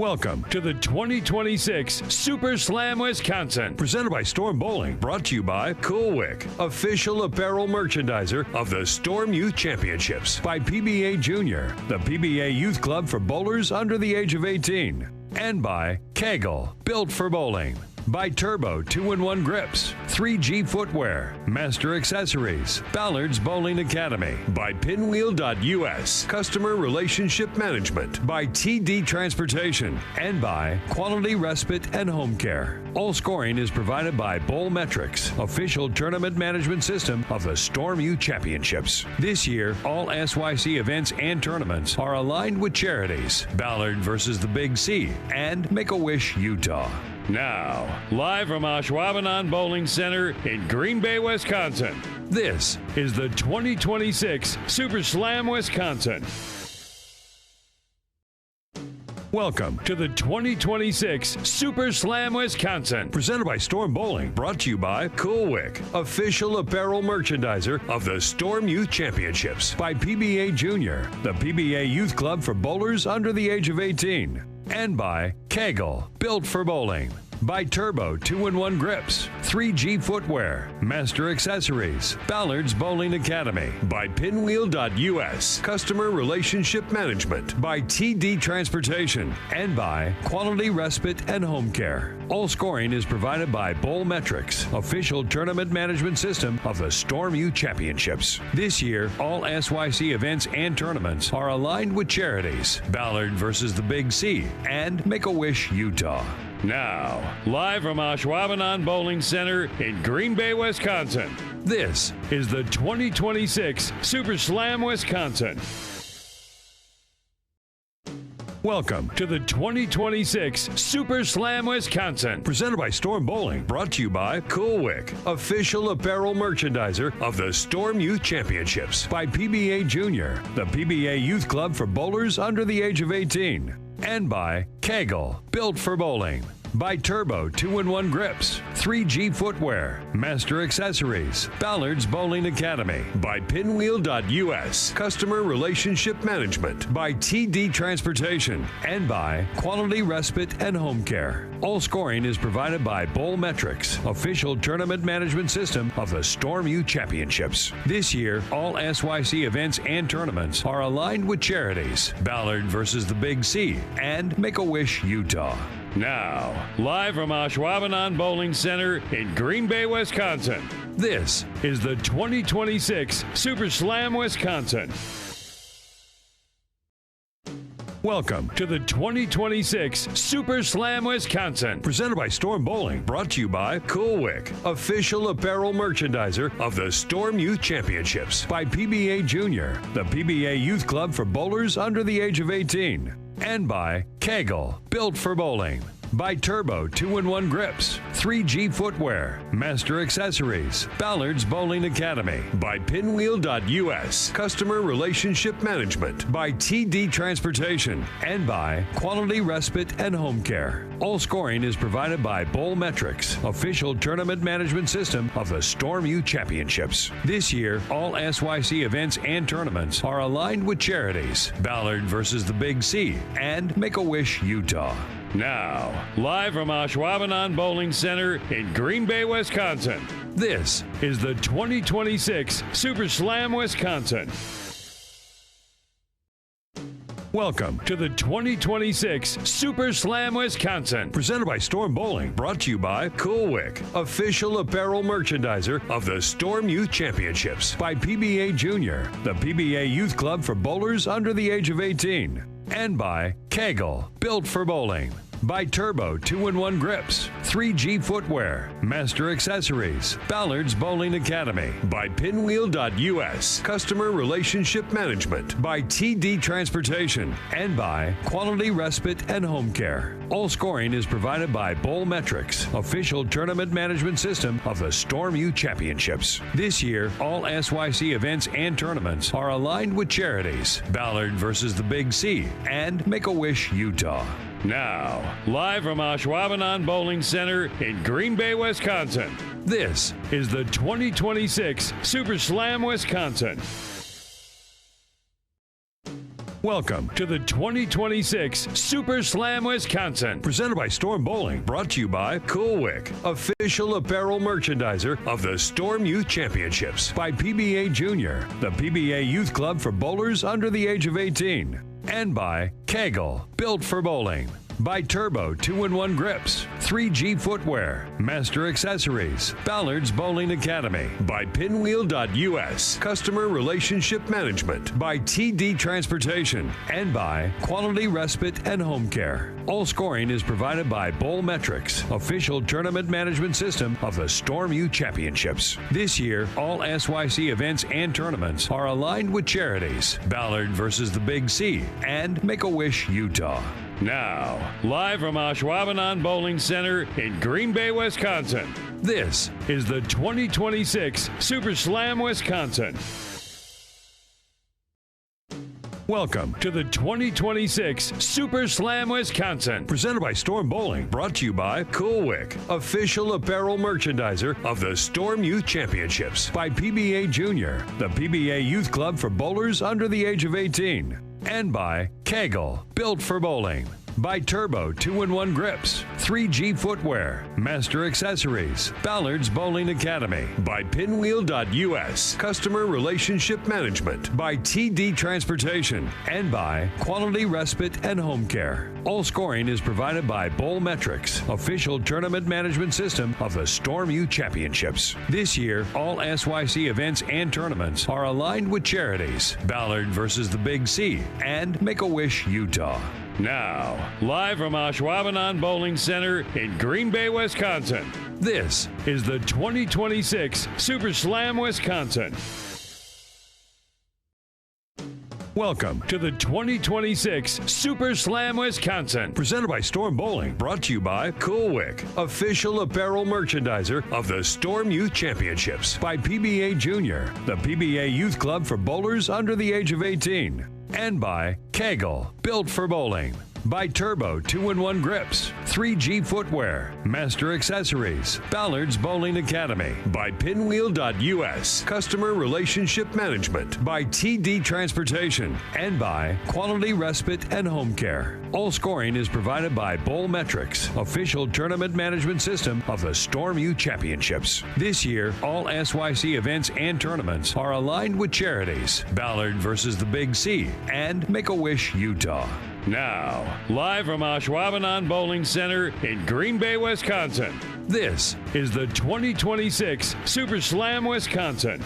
Welcome to the 2026 Super Slam Wisconsin, presented by Storm Bowling, brought to you by Cool Wick, official apparel merchandiser of the Storm Youth Championships, by PBA Junior, the PBA Youth Club for bowlers under the age of 18, and by KEGEL, built for bowling. By Turbo 2-in-1 Grips, 3G Footwear, Master Accessories, Ballard's Bowling Academy, by Pinwheel.us, Customer Relationship Management, by TD Transportation, and by Quality Respite and Home Care. All scoring is provided by Bowlmetrics, official tournament management system of the Storm Youth Championships. This year, all SYC events and tournaments are aligned with charities, Ballard versus the Big C, and Make-A-Wish Utah. Now, live from Ashwaubenon Bowling Center in Green Bay, Wisconsin, this is the 2026 Super Slam Wisconsin. Welcome to the 2026 Super Slam Wisconsin, presented by Storm Bowling, brought to you by Cool Wick, official apparel merchandiser of the Storm Youth Championships, by PBA Junior, the PBA Youth Club for bowlers under the age of 18, and by KEGEL, built for bowling. By Turbo 2-in-1 Grips, 3G Footwear, Master Accessories, Ballard's Bowling Academy, by Pinwheel.us, Customer Relationship Management, by TD Transportation, and by Quality Respite and Home Care. All scoring is provided by Bowlmetrics, official tournament management system of the Storm Youth Championships. This year, all SYC events and tournaments are aligned with charities, Ballard versus the Big C, and Make-A-Wish Utah. Now, live from Ashwaubenon Bowling Center in Green Bay, Wisconsin, this is the 2026 Super Slam Wisconsin. Welcome to the 2026 Super Slam Wisconsin, presented by Storm Bowling, brought to you by Cool Wick, official apparel merchandiser of the Storm Youth Championships, by PBA Junior, the PBA Youth Club for bowlers under the age of 18, and by KEGEL, built for bowling. By Turbo 2-in-1 Grips, 3G Footwear, Master Accessories, Ballard's Bowling Academy, by Pinwheel.us, Customer Relationship Management, by TD Transportation, and by Quality Respite and Home Care. All scoring is provided by Bowlmetrics, official tournament management system of the Storm Youth Championships. This year, all SYC events and tournaments are aligned with charities, Ballard versus the Big C, and Make-A-Wish Utah. Now, live from Ashwaubenon Bowling Center in Green Bay, Wisconsin, this is the 2026 Super Slam Wisconsin. Welcome to the 2026 Super Slam Wisconsin, presented by Storm Bowling, brought to you by Cool Wick, official apparel merchandiser of the Storm Youth Championships, by PBA Junior, the PBA Youth Club for bowlers under the age of 18, and by KEGEL, built for bowling. By Turbo 2-in-1 Grips, 3G Footwear, Master Accessories, Ballard's Bowling Academy, by Pinwheel.us, Customer Relationship Management, by TD Transportation, and by Quality Respite and Home Care. All scoring is provided by Bowlmetrics, official tournament management system of the Storm Youth Championships. This year, all SYC events and tournaments are aligned with charities, Ballard versus the Big C, and Make-A-Wish Utah. Now, live from Ashwaubenon Bowling Center in Green Bay, Wisconsin, this is the 2026 Super Slam Wisconsin. Welcome to the 2026 Super Slam Wisconsin, presented by Storm Bowling, brought to you by Cool Wick, official apparel merchandiser of the Storm Youth Championships, by PBA Junior, the PBA Youth Club for bowlers under the age of 18, and by KEGEL, built for bowling. By Turbo 2-in-1 Grips, 3G Footwear, Master Accessories, Ballard's Bowling Academy, by Pinwheel.us, Customer Relationship Management, by TD Transportation, and by Quality Respite and Home Care. All scoring is provided by Bowlmetrics, official tournament management system of the Storm Youth Championships. This year, all SYC events and tournaments are aligned with charities, Ballard versus the Big C, and Make-A-Wish Utah. Now, live from Ashwaubenon Bowling Center in Green Bay, Wisconsin, this is the 2026 Super Slam Wisconsin. Welcome to the 2026 Super Slam Wisconsin, presented by Storm Bowling, brought to you by Cool Wick, official apparel merchandiser of the Storm Youth Championships, by PBA Junior, the PBA Youth Club for bowlers under the age of 18, and by KEGEL, built for bowling. By Turbo 2-in-1 Grips, 3G Footwear, Master Accessories, Ballard's Bowling Academy, by Pinwheel.us, Customer Relationship Management, by TD Transportation, and by Quality Respite and Home Care. All scoring is provided by Bowlmetrics, official tournament management system of the Storm Youth Championships. This year, all SYC events and tournaments are aligned with charities, Ballard versus the Big C, and Make-A-Wish Utah. Now, live from Ashwaubenon Bowling Center in Green Bay, Wisconsin, this is the 2026 Super Slam Wisconsin. Welcome to the 2026 Super Slam Wisconsin, presented by Storm Bowling, brought to you by Cool Wick, official apparel merchandiser of the Storm Youth Championships, by PBA Junior, the PBA Youth Club for bowlers under the age of 18, and by KEGEL, built for bowling. By Turbo 2-in-1 Grips, 3G Footwear, Master Accessories, Ballard's Bowling Academy, by Pinwheel.us, Customer Relationship Management, by TD Transportation, and by Quality Respite and Home Care. All scoring is provided by Bowlmetrics, official tournament management system of the Storm Youth Championships. This year, all SYC events and tournaments are aligned with charities, Ballard versus the Big C, and Make-A-Wish Utah. Now, live from Ashwaubenon Bowling Center in Green Bay, Wisconsin, this is the 2026 Super Slam Wisconsin. Welcome to the 2026 Super Slam Wisconsin, presented by Storm Bowling, brought to you by Cool Wick, official apparel merchandiser of the Storm Youth Championships, by PBA Junior, the PBA Youth Club for bowlers under the age of 18, and by KEGEL, built for bowling. By Turbo 2-in-1 Grips, 3G Footwear, Master Accessories, Ballard's Bowling Academy, by Pinwheel.us, Customer Relationship Management, by TD Transportation, and by Quality Respite and Home Care. All scoring is provided by Bowlmetrics, official tournament management system of the Storm Youth Championships. This year, all SYC events and tournaments are aligned with charities, Ballard versus the Big C, and Make-A-Wish Utah. Now, live from Ashwaubenon Bowling Center in Green Bay, Wisconsin, this is the 2026 Super Slam Wisconsin.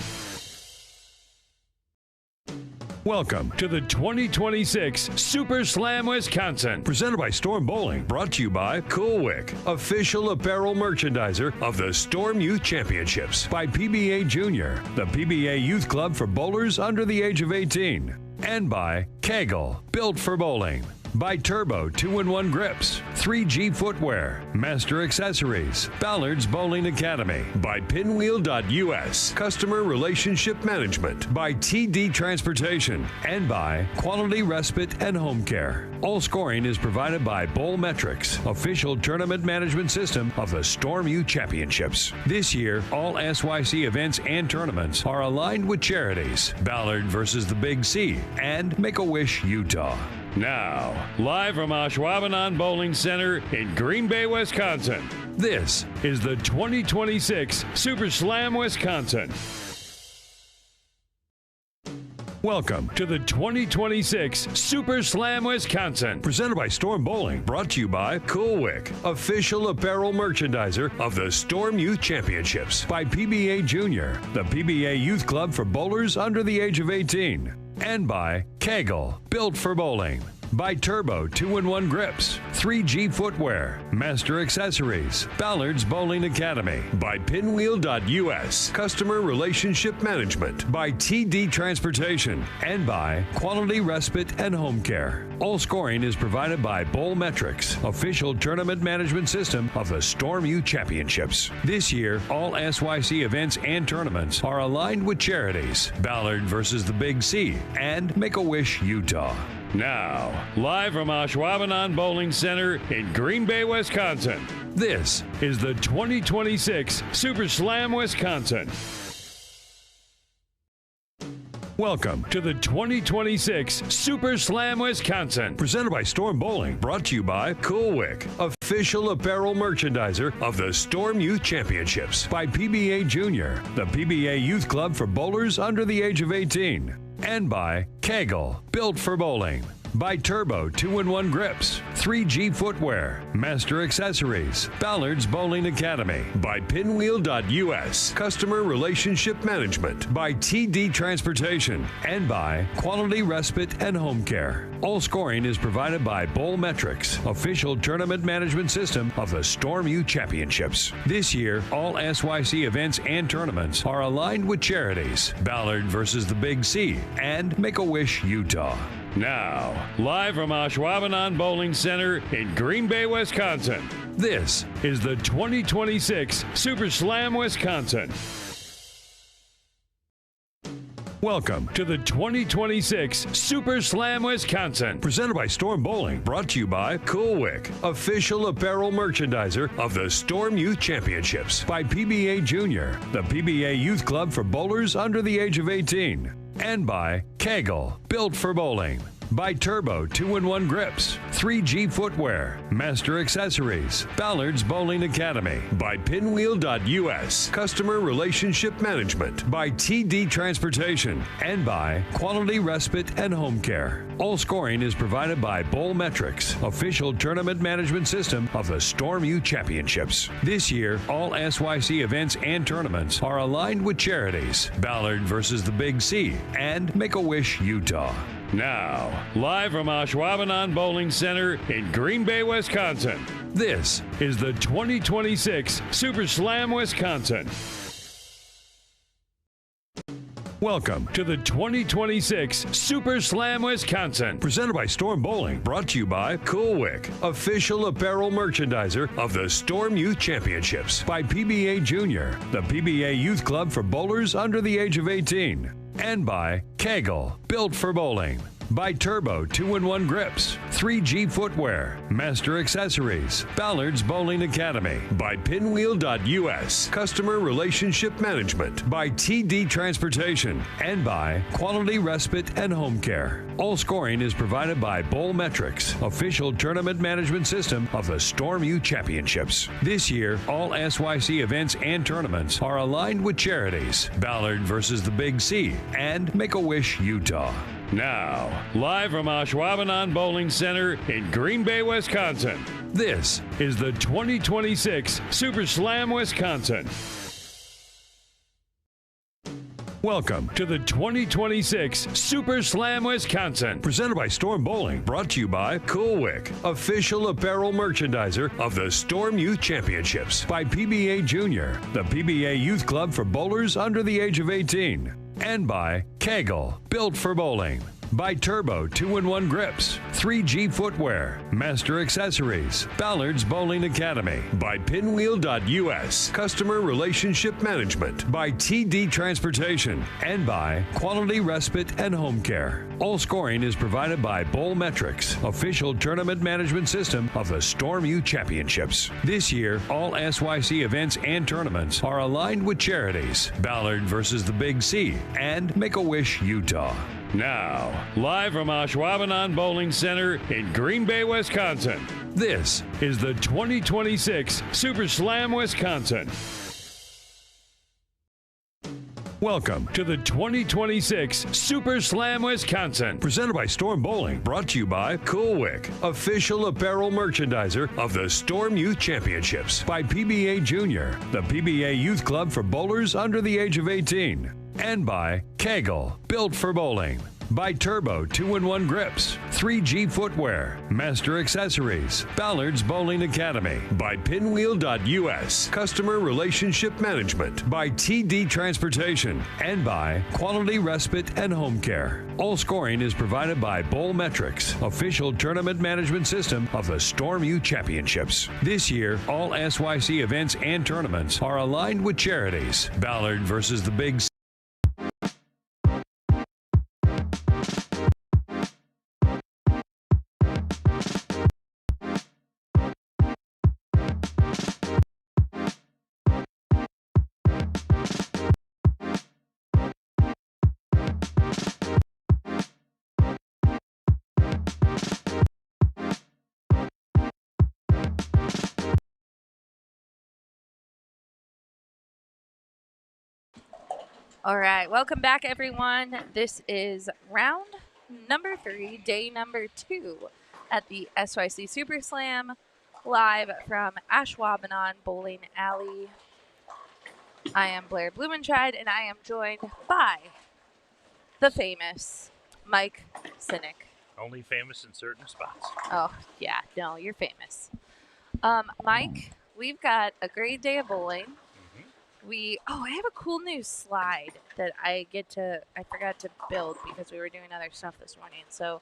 Welcome to the 2026 Super Slam Wisconsin, presented by Storm Bowling, brought to you by Cool Wick, official apparel merchandiser of the Storm Youth Championships, by PBA Junior, the PBA Youth Club for bowlers under the age of 18, and by KEGEL, built for bowling. By Turbo 2-in-1 Grips, 3G Footwear, Master Accessories, Ballard's Bowling Academy, by Pinwheel.us, Customer Relationship Management, by TD Transportation, and by Quality Respite and Home Care. All scoring is provided by Bowlmetrics, official tournament management system of the Storm Youth Championships. This year, all SYC events and tournaments are aligned with charities, Ballard versus the Big C, and Make-A-Wish Utah. Now, live from Ashwaubenon Bowling Center in Green Bay, Wisconsin, this is the 2026 Super Slam Wisconsin. Welcome to the 2026 Super Slam Wisconsin, presented by Storm Bowling, brought to you by Cool Wick, official apparel merchandiser of the Storm Youth Championships, by PBA Junior, the PBA Youth Club for bowlers under the age of 18, and by KEGEL, built for bowling. By Turbo 2-in-1 Grips, 3G Footwear, Master Accessories, Ballard's Bowling Academy, by Pinwheel.us, Customer Relationship Management, by TD Transportation, and by Quality Respite and Home Care. All scoring is provided by Bowlmetrics, official tournament management system of the Storm Youth Championships. This year, all SYC events and tournaments are aligned with charities, Ballard versus the Big C, and Make-A-Wish Utah. Now, live from Ashwaubenon Bowling Center in Green Bay, Wisconsin, this is the 2026 Super Slam Wisconsin. Welcome to the 2026 Super Slam Wisconsin, presented by Storm Bowling, brought to you by Cool Wick, official apparel merchandiser of the Storm Youth Championships, by PBA Junior, the PBA Youth Club for bowlers under the age of 18, and by KEGEL, built for bowling. By Turbo 2-in-1 Grips, 3G Footwear, Master Accessories, Ballard's Bowling Academy, by Pinwheel.us, Customer Relationship Management, by TD Transportation, and by Quality Respite and Home Care. All scoring is provided by Bowlmetrics, official tournament management system of the Storm Youth Championships. This year, all SYC events and tournaments are aligned with charities, Ballard versus the Big C, and Make-A-Wish Utah. Now, live from Ashwaubenon Bowling Center in Green Bay, Wisconsin, this is the 2026 Super Slam Wisconsin. Welcome to the 2026 Super Slam Wisconsin, presented by Storm Bowling, brought to you by Cool Wick, official apparel merchandiser of the Storm Youth Championships, by PBA Junior, the PBA Youth Club for bowlers under the age of 18, and by KEGEL, built for bowling. By Turbo 2-in-1 Grips, 3G Footwear, Master Accessories, Ballard's Bowling Academy, by Pinwheel.us, Customer Relationship Management, by TD Transportation, and by Quality Respite and Home Care. All scoring is provided by Bowlmetrics, official tournament management system of the Storm Youth Championships. This year, all SYC events and tournaments are aligned with charities, Ballard versus the Big C, and Make-A-Wish Utah. Now, live from Ashwaubenon Bowling Center in Green Bay, Wisconsin, this is the 2026 Super Slam Wisconsin. Welcome to the 2026 Super Slam Wisconsin, presented by Storm Bowling, brought to you by Cool Wick, official apparel merchandiser of the Storm Youth Championships, by PBA Junior, the PBA Youth Club for bowlers under the age of 18, and by KEGEL, built for bowling. By Turbo 2-in-1 Grips, 3G Footwear, Master Accessories, Ballard's Bowling Academy, by Pinwheel.us, Customer Relationship Management, by TD Transportation, and by Quality Respite and Home Care. All scoring is provided by Bowlmetrics, official tournament management system of the Storm Youth Championships. This year, all SYC events and tournaments are aligned with charities, Ballard versus the Big C, and Make-A-Wish Utah. Now, live from Ashwaubenon Bowling Center in Green Bay, Wisconsin, this is the 2026 Super Slam Wisconsin. Welcome to the 2026 Super Slam Wisconsin, presented by Storm Bowling, brought to you by Cool Wick, official apparel merchandiser of the Storm Youth Championships, by PBA Junior, the PBA Youth Club for bowlers under the age of 18, and by KEGEL, built for bowling. By Turbo 2-in-1 Grips, 3G Footwear, Master Accessories, Ballard's Bowling Academy, by Pinwheel.us, Customer Relationship Management, by TD Transportation, and by Quality Respite and Home Care. All scoring is provided by Bowlmetrics, official tournament management system of the Storm Youth Championships. This year, all SYC events and tournaments are aligned with charities, Ballard versus the Big C, and Make-A-Wish Utah. Now, live from Ashwaubenon Bowling Center in Green Bay, Wisconsin, this is the 2026 Super Slam Wisconsin. Welcome to the 2026 Super Slam Wisconsin, presented by Storm Bowling, brought to you by Cool Wick, official apparel merchandiser of the Storm Youth Championships, by PBA Junior, the PBA Youth Club for bowlers under the age of 18, and by KEGEL, built for bowling. By Turbo 2-in-1 Grips, 3G Footwear, Master Accessories, Ballard's Bowling Academy, by Pinwheel.us, Customer Relationship Management, by TD Transportation, and by Quality Respite and Home Care. All scoring is provided by Bowlmetrics, official tournament management system of the Storm Youth Championships. This year, all SYC events and tournaments are aligned with charities, Ballard versus the Big C. All right, welcome back, everyone. This is round number 3, day number 2 at the SYC Super Slam, live from Ashwaubenon Bowling Alley. I am Blair Blumenscheid, and I am joined by the famous Mike Cynic. Only famous in certain spots. Oh, yeah, no, you're famous. Mike, we've got a great day of bowling. I have a cool new slide that I forgot to build because we were doing other stuff this morning. So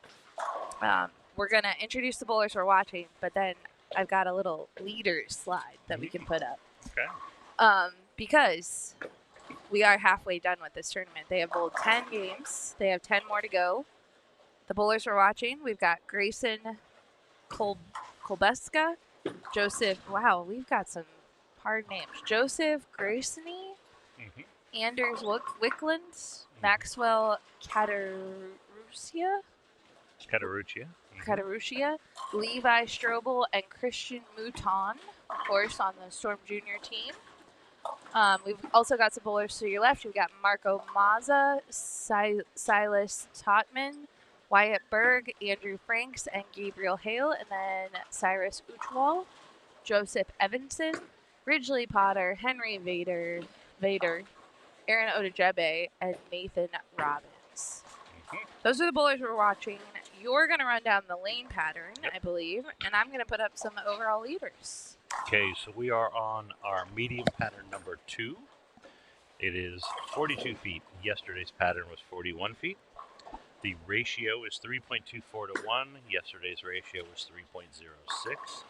we're going to introduce the bowlers we're watching, but then I've got a little leaders slide that we can put up. Okay. Because we are halfway done with this tournament. They have bowled 10 games. They have 10 more to go. The bowlers we're watching, we've got Grayson Kolbeska, Joseph. Wow, we've got some hard names. Joseph Graysony, Anders Wickland, Maxwell Cataruccia, Levi Strobel, and Christian Mouton, of course, on the Storm Junior team. We've also got some bowlers to your left. We've got Marco Mazza, Silas Totman, Wyatt Berg, Andrew Franks, and Gabriel Hale, and then Cyrus Uchwal, Joseph Evanson, Ridgely Potter, Henry Vader, Aaron Odejebe, and Nathan Robbins. Those are the bowlers we're watching. You're going to run down the lane pattern, I believe, and I'm going to put up some overall leaders. Okay, so we are on our medium pattern number 2. It is 42 feet. Yesterday's pattern was 41 feet. The ratio is 3.24 to 1. Yesterday's ratio was 3.06.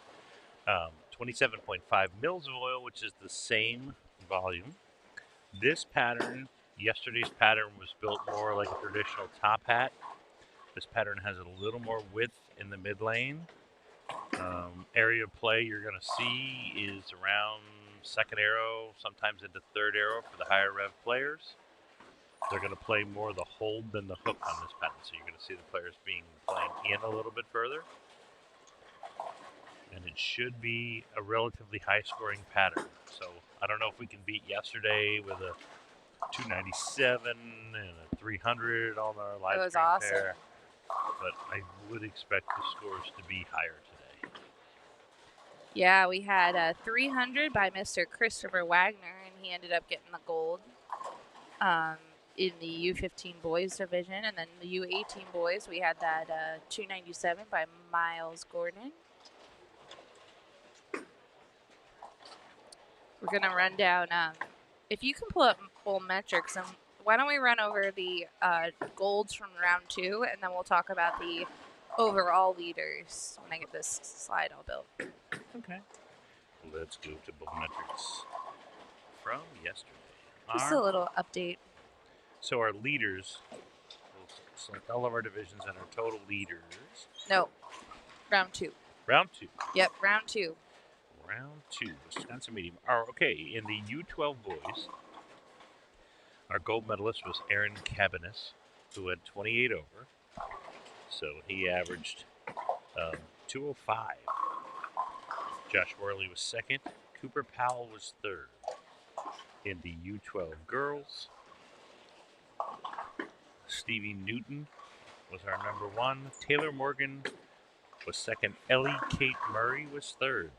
27.5 mils of oil, which is the same volume. This pattern, yesterday's pattern, was built more like a traditional top hat. This pattern has a little more width in the mid lane. Area of play you're going to see is around second arrow, sometimes into third arrow for the higher rev players. They're going to play more the hold than the hook on this pattern, so you're going to see the players playing in a little bit further. And it should be a relatively high-scoring pattern. So I don't know if we can beat yesterday with a 297 and a 300 on our live stream. It was awesome. Pair, but I would expect the scores to be higher today. Yeah, we had a 300 by Mr. Christopher Wagner, and he ended up getting the gold in the U15 boys division. And then the U18 boys, we had that 297 by Miles Gordon. We're going to run down, if you can pull up bowl metrics, and why don't we run over the golds from round 2, and then we'll talk about the overall leaders when I get this slide all built. Okay. Let's go to bowl metrics from yesterday. Just a little update. So our leaders, we'll select all of our divisions and our total leaders. No, round 2. Round 2. Yep, round 2. Round 2, Wisconsin Medium. Okay, in the U12 boys, our gold medalist was Aaron Cabanis, who had 28 over. So he averaged 205. Josh Worley was second. Cooper Powell was third. In the U12 girls, Stevie Newton was our number 1. Taylor Morgan was second. Ellie Kate Murray was third.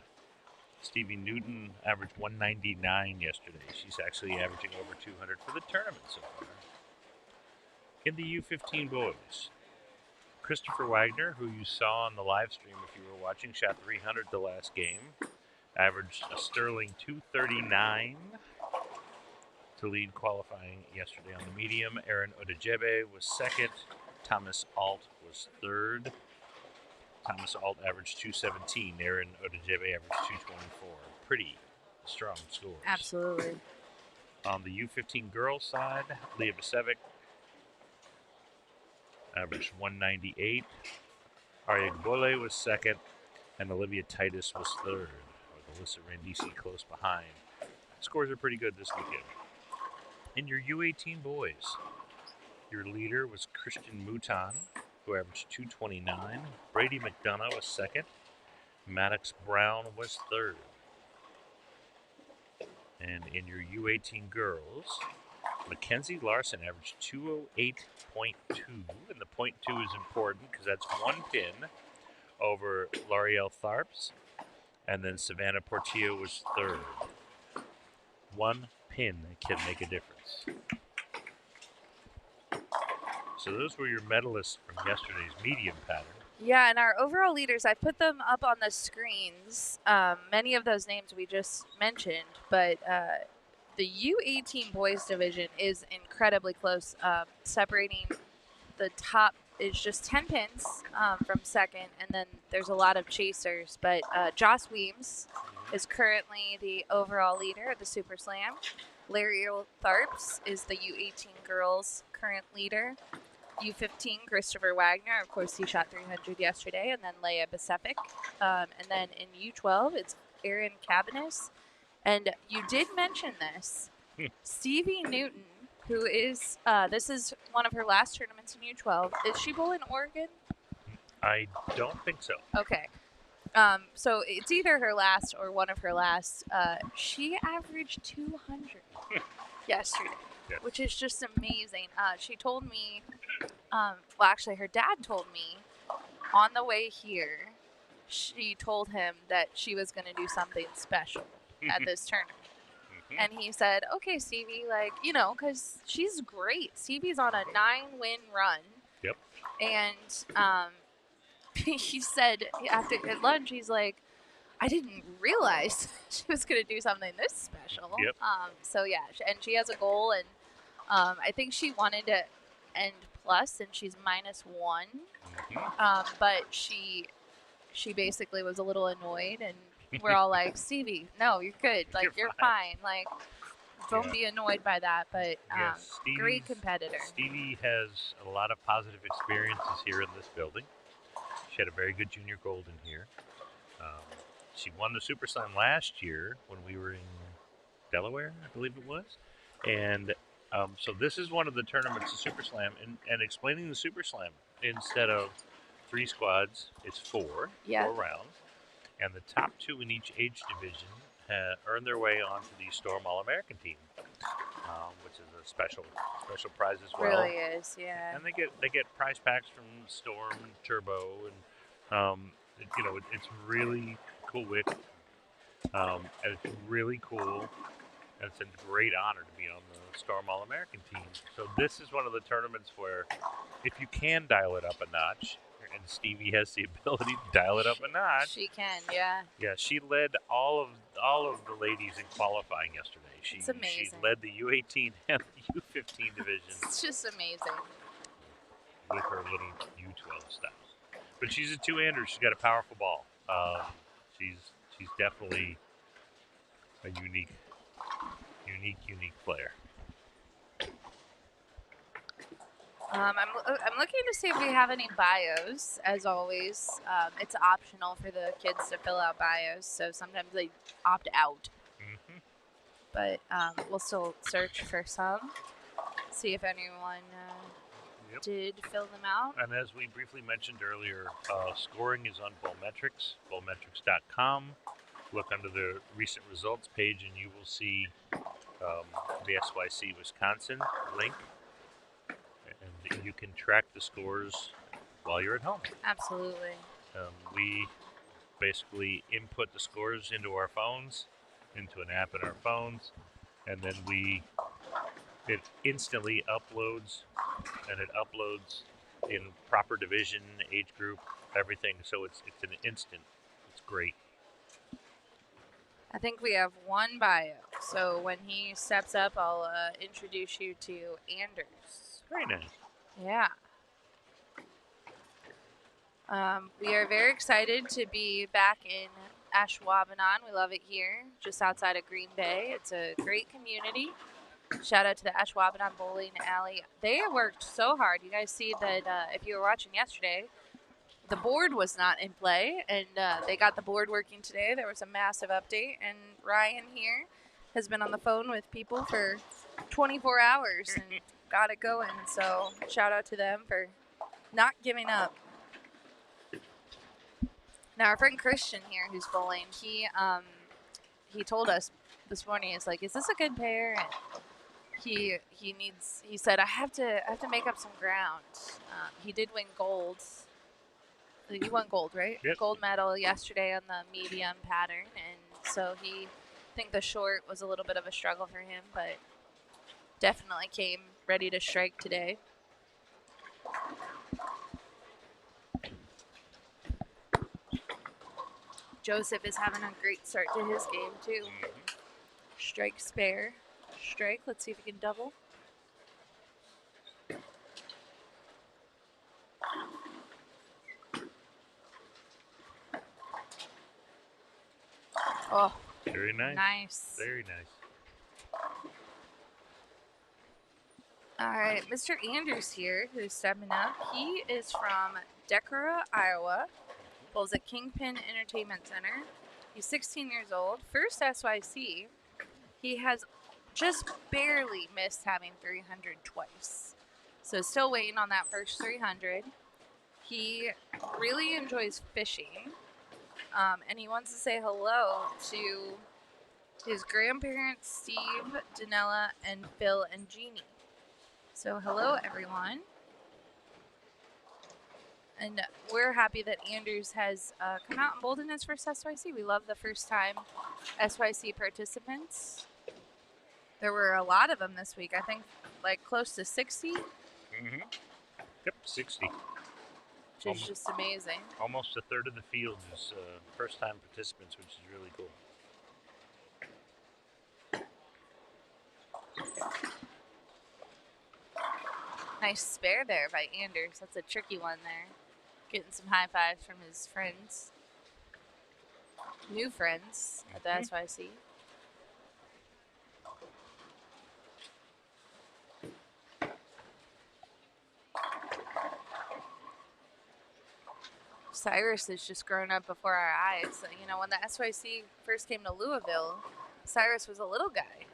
Stevie Newton averaged 199 yesterday. She's actually averaging over 200 for the tournament so far. In the U15 boys, Christopher Wagner, who you saw on the live stream if you were watching, shot 300 the last game. Averaged a sterling 239 to lead qualifying yesterday on the medium. Aaron Odejebe was second. Thomas Alt was third. Thomas Alt averaged 217. Aaron Odejebe averaged 224. Pretty strong scores. Absolutely. On the U15 girls side, Leah Basevic averaged 198. Arya Gbole was second, and Olivia Titus was third, with Alyssa Randisi close behind. Scores are pretty good this weekend. In your U18 boys, your leader was Christian Mouton, who averaged 229. Brady McDonough was second. Maddox Brown was third. And in your U18 girls, Mackenzie Larson averaged 208.2, and the .2 is important because that's 1 pin over L'Oreal Tharps, and then Savannah Portillo was 3rd. 1 pin can make a difference. So those were your medalists from yesterday's medium pattern. Yeah, and our overall leaders, I put them up on the screens. Many of those names we just mentioned, but the U18 boys division is incredibly close. Separating the top is just 10 pins from second, and then there's a lot of chasers. But Joss Weems is currently the overall leader of the Super Slam. Larry Tharps is the U18 girls' current leader. U15, Christopher Wagner, of course, he shot 300 yesterday, and then Leia Besepic. And then in U12, it's Erin Cabanis. And you did mention this. Stevie Newton, who is, this is one of her last tournaments in U12. Is she bowling Oregon? I don't think so. Okay. So it's either her last or one of her last. She averaged 200 yesterday. Yes. Which is just amazing. She told me, well, actually, her dad told me on the way here, she told him that she was going to do something special at this tournament. And he said, okay, Stevie, like, you know, because she's great. Stevie's on a 9-win run. Yep. And he said after at lunch, he's like, I didn't realize she was going to do something this special. Yep. So, yeah, and she has a goal, and I think she wanted to end plus, and she's -1. But she basically was a little annoyed, and we're all like, Stevie, no, you're good. Like, you're fine. Like, don't be annoyed by that. But great competitor. Stevie has a lot of positive experiences here in this building. She had a very good junior gold in here. She won the Super Slam last year when we were in Delaware, I believe it was. And so this is one of the tournaments of Super Slam. And explaining the Super Slam, instead of 3 squads, it's 4 rounds. And the top 2 in each age division earned their way onto the Storm All-American team, which is a special prize as well. Really is, yeah. And they get prize packs from Storm and Turbo, and it's really cool with, and it's really cool, and it's a great honor to be on the Storm All-American team. So this is one of the tournaments where, if you can dial it up a notch, and Stevie has the ability to dial it up a notch. She can, yeah. Yeah, she led all of the ladies in qualifying yesterday. It's amazing. She led the U18 and the U15 divisions. It's just amazing. With her little U12 style. But she's a two-hander. She's got a powerful ball. She's definitely a unique player. I'm looking to see if we have any bios. As always, it's optional for the kids to fill out bios, so sometimes they opt out. But we'll still search for some, see if anyone did fill them out. And as we briefly mentioned earlier, scoring is on Bowlmetrics, bowlmetrics.com. Look under the recent results page, and you will see the SYC Wisconsin link. And you can track the scores while you're at home. Absolutely. We basically input the scores into our phones, into an app in our phones, and then it instantly uploads, and it uploads in proper division, age group, everything. So it's an instant. It's great. I think we have one bio. So when he steps up, I'll introduce you to Anders. Very nice. Yeah. We are very excited to be back in Ashwaubenon. We love it here, just outside of Green Bay. It's a great community. Shout out to the Ashwaubenon Bowling Alley. They worked so hard. You guys see that if you were watching yesterday, the board was not in play, and they got the board working today. There was a massive update, and Ryan here has been on the phone with people for 24 hours and got it going. So shout out to them for not giving up. Now our friend Christian here, who's bowling, he told us this morning, he's like, "Is this a good pair?" he said I have to make up some ground. He did win gold. He won gold, right? Yep. Gold medal yesterday on the medium pattern, and so I think the short was a little bit of a struggle for him, but definitely came ready to strike today. Joseph is having a great start to his game too. Strike, spare, strike. Let's see if he can double. Oh, very nice. Nice. Very nice. All right, Mr. Andrews here, who's stepping up. He is from Decorah, Iowa. Bowls at Kingpin Entertainment Center. He's 16 years old. First SYC. He has just barely missed having 300 twice. So still waiting on that first 300. He really enjoys fishing. And he wants to say hello to his grandparents, Steve, Danella, and Phil and Jeannie. So hello, everyone. And we're happy that Andrews has come out and bowled in his first SYC. We love the first-time SYC participants. There were a lot of them this week. I think like close to 60. Mm-hmm. Yep, 60. Which is just amazing. Almost a third of the field is first-time participants, which is really cool. Nice spare there by Anders. That's a tricky one there. Getting some high fives from his friends. New friends at the SYC. Cyrus has just grown up before our eyes. You know, when the SYC first came to Louisville, Cyrus was a little guy,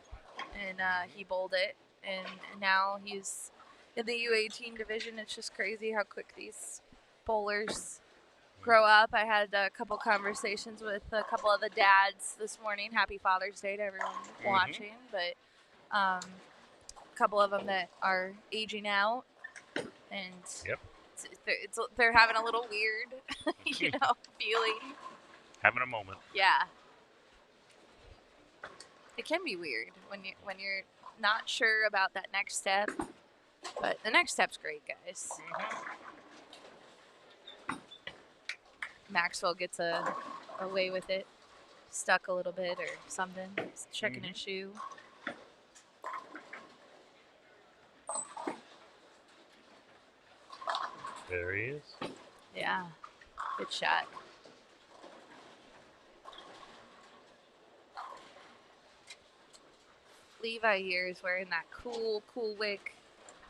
and he bowled it, and now he's in the U18 division. It's just crazy how quick these bowlers grow up. I had a couple conversations with a couple of the dads this morning. Happy Father's Day to everyone watching, but a couple of them that are aging out, and they're having a little weird, feeling. Having a moment. Yeah. It can be weird when you're not sure about that next step, but the next step's great, guys. Maxwell gets away with it, stuck a little bit or something. He's checking his shoe. There he is. Yeah, good shot. Levi here is wearing that cool Wick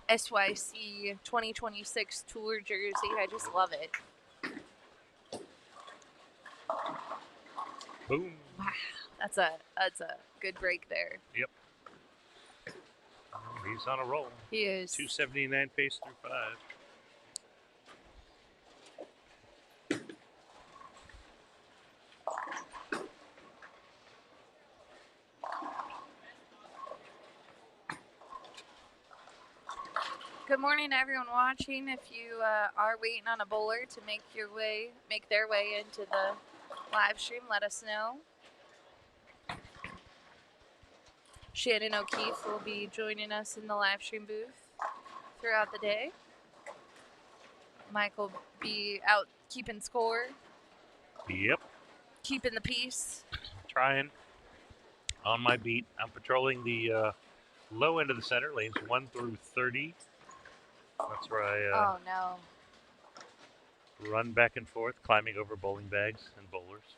SYC 2026 Tour jersey. I just love it. Boom. Wow, that's a good break there. Yep. He's on a roll. He is. 279 pace through 5. Good morning to everyone watching. If you are waiting on a bowler to make their way into the live stream, let us know. Shannon O'Keefe will be joining us in the live stream booth throughout the day. Mike will be out keeping score. Yep. Keeping the peace. Trying. On my beat. I'm patrolling the low end of the center, lanes 1 through 30. That's where I run back and forth, climbing over bowling bags and bowlers.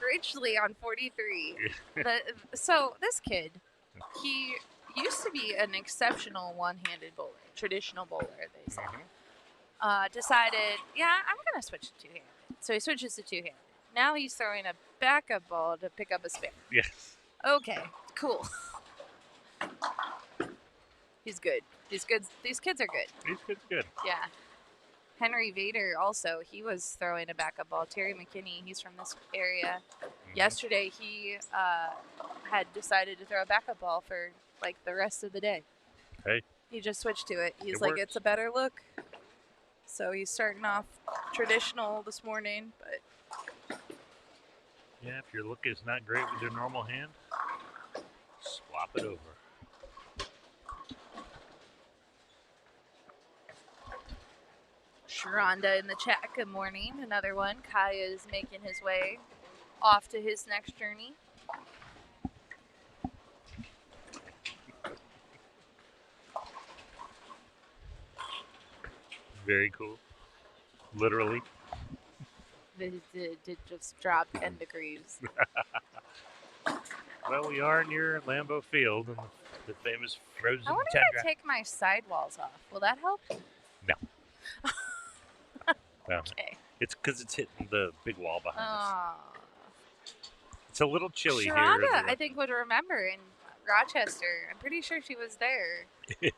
Ridgely on 43. So this kid, he used to be an exceptional one-handed bowler, traditional bowler, they say. Decided, I'm going to switch to two-handed. So he switches to two-handed. Now he's throwing a backup ball to pick up a spare. Yes. Okay, cool. He's good. These kids are good. These kids are good. Yeah. Henry Vader also, he was throwing a backup ball. Terry McKinney, he's from this area. Yesterday, he had decided to throw a backup ball for like the rest of the day. Hey, He just switched to it. He's It like, works. it's a better look. So he's starting off traditional this morning, but yeah, if your look is not great with your normal hand, swap it over. Sharonda in the chat, good morning. Another one. Kai is making his way off to his next journey. Very cool. Literally. Did just drop 10 degrees. Well, we are near Lambeau Field, and the famous frozen I wonder tundra. if I take my sidewalls off. Will that help? No. Well, Okay. it's because it's hitting the big wall behind us. Oh. It's a little chilly Sharonda, here. I think, would remember in Rochester. I'm pretty sure she was there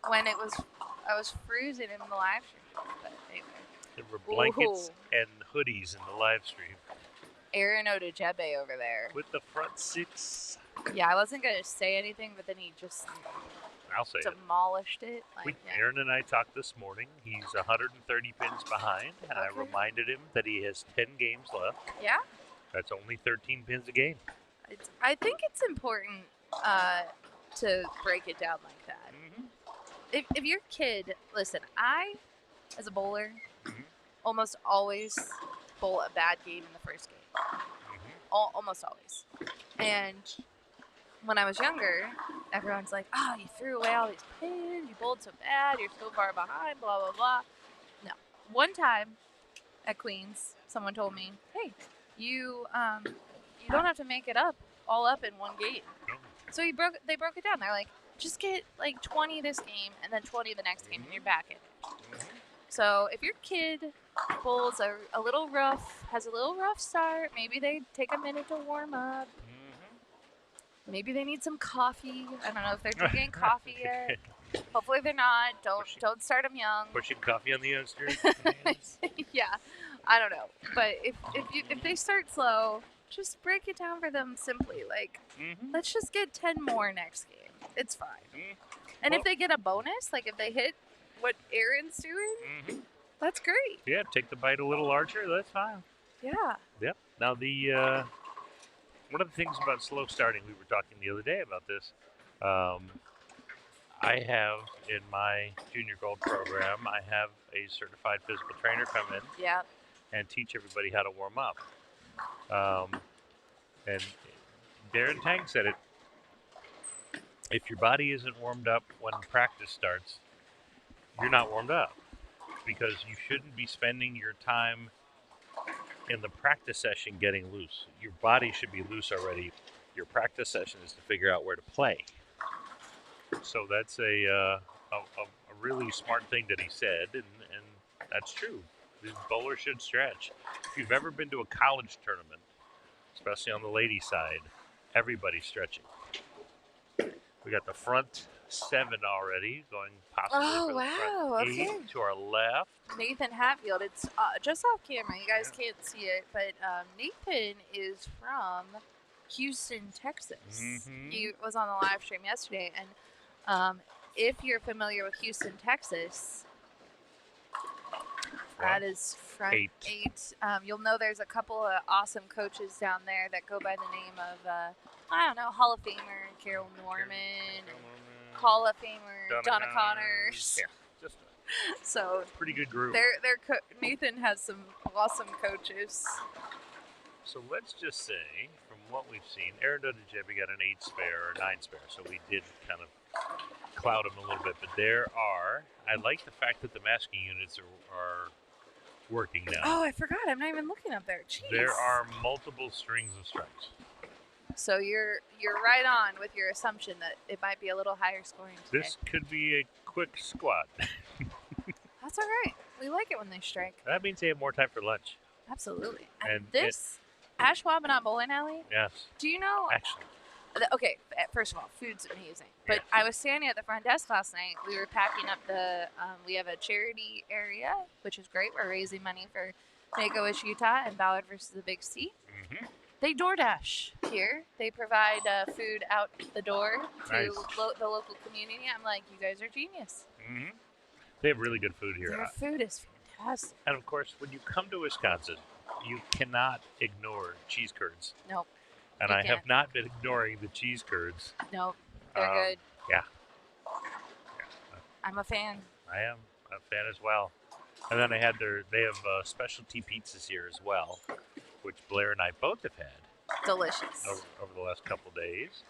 when I was freezing in the live stream. But anyway. There were blankets Ooh. and hoodies in the live stream. Aaron Odejebe over there. With the front six. Yeah, I wasn't going to say anything, but then he just I'll say it. demolished it. Like, yeah. Aaron and I talked this morning. He's 130 pins behind, and I Okay. reminded him that he has 10 games left. Yeah? That's only 13 pins a game. I think it's important to break it down like that. If your kid, listen, I, as a bowler, almost always bowl a bad game in the first game. Almost always. And when I was younger, everyone's like, oh, you threw away all these pins, you bowled so bad, you're so far behind, blah, blah, blah. No. One time at Queens, someone told me, hey, you don't have to make it all up in one game. So they broke it down. They're like, just get like 20 this game and then 20 the next game and you're back in it. So if your kid bowls a little rough, has a little rough start, maybe they take a minute to warm up. Maybe they need some coffee. I don't know if they're drinking coffee yet. Hopefully they're not. Don't start them young. Pushing coffee on the youngsters. Yeah, I don't know. But if they start slow, just break it down for them simply. Like, let's just get 10 more next game. It's fine. And if they get a bonus, like if they hit what Aaron's doing, that's great. Yeah, take the bite a little larger. That's fine. Yeah. Yep. Now the one of the things about slow starting, we were talking the other day about this. I have in my junior gold program, I have a certified physical trainer come in and teach everybody how to warm up. And Darren Tang said it. If your body isn't warmed up when practice starts, you're not warmed up, because you shouldn't be spending your time in the practice session getting loose. Your body should be loose already. Your practice session is to figure out where to play. So that's a really smart thing that he said, and that's true. The bowler should stretch. If you've ever been to a college tournament, especially on the ladies' side, everybody's stretching. We got the front 7 already, going possibly for the front 8 to our left. Nathan Hatfield. It's just off camera. You guys can't see it, but Nathan is from Houston, Texas. He was on the live stream yesterday, and if you're familiar with Houston, Texas, that is front 8. You'll know there's a couple of awesome coaches down there that go by the name of, I don't know, Hall of Famer Carol Norman, Hall of Famer Donna Connors. Yeah, just so pretty good group. Nathan has some awesome coaches. So let's just say, from what we've seen, Aaron Odejebe got an 8 spare or 9 spare, so we did kind of cloud him a little bit. But I like the fact that the masking units are working now. Oh, I forgot. I'm not even looking up there. Jeez. There are multiple strings of strikes. So you're right on with your assumption that it might be a little higher scoring today. This could be a quick squat. That's all right. We like it when they strike. That means they have more time for lunch. Absolutely. And this Ashwaubenon Bowling Alley. Yes. Do you know? Actually. Okay, first of all, food's amazing. But I was standing at the front desk last night. We were packing up we have a charity area, which is great. We're raising money for Make-A-Wish Utah and Ballard versus the Big C. They DoorDash here. They provide food out the door to Nice. the local community. I'm like, you guys are genius. Mm-hmm. They have really good food here. Their food is fantastic. And of course, when you come to Wisconsin, you cannot ignore cheese curds. Nope. And I have not been ignoring the cheese curds. Nope. They're good. Yeah. I'm a fan. I am a fan as well. And then they have specialty pizzas here as well, which Blair and I both have had. Delicious. Over the last couple days.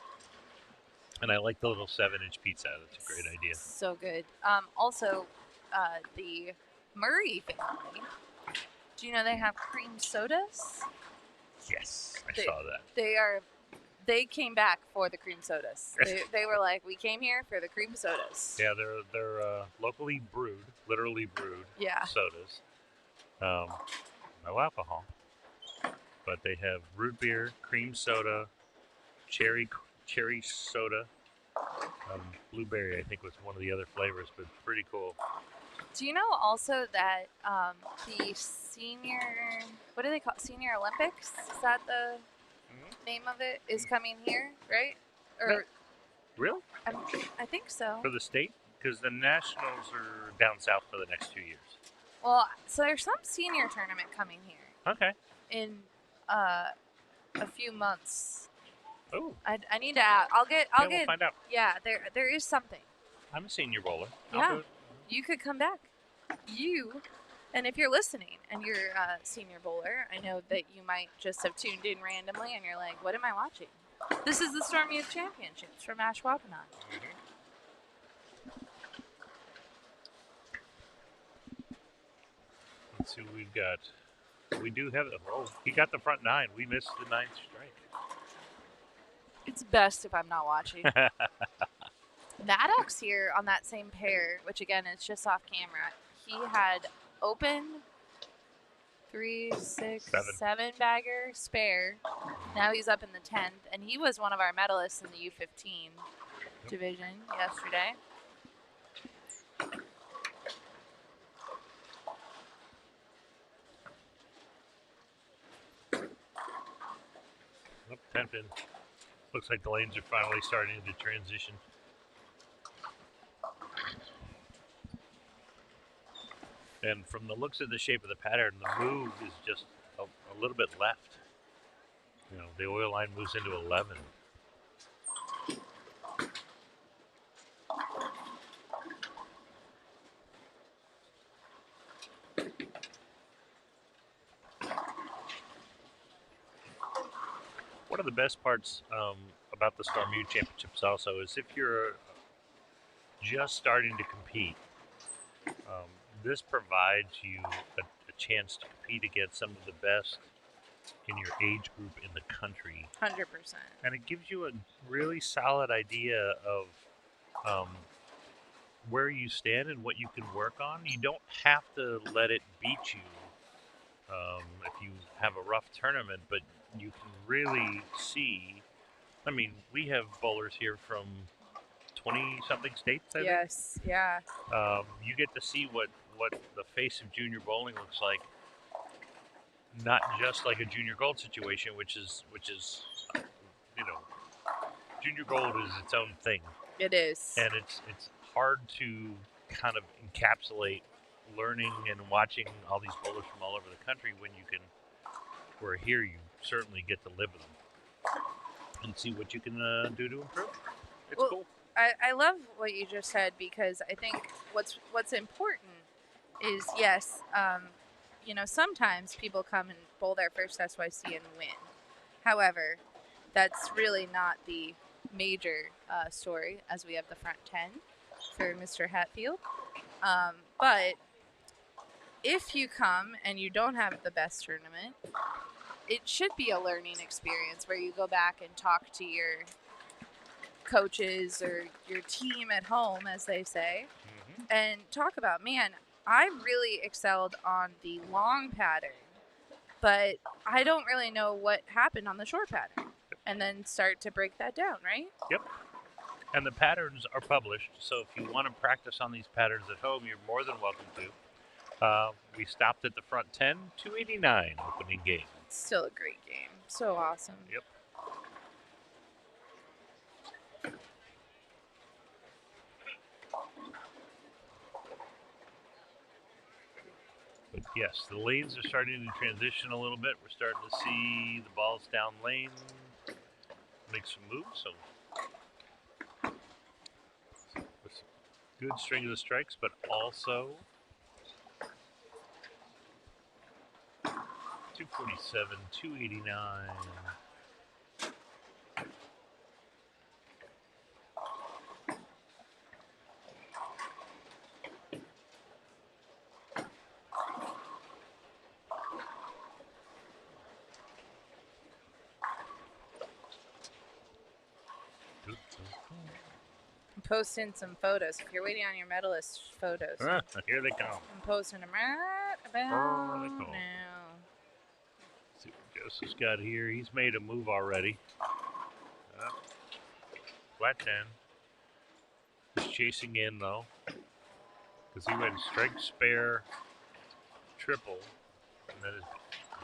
And I like the little 7-inch pizza. That's a great idea. So good. Also, the Murray family. Do you know they have cream sodas? Yes, I saw that. They came back for the cream sodas. They were like, we came here for the cream sodas. Yeah, they're locally brewed, literally brewed sodas. No alcohol, but they have root beer, cream soda, cherry soda, blueberry. I think was one of the other flavors, but pretty cool. Do you know also that the senior, what do they call it? Senior Olympics? Is that the name of it? Is coming here, right? Or no. Really? I think so. For the state? Because the nationals are down south for the next 2 years. Well, so there's some senior tournament coming here. Okay. In a few months. Oh. I need to ask. We'll find out. Yeah, there is something. I'm a senior bowler. Yeah. You could come back. And if you're listening and you're a senior bowler, I know that you might just have tuned in randomly and you're like, what am I watching? This is the Storm Youth Championships from Ashwaubenon. Let's see what we've got. We do have he got the front 9. We missed the 9th strike. It's best if I'm not watching. Maddox here on that same pair, which again is just off camera. He had open 3, 6, 7 bagger spare. Now he's up in the 10th, and he was one of our medalists in the U15 division yesterday. Tempting. Looks like the lanes are finally starting to transition. And from the looks of the shape of the pattern, the move is just a little bit left. You know, the oil line moves into 11. One of the best parts about the Storm Youth Championships also is if you're just starting to compete, this provides you a chance to compete against some of the best in your age group in the country. 100%. And it gives you a really solid idea of where you stand and what you can work on. You don't have to let it beat you if you have a rough tournament, but you can really see. I mean, we have bowlers here from 20-something states, I think. Yes, yeah. You get to see what the face of junior bowling looks like. Not just like a junior gold situation, which is junior gold is its own thing. It is. And it's hard to kind of encapsulate learning and watching all these bowlers from all over the country when where here you certainly get to live with them and see what you can do to improve. It's cool. I love what you just said, because I think what's important is, yes, sometimes people come and bowl their first SYC and win. However, that's really not the major story, as we have the front 10 for Mr. Hatfield. But if you come and you don't have the best tournament, it should be a learning experience where you go back and talk to your coaches or your team at home, as they say, and talk about, man, I really excelled on the long pattern, but I don't really know what happened on the short pattern. And then start to break that down, right? Yep. And the patterns are published, so if you want to practice on these patterns at home, you're more than welcome to. We stopped at the front 10, 289 opening game. Still a great game. So awesome. Yep. But yes, the lanes are starting to transition a little bit. We're starting to see the balls down lane make some moves. So with some good string of the strikes, but also 247, 289. I'm posting some photos. If you're waiting on your medalist photos, Here they come. I'm posting them right about now. Let's see what Joseph's got here. He's made a move already. Flat 10. He's chasing in though, because he went strike, spare, triple, and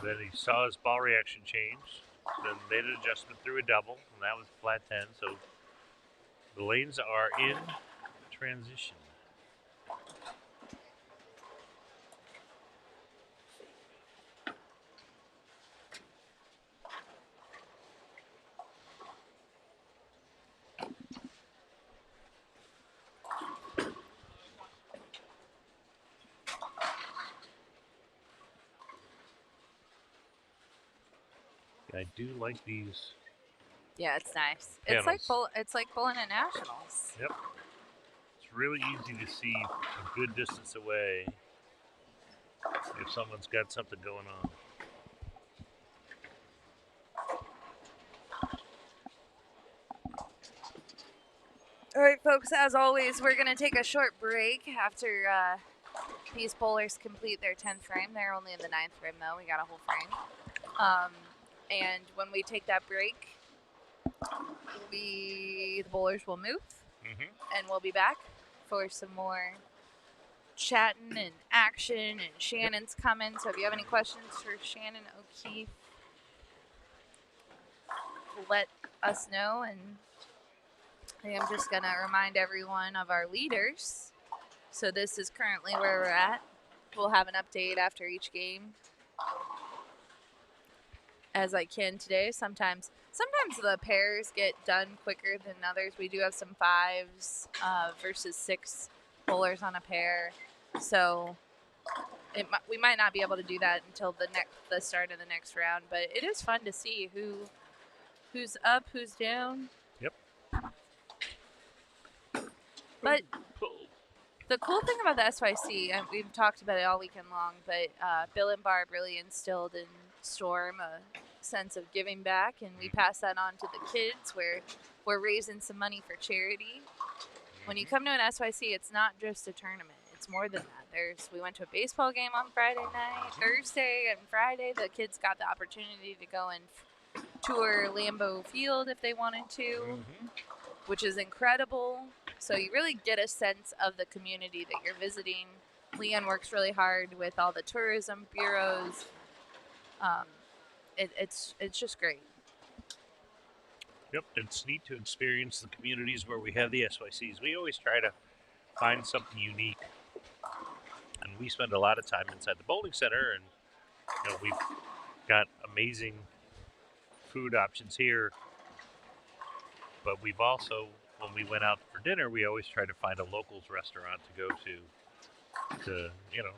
then he saw his ball reaction change. Then made an adjustment through a double, and that was flat 10. So the lanes are in transition. I do like these. Yeah, it's nice. Panels. It's like bowling at nationals. Yep. It's really easy to see a good distance away if someone's got something going on. All right, folks, as always, we're going to take a short break after these bowlers complete their 10th frame. They're only in the 9th frame, though. We got a whole frame. And when we take that break, the bowlers will move, and we'll be back for some more chatting and action, and Shannon's coming. So if you have any questions for Shannon O'Keefe, let us know. And I'm just going to remind everyone of our leaders. So this is currently where we're at. We'll have an update after each game as I can today. Sometimes the pairs get done quicker than others. We do have some 5s versus 6 bowlers on a pair. So we might not be able to do that until the start of the next round. But it is fun to see who's up, who's down. Yep. But the cool thing about the SYC, and we've talked about it all weekend long, but Bill and Barb really instilled in Storm a sense of giving back, and we pass that on to the kids where we're raising some money for charity. When you come to an SYC, it's not just a tournament. It's more than that. We went to a baseball game on Friday night. Thursday and Friday, the kids got the opportunity to go and tour Lambeau Field if they wanted to, which is incredible. So you really get a sense of the community that you're visiting. Leon works really hard with all the tourism bureaus. It's just great. Yep, it's neat to experience the communities where we have the SYCs. We always try to find something unique, and we spend a lot of time inside the bowling center, and we've got amazing food options here. But we've also, when we went out for dinner, we always try to find a locals restaurant to go to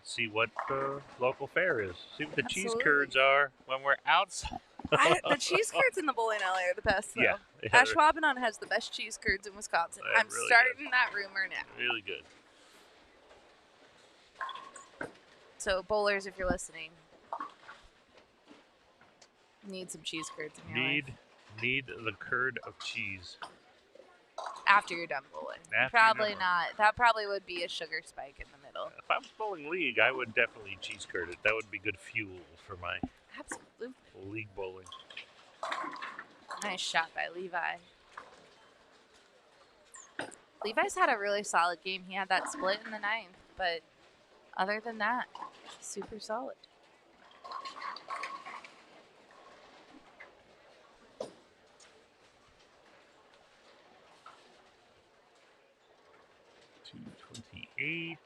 see what the local fare is. See what the cheese curds are when we're outside. The cheese curds in the bowling alley are the best, though. Yeah. Ashwaubenon has the best cheese curds in Wisconsin. They're I'm really starting that rumor now. Really good. So, bowlers, if you're listening, need some cheese curds in your life. Need the curd of cheese. After you're done bowling. Probably not. That probably would be a sugar spike in the middle. If I was bowling league, I would definitely cheese curd it. That would be good fuel for my league bowling. Nice shot by Levi. Levi's had a really solid game. He had that split in the 9th, but other than that, super solid. 8.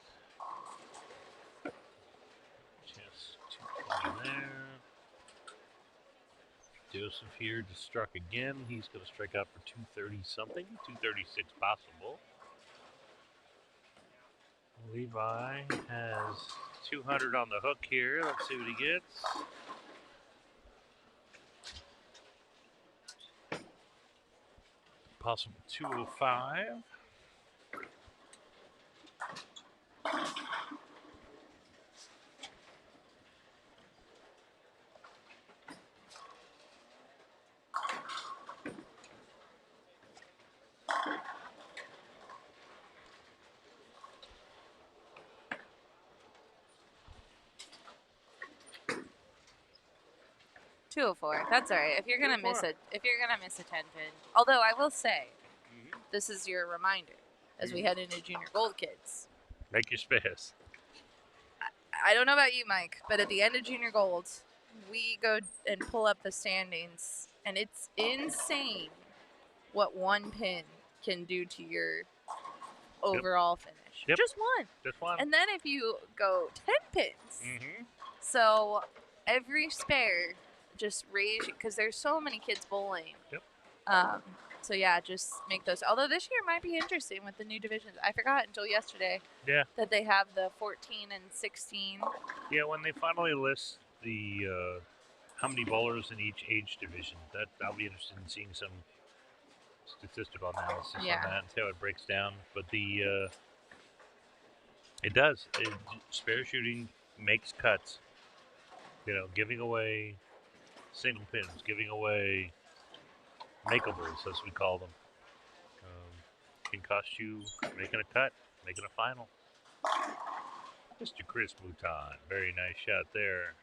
Just 220 there. Joseph here just struck again. He's going to strike out for 230 something, 236 possible. Levi has 200 on the hook here. Let's see what he gets. Possible 205. $204. That's all right. If you're gonna miss a 10 pin, although I will say, this is your reminder as we head into Junior Gold Kids. Make your space. I don't know about you, Mike, but at the end of Junior Gold, we go and pull up the standings, and it's insane what one pin can do to your overall finish. Yep. Just one. Just one. And then if you go 10 pins, so every spare just raise, because there's so many kids bowling. Yep. So yeah, just make those. Although this year might be interesting with the new divisions. I forgot until yesterday that they have the 14 and 16. Yeah, when they finally list the how many bowlers in each age division, I'll be interested in seeing some statistical analysis on that and see how it breaks down. But it does. Spare shooting makes cuts. You know, giving away single pins, giving away makeables, as we call them, can cost you making a cut, making a final. Mr. Chris Mouton, very nice shot there.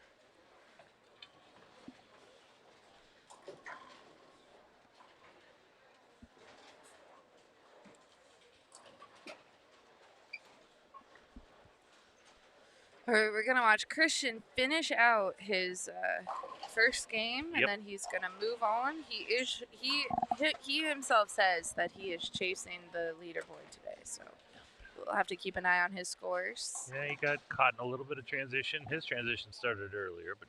All right, we're gonna watch Christian finish out his first game, and then he's gonna move on. He himself says that he is chasing the leaderboard today, so we'll have to keep an eye on his scores. Yeah, he got caught in a little bit of transition. His transition started earlier, but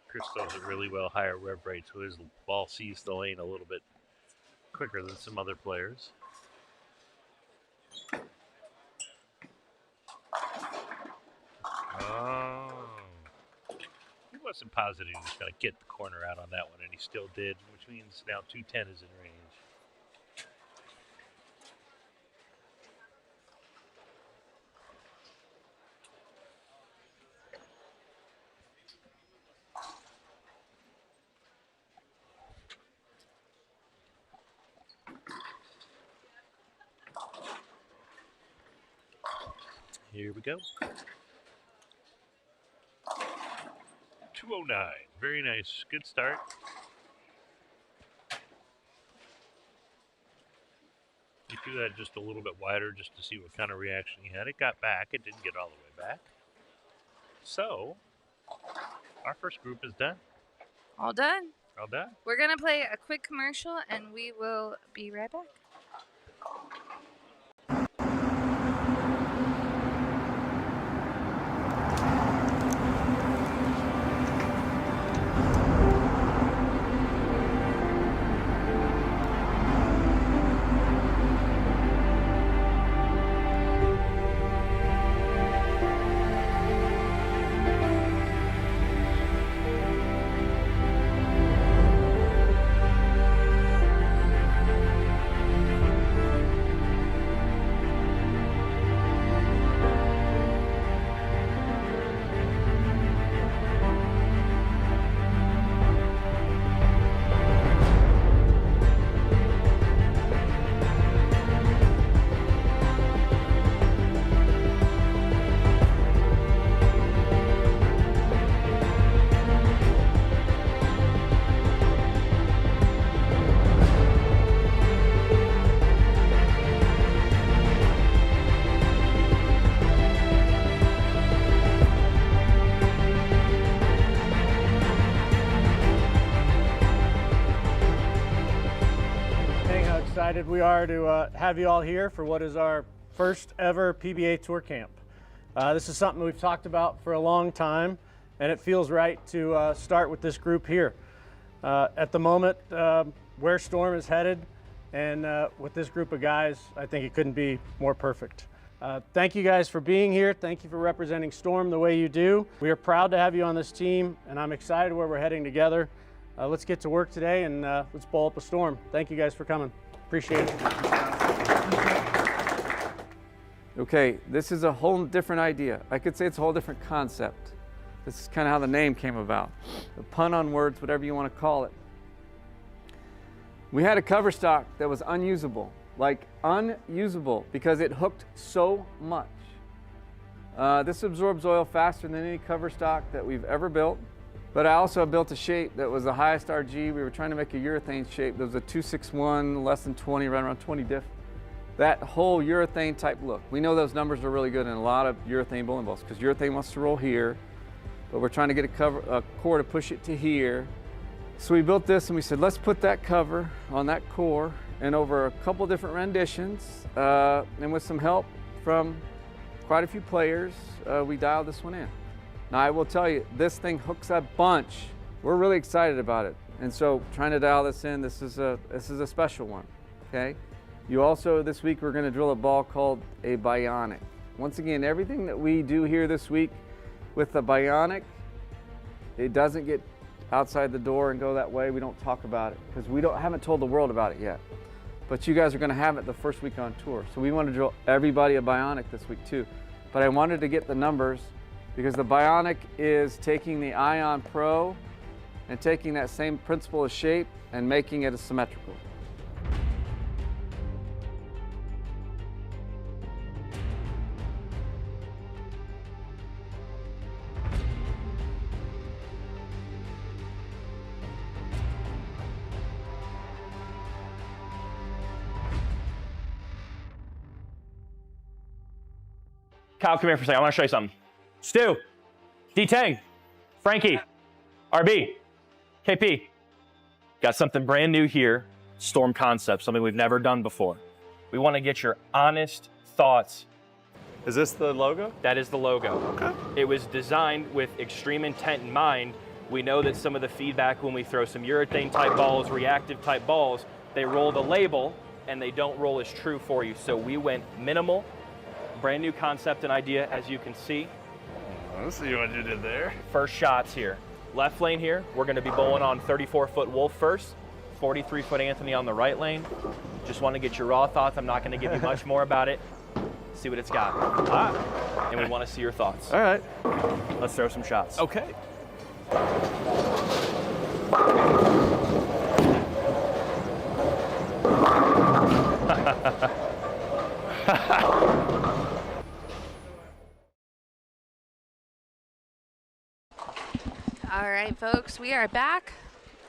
Chris does it really well, higher rev rate, so his ball sees the lane a little bit quicker than some other players. Oh. He wasn't positive he was going to get the corner out on that one, and he still did, which means now 210 is in range. Here we go. 209. Very nice. Good start. He threw that just a little bit wider just to see what kind of reaction he had. It got back. It didn't get all the way back. So, our first group is done. All done. All done. We're going to play a quick commercial, and we will be right back. Excited we are to have you all here for what is our first ever PBA Tour Camp. This is something we've talked about for a long time, and it feels right to start with this group here. At the moment, where Storm is headed, and with this group of guys, I think it couldn't be more perfect. Thank you guys for being here. Thank you for representing Storm the way you do. We are proud to have you on this team, and I'm excited where we're heading together. Let's get to work today, and let's bowl up a Storm. Thank you guys for coming. Appreciate it. Okay, this is a whole different idea. I could say it's a whole different concept. This is kind of how the name came about. A pun on words, whatever you want to call it. We had a cover stock that was unusable, like unusable, because it hooked so much. This absorbs oil faster than any cover stock that we've ever built. But I also built a shape that was the highest RG. We were trying to make a urethane shape. There was a 261, less than 20, right around 20 diff. That whole urethane type look. We know those numbers are really good in a lot of urethane bowling balls because urethane wants to roll here, but we're trying to get a core to push it to here. So we built this and we said, let's put that cover on that core, and over a couple different renditions, and with some help from quite a few players, we dialed this one in. Now I will tell you, this thing hooks a bunch. We're really excited about it. And so trying to dial this in, this is a special one, okay? You also, this week, we're gonna drill a ball called a bionic. Once again, everything that we do here this week with the bionic, it doesn't get outside the door and go that way. We don't talk about it because we haven't told the world about it yet. But you guys are gonna have it the first week on tour. So we want to drill everybody a bionic this week too. But I wanted to get the numbers because the bionic is taking the Ion Pro and taking that same principle of shape and making it a symmetrical. Kyle, come here for a second. I want to show you something. Stu, D-Tang, Frankie, RB, KP. Got something brand new here, Storm Concept, something we've never done before. We want to get your honest thoughts. Is this the logo? That is the logo. Okay. It was designed with extreme intent in mind. We know that some of the feedback when we throw some urethane type balls, reactive type balls, they roll the label and they don't roll as true for you. So we went minimal. Brand new concept and idea, as you can see. Let's see what you did there. First shots here. Left lane here, we're gonna be bowling on 34-foot Wolf first, 43-foot Anthony on the right lane. Just wanna get your raw thoughts. I'm not gonna give you much more about it. See what it's got. And we wanna see your thoughts. All right. Let's throw some shots. Okay. All right, folks, we are back,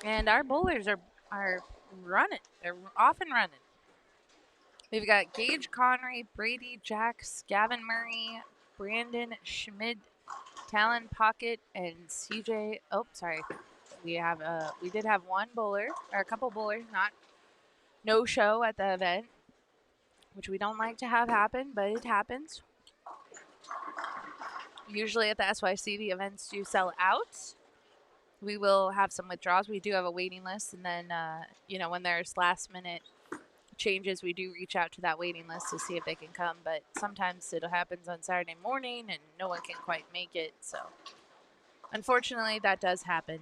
and our bowlers are running. They're off and running. We've got Gage Connery, Brady Jacks, Gavin Murray, Brandon Schmid, Talon Pocket, and CJ. Oh, sorry. We did have one bowler, or a couple bowlers, no show at the event, which we don't like to have happen, but it happens. Usually at the SYC, the events do sell out. We will have some withdrawals. We do have a waiting list, and then, when there's last-minute changes, we do reach out to that waiting list to see if they can come, but sometimes it happens on Saturday morning, and no one can quite make it, so unfortunately, that does happen.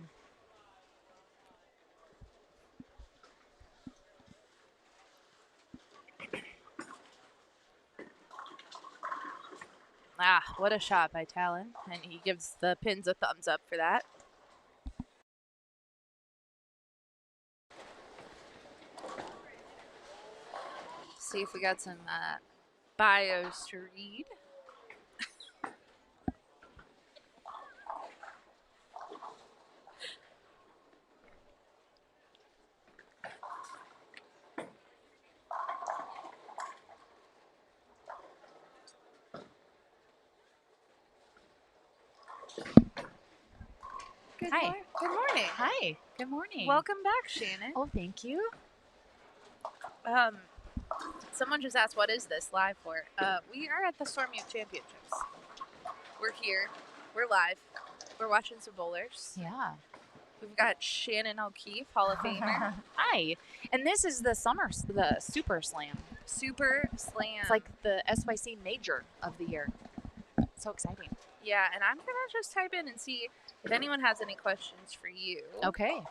What a shot by Talon, and he gives the pins a thumbs up for that. See if we got some bios to read. Hi. Good morning. Hi. Good morning. Welcome back, Shannon. Oh, thank you. someone just asked, what is this live for? We are at the Storm Youth Championships. We're here. We're live. We're watching some bowlers. Yeah. We've got Shannon O'Keefe, Hall of Famer. Hi. And this is the Super Slam. Super Slam. It's like the SYC major of the year. So exciting. Yeah, and I'm going to just type in and see if anyone has any questions for you. Okay.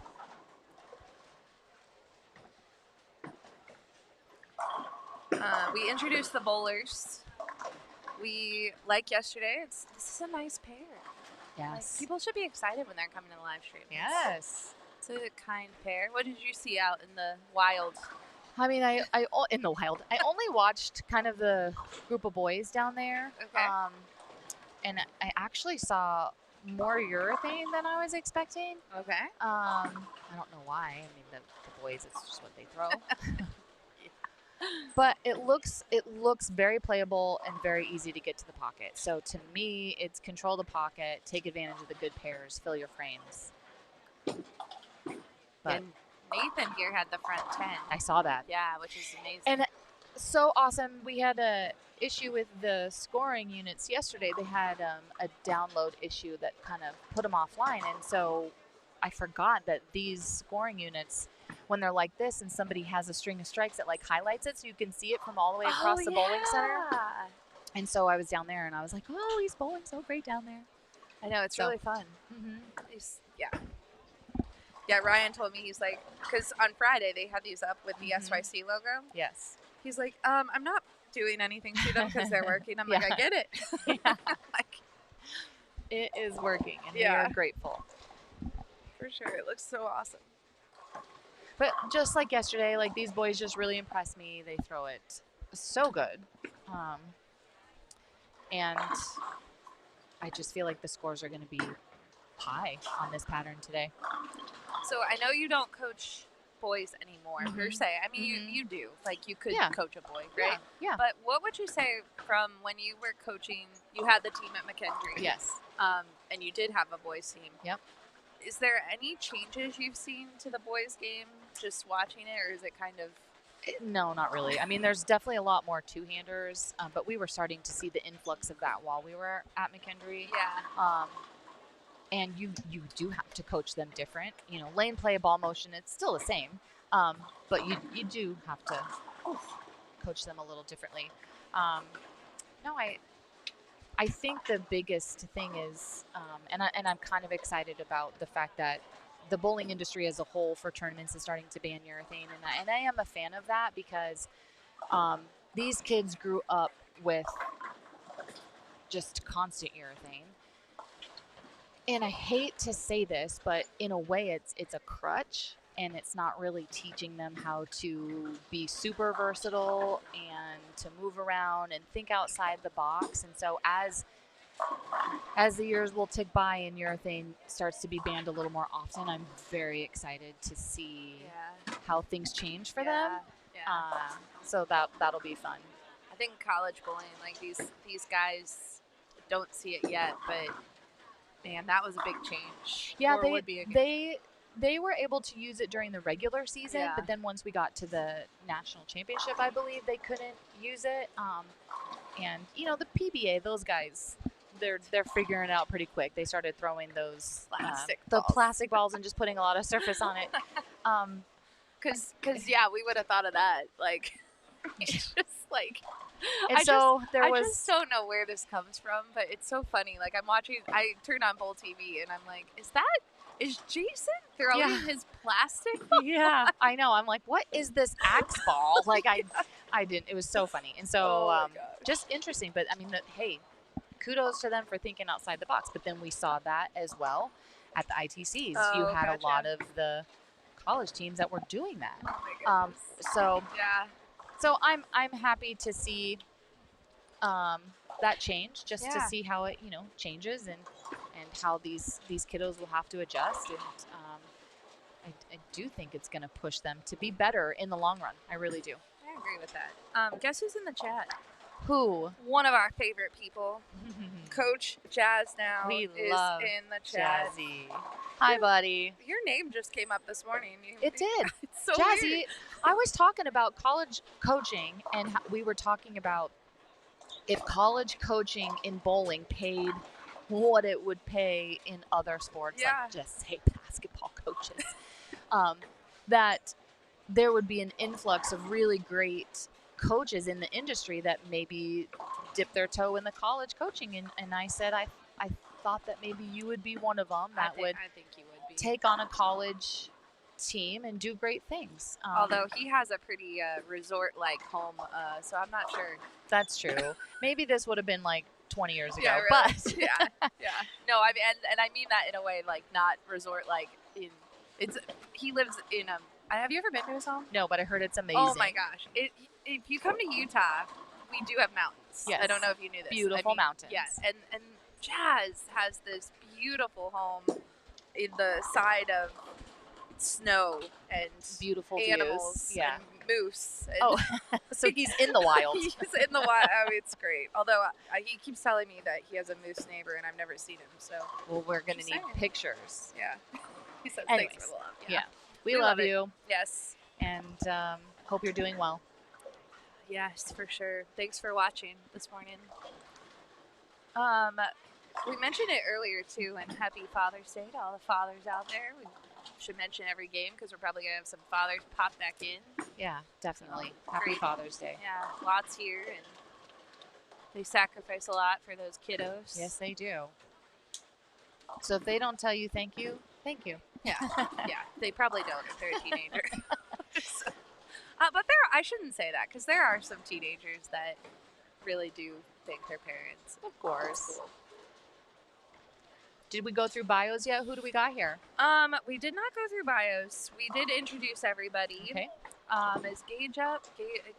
We introduced the bowlers. We, like yesterday, this is a nice pair. Yes. Like, people should be excited when they're coming to the live stream. Yes. It's a kind pair. What did you see out in the wild? I mean, in the wild, I only watched kind of the group of boys down there. Okay. And I actually saw more urethane than I was expecting. Okay. I don't know why. I mean, the boys, it's just what they throw. But it looks very playable and very easy to get to the pocket. So to me, it's control the pocket, take advantage of the good pairs, fill your frames. But And Nathan here had the front 10. I saw that. Yeah, which is amazing. And so awesome. We had a issue with the scoring units yesterday. They had a download issue that kind of put them offline. And so I forgot that these scoring units, when they're like this and somebody has a string of strikes that like highlights it so you can see it from all the way across the bowling center. And so I was down there and I was like, oh, he's bowling so great down there. I know, it's really fun. Mm-hmm. Yeah, Ryan told me, he's like, because on Friday they had these up with the Mhm. SYC logo. Yes. He's like, I'm not doing anything to them because they're working. I'm like, Yeah. I get it. Yeah. Like, It is working and we Yeah. are grateful. for sure. It looks so awesome. But just like yesterday, like these boys just really impressed me. They throw it so good. And I just feel like the scores are going to be high on this pattern today. So I know you don't coach boys anymore per Mhm. se. I mean, Mhm. you do. Like, you could Yeah. coach a boy, right? Yeah. But what would you say from when you were coaching, you had the team at McKendree. Yes. And you did have a boys team. Yep. Is there any changes you've seen to the boys game just watching it, or is it kind of... No, not really. I mean, there's definitely a lot more two-handers, but we were starting to see the influx of that while we were at McKendree. Yeah. And you do have to coach them different. You know, lane play, ball motion, it's still the same. But you do have to coach them a little differently. No, I think the biggest thing is, and I'm kind of excited about the fact that the bowling industry as a whole for tournaments is starting to ban urethane, and I am a fan of that because these kids grew up with just constant urethane. And I hate to say this, but in a way it's a crutch, and it's not really teaching them how to be super versatile and to move around and think outside the box. And so as the years will tick by and urethane starts to be banned a little more often, I'm very excited to see how things change for them. Yeah. So that'll be fun. I think college bowling, like these guys don't see it yet, but man, that was a big change. Yeah, Or would be a they were able to use it during the regular season, Yeah. but then once we got to the national championship, I believe they couldn't use it. And you know, the PBA, those guys, they're figuring it out pretty quick. They started throwing those Balls. plastic balls and just putting a lot of surface on it. Cause yeah, we would have thought of that. Like, it's just like, And so there I was just don't know where this comes from, but it's so funny. Like, I turn on Bowl TV and I'm like, is Jason throwing Yeah. his plastic? yeah, I know. I'm like, what is this axe ball? Like I didn't. It was so funny. And so Oh my gosh. just interesting. But I mean, hey, kudos to them for thinking outside the box. But then we saw that as well at the ITCs. You Oh, had gotcha. a lot of the college teams that were doing that. Oh my goodness. So I'm happy to see that change, just to Yeah. see how it changes and how these kiddos will have to adjust. And I do think it's going to push them to be better in the long run. I really do. I agree with that. Guess who's in the chat? Who? One of our favorite people, Coach Jazz now We is love in the chat. Jazzy. Hi, buddy. Your name just came up this morning. It did. It's so Jazzy, weird. I was talking about college coaching, and we were talking about if college coaching in bowling paid what it would pay in other sports, Yeah. like just say basketball coaches, that there would be an influx of really great coaches in the industry that maybe dip their toe in the college coaching. And I said I thought that maybe you would be one of them that would I think you would be. take on a college team and do great things. Although he has a pretty resort-like home, so I'm not sure. That's true. Maybe this would have been like 20 years ago, Yeah, really. but yeah. No, I mean, and I mean that in a way, like not resort-like. He lives in a. Have you ever been to his home? no, but I heard it's amazing. Oh my gosh! If you come to Utah, we do have mountains. Yes. I don't know if you knew this. Beautiful mountains. Yes, and Jazz has this beautiful home in the side of snow and Beautiful animals views. Yeah. and moose. And Oh, so he's in the wild. he's in the wild. I mean, it's great. Although he keeps telling me that he has a moose neighbor, and I've never seen him. So Well, we're going to Just need saying. pictures. yeah, he says Anyways, thanks for the love. Yeah. We We love love it. you Yes. and hope you're doing well. Yes, for sure. Thanks for watching this morning. We mentioned it earlier too, and happy Father's Day to all the fathers out there. We should mention every game because we're probably gonna have some fathers pop back in. Yeah, definitely. Happy Great. Father's Day. Yeah, lots here, and they sacrifice a lot for those kiddos. Yes, they do. So if they don't tell you thank you, thank you. Yeah, yeah. They probably don't if they're a teenager. So, but I shouldn't say that because there are some teenagers that really do thank their parents. Of course. Cool. Did we go through bios yet? Who do we got here? We did not go through bios. We did introduce everybody. Okay. Is Gage up?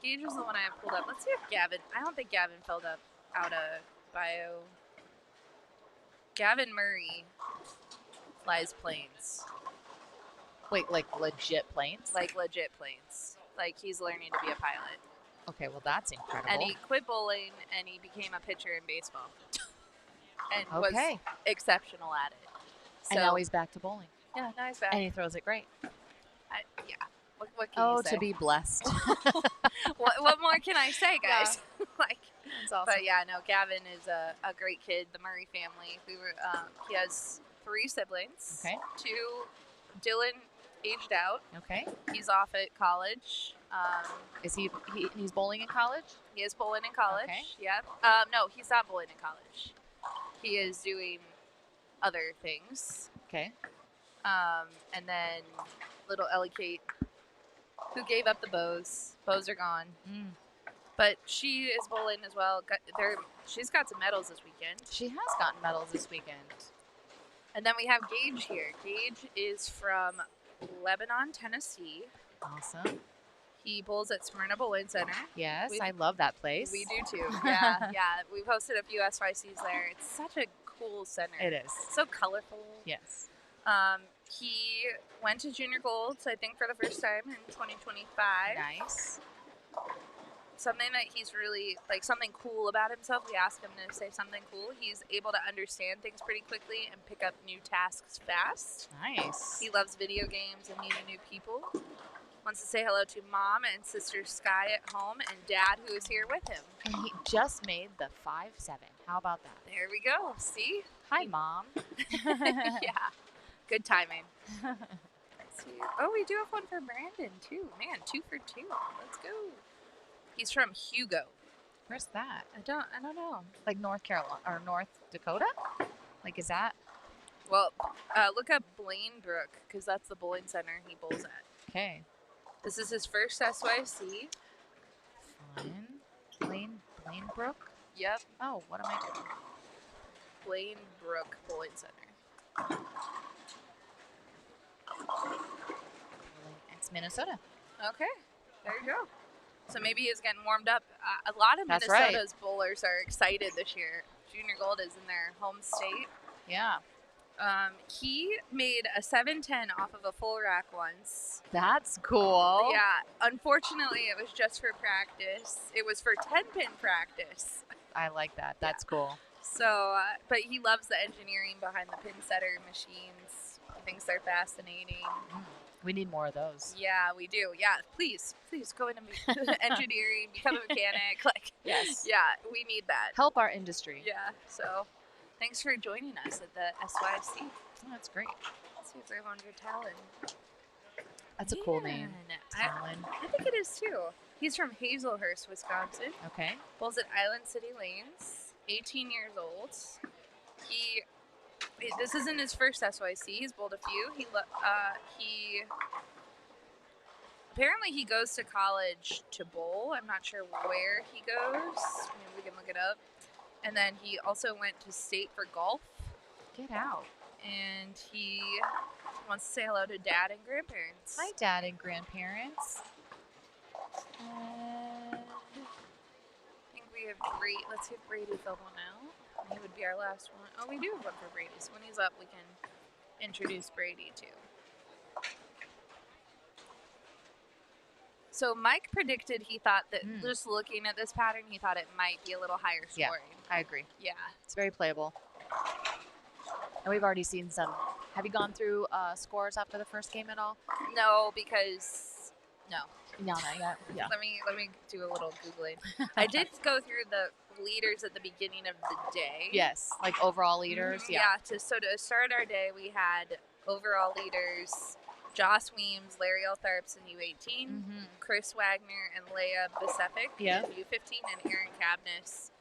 Gage was the one I have pulled up. Let's see if Gavin. I don't think Gavin filled out a bio. Gavin Murray flies planes, Wait, like legit planes? like legit planes. Like he's learning to be a pilot. Okay, well that's incredible. And he quit bowling and he became a pitcher in baseball. And Okay. was exceptional at it. So, And now he's back to bowling. yeah, now he's back. And he throws it great. Yeah. What can Oh, you say? to be blessed. what more can I say, guys? like, That's awesome. but yeah, no, Gavin is a great kid. The Murray family. He has 3 siblings. Okay. 2, Dylan aged out. Okay. He's off at college. Is he's bowling in college? He is bowling in college. Okay. Yep. No, he's not bowling in college. He is doing other things. Okay. And then little Ellie Kate, who gave up the bows. Bows are gone. Mm. But she is bowling as well. She's got some medals this weekend. She has gotten medals this weekend. And then we have Gage here. Gage is from Lebanon, Tennessee. Awesome. He bowls at Smyrna Bowling Center. Yes, We've- I love that place. We do too. Yeah, yeah. We've hosted a few SYCs there. It's such a cool center. It is. So colorful. Yes. He went to Junior Golds, I think, for the first time in 2025. Nice. Something that he's really, like, something cool about himself. We asked him to say something cool. He's able to understand things pretty quickly and pick up new tasks fast. Nice. He loves video games and meeting new people. Wants to say hello to mom and sister Sky at home and dad who is here with him. And he just made the 5-7. How about that? There we go. See? Hi, Mom. Yeah. Good timing. Let's see. Oh, we do have one for Brandon, too. Man, 2 for 2. Let's go. He's from Hugo. Where's that? I don't know. Like North Carolina or North Dakota? Like, is that? Well, look up Blaine Brook, because that's the bowling center he bowls at. Okay. This is his first SYC. Fun. Blaine Brook? Yep. Oh, what am I doing? Blaine Brook Bowling Center. It's Minnesota. Okay. There you go. So maybe he's getting warmed up. A lot of That's right. Minnesota's bowlers are excited this year. Junior Gold is in their home state. Yeah. He made a 710 off of a full rack once. That's cool. Yeah, unfortunately, it was just for practice. It was for 10-pin practice. I like that. That's cool. So, but he loves the engineering behind the pin setter machines. He thinks they're fascinating. We need more of those. Yeah, we do. Yeah, please go into engineering, become a mechanic. Like, Yes. Yeah, we need that. Help our industry. Yeah. So, thanks for joining us at the SYC. Oh, that's great. Let's see if we're on your Talon. That's a cool name. I think it is too. He's from Hazelhurst, Wisconsin. Okay. Bowls at Island City Lanes. 18 years old. This isn't his first SYC. He's bowled a few. He apparently he goes to college to bowl. I'm not sure where he goes. Maybe we can look it up. And then he also went to state for golf. Get out. And he wants to say hello to dad and grandparents. Hi, Dad and grandparents. And I think we have Brady. Let's see if Brady filled one out. He would be our last one. Oh, we do have one for Brady. So when he's up, we can introduce Brady too. So Mike predicted, he thought that just looking at this pattern, he thought it might be a little higher scoring. Yeah, I agree. Yeah. It's very playable. And we've already seen some. Have you gone through scores after the first game at all? No, because no. No, not yet. Yeah. Let me do a little Googling. I did go through the leaders at the beginning of the day. Yes, like overall leaders. Yeah. To start our day, we had overall leaders: Joss Weems, Larry Altharps in U18, Chris Wagner and Leah Bisefic in U15, and Aaron Cabness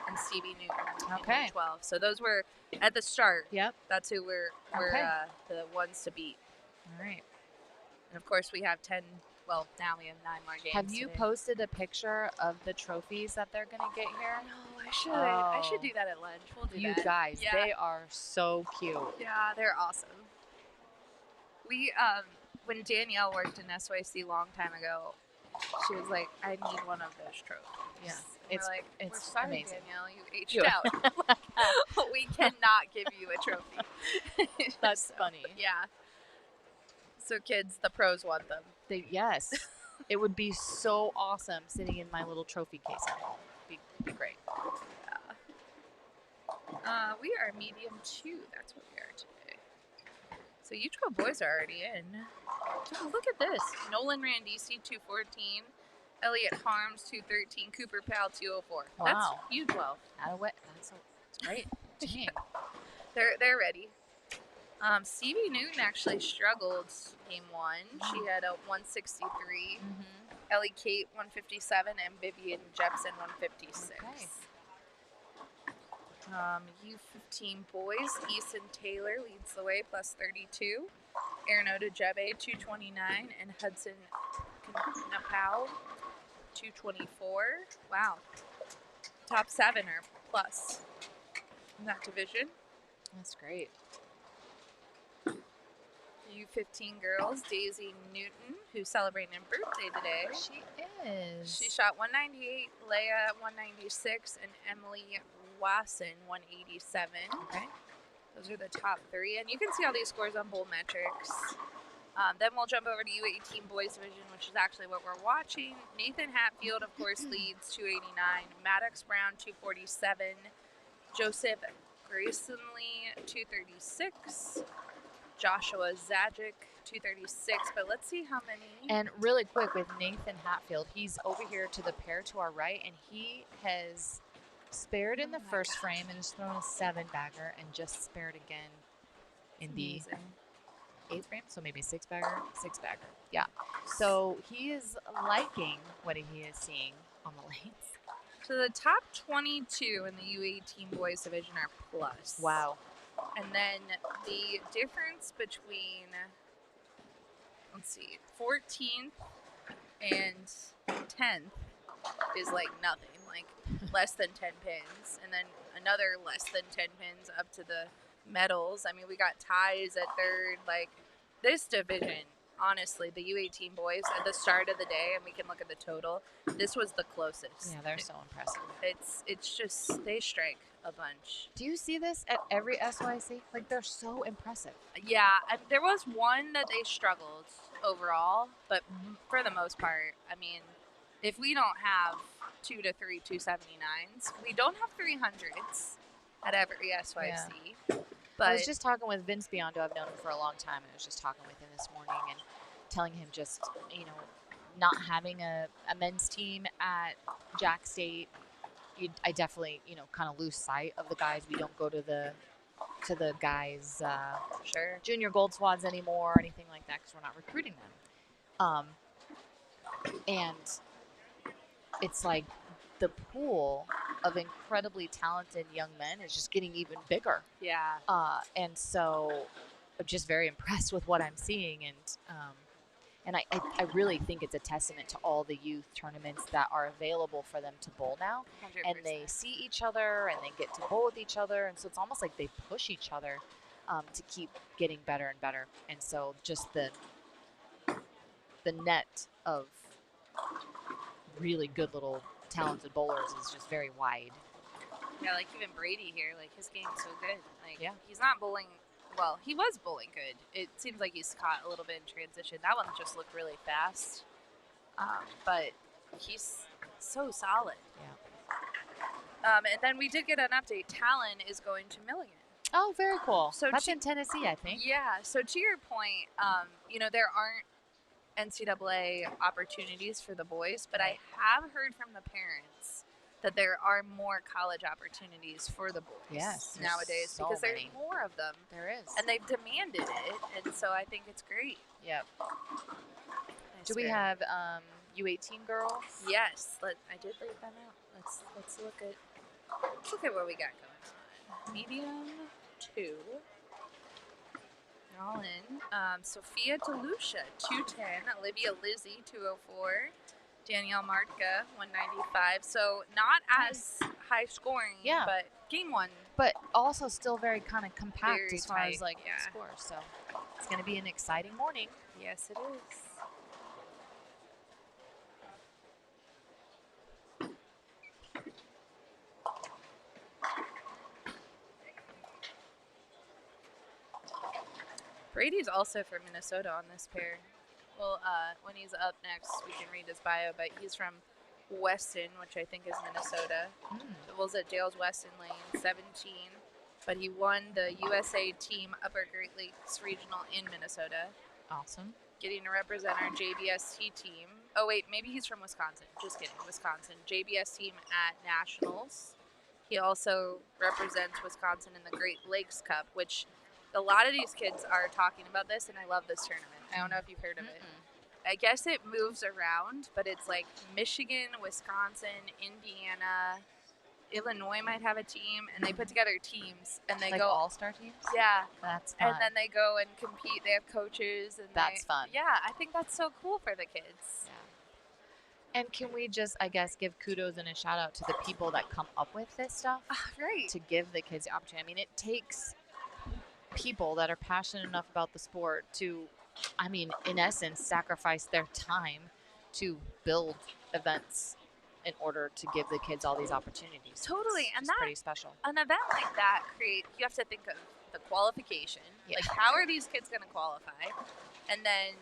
and Stevie Newton in U12. So those were at the start. Yep. That's who we're the ones to beat. All right. And of course, we have 10. Well, now we have 9 more games. Have you today. posted a picture of the trophies that they're going to get here? No, I should. I should do that at lunch. We'll do You that. guys, they are so cute. Yeah, they're awesome. We, when Danielle worked in SYC long time ago, she was like, I need one of those trophies. Yeah. And It's we're like, it's we're sorry, amazing. Danielle, you aged out. We cannot give you a trophy. That's funny. Yeah. So kids, the pros want them. Yes. It would be so awesome sitting in my little trophy case at home. It'd be great. Yeah. We are medium 2. That's what we are today. So U12 boys are already in. Oh, look at this. Nolan Randisi, 214. Elliot Harms, 213. Cooper Powell, 204. Wow. That's U12. That's great. Dang. They're ready. Stevie Newton actually struggled game 1. She had a 163. Ellie Kate, 157, and Vivian Jepson, 156. Okay. U15 boys, Easton Taylor leads the way, plus 32. Aaron Odejebe, 229, and Hudson Napau, 224. Wow. Top 7 are plus in that division. That's great. U15 girls, Daisy Newton, who's celebrating her birthday today. She is. She shot 198, Leah 196, and Emily Wasson 187. Okay. Those are the top 3, and you can see all these scores on Bowl Metrics. Then we'll jump over to U18 boys division, which is actually what we're watching. Nathan Hatfield, of course, leads 289. Maddox Brown 247. Joseph Graysonly 236. Joshua Zajic, 236, but let's see how many. And really quick with Nathan Hatfield, he's over here to the pair to our right, and he has spared in the first frame and has thrown a 7-bagger and just spared again in the 8th frame, so maybe 6-bagger. Yeah. So he is liking what he is seeing on the lanes. So the top 22 in the U18 boys division are plus. Wow. And then the difference between, let's see, 14th and 10th is like nothing, like less than 10 pins. And then another less than 10 pins up to the medals. I mean, we got ties at 3rd. Like, this division, honestly, the U18 boys at the start of the day, and we can look at the total, this was the closest. Yeah, they're so impressive. It's just, they strike a bunch. Do you see this at every SYC? Like, they're so impressive. Yeah, there was one that they struggled overall, but for the most part, I mean, if we don't have 2 to 3 279s, we don't have 300s at every SYC. But I was just talking with Vince Biondo. I've known him for a long time, and I was just talking with him this morning and telling him just, not having a men's team at Jack State, I definitely, kind of lose sight of the guys. We don't go to the guys' junior gold squads anymore or anything like that because we're not recruiting them. And it's like the pool of incredibly talented young men is just getting even bigger. Yeah. And so I'm just very impressed with what I'm seeing. And I really think it's a testament to all the youth tournaments that are available for them to bowl now. 100%. And they see each other and they get to bowl with each other. And so it's almost like they push each other to keep getting better and better. And so just the net of really good little talented bowlers is just very wide. Yeah, like even Brady here, like his game's so good. Like Yeah. he's not bowling well. He was bowling good. It seems like he's caught a little bit in transition. That one just looked really fast, but he's so solid. Yeah. And then we did get an update. Talon is going to Milligan. Oh, very cool. So That's in Tennessee, I think. Yeah. So to your point, there aren't NCAA opportunities for the boys, but I have heard from the parents that there are more college opportunities for the boys Yes, nowadays so because there's many. more of them. There is. And they've demanded it, and so I think it's great. Yep. I Do we swear. have U18 girls? Yes, I did leave them out. Let's look at what we got going on. Medium 2. They're all in. Sophia Delucia 210. Olivia Lizzie 204. Danielle Martka 195. So not as high scoring, Yeah. but game one. But also still very kind of compact Very as far as tight, like yeah. scores. So it's going to be an exciting morning. Yes, it is. Brady's also from Minnesota on this pair. Well, when he's up next, we can read his bio, but he's from Weston, which I think is Minnesota. Was at Dale's Weston Lane, 17. But he won the USA Team Upper Great Lakes Regional in Minnesota, Awesome. getting to represent our JBST team. Oh, wait, maybe he's from Wisconsin. Just kidding, Wisconsin. JBS team at Nationals. He also represents Wisconsin in the Great Lakes Cup, which a lot of these kids are talking about this, and I love this tournament. I don't know if you've heard of it. I guess it moves around, but it's like Michigan, Wisconsin, Indiana, Illinois might have a team, and they put together teams, and they Like go all-star teams? Yeah, That's fun. and then they go and compete. They have coaches, and That's fun. Yeah, I think that's so cool for the kids. Yeah. And can we just, I guess, give kudos and a shout out to the people that come up with this stuff Right. to give the kids the opportunity? I mean, it takes people that are passionate enough about the sport to, I mean, in essence, sacrifice their time to build events in order to give the kids all these opportunities. Totally, It's and just that- pretty special. An event like that you have to think of the qualification. Yeah. Like, how are these kids going to qualify? And then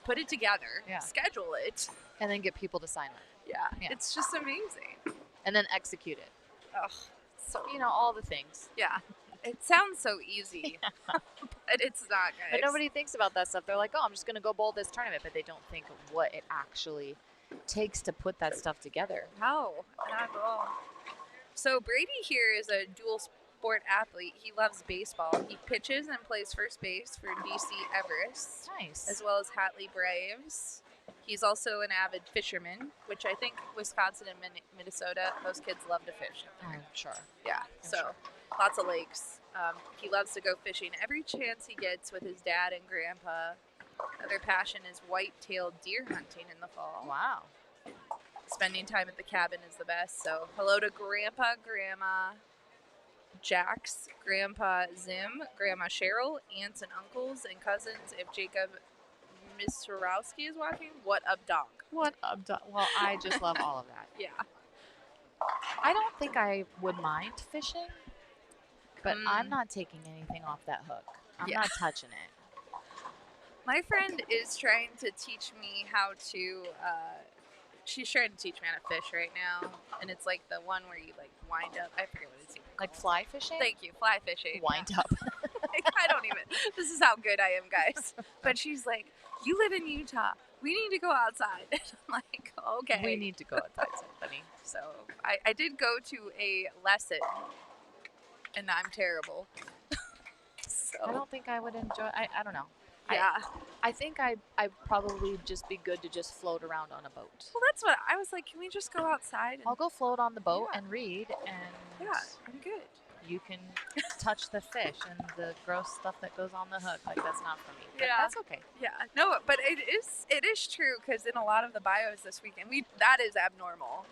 put it together, Yeah. schedule it. And then get people to sign up Yeah, Yeah. it's just amazing. and then execute it. Ugh, so, You know, all the things. yeah. It sounds so easy, but it's not, guys. But nobody thinks about that stuff. They're like, oh, I'm just going to go bowl this tournament, but they don't think of what it actually takes to put that stuff together. No, not at all. So Brady here is a dual sport athlete. He loves baseball. He pitches and plays first base for DC Everest, Nice. as well as Hatley Braves. He's also an avid fisherman, which I think Wisconsin and Minnesota, those kids love to fish. I'm sure. Yeah, I'm so sure. lots of lakes. He loves to go fishing every chance he gets with his dad and grandpa. Another passion is white-tailed deer hunting in the fall. Wow. Spending time at the cabin is the best. So hello to Grandpa, Grandma, Jax, Grandpa Zim, Grandma Cheryl, aunts and uncles and cousins. If Jacob Misurowski is watching, what up, dog? What up, well, I just love all of that. Yeah. I don't think I would mind fishing. But I'm not taking anything off that hook. I'm Yeah. not touching it. My friend is trying to teach me how to. She's trying to teach me how to fish right now, and it's like the one where you like wind up. I forget what it's even Like called. fly fishing? Thank you, fly fishing. Wind yeah. up. Like, I don't even. This is how good I am, guys. But she's like, "You live in Utah. We need to go outside." And I'm like, "Okay." We need to go outside, buddy. So I did go to a lesson, and I'm terrible. So I don't think I would enjoy. I don't know. yeah. I think I'd probably just be good to just float around on a boat. Well, that's what I was like. Can we just go outside? And, I'll go float on the boat Yeah. and read, and yeah, I'm good. you can touch the fish and the gross stuff that goes on the hook. Like, that's not for me. But Yeah. that's okay. Yeah, no, but it is true because in a lot of the bios this weekend, that is abnormal.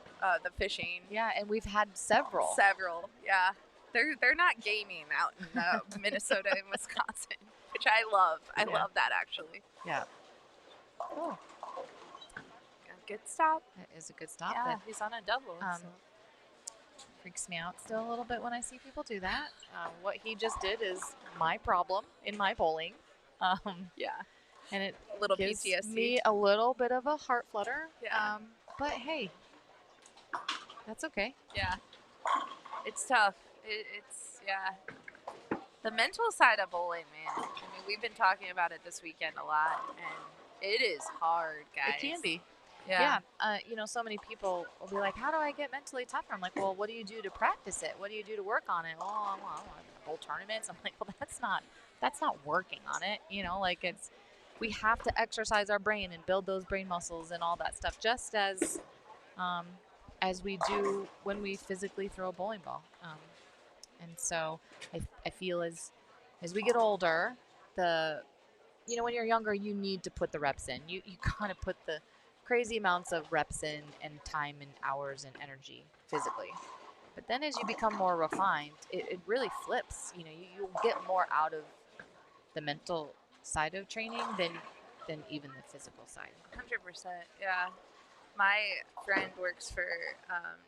The fishing, Yeah, and we've had several. yeah, they're not gaming out in Minnesota and Wisconsin, which I love. I Yeah. love that actually. Yeah. Cool. Good stop. That is a good stop. Yeah, That he's on a double. so. freaks me out still a little bit when I see people do that. What he just did is my problem in my bowling. Yeah, And it little gives PTSD. me a little bit of a heart flutter. Yeah. But hey, that's okay. Yeah, it's tough. It's yeah. The mental side of bowling, man. I mean, we've been talking about it this weekend a lot, and it is hard, guys. It can be. Yeah. So many people will be like, how do I get mentally tougher? I'm like, well, what do you do to practice it? What do you do to work on it? Well, I want bowl tournaments. I'm like, well, that's not working on it. We have to exercise our brain and build those brain muscles and all that stuff, just as we do when we physically throw a bowling ball. And so I feel as we get older, when you're younger, you need to put the reps in. You kind of put the crazy amounts of reps in and time and hours and energy physically. But then as you become more refined, it really flips. You'll get more out of the mental side of training than even the physical side. 100%. Yeah. My friend works for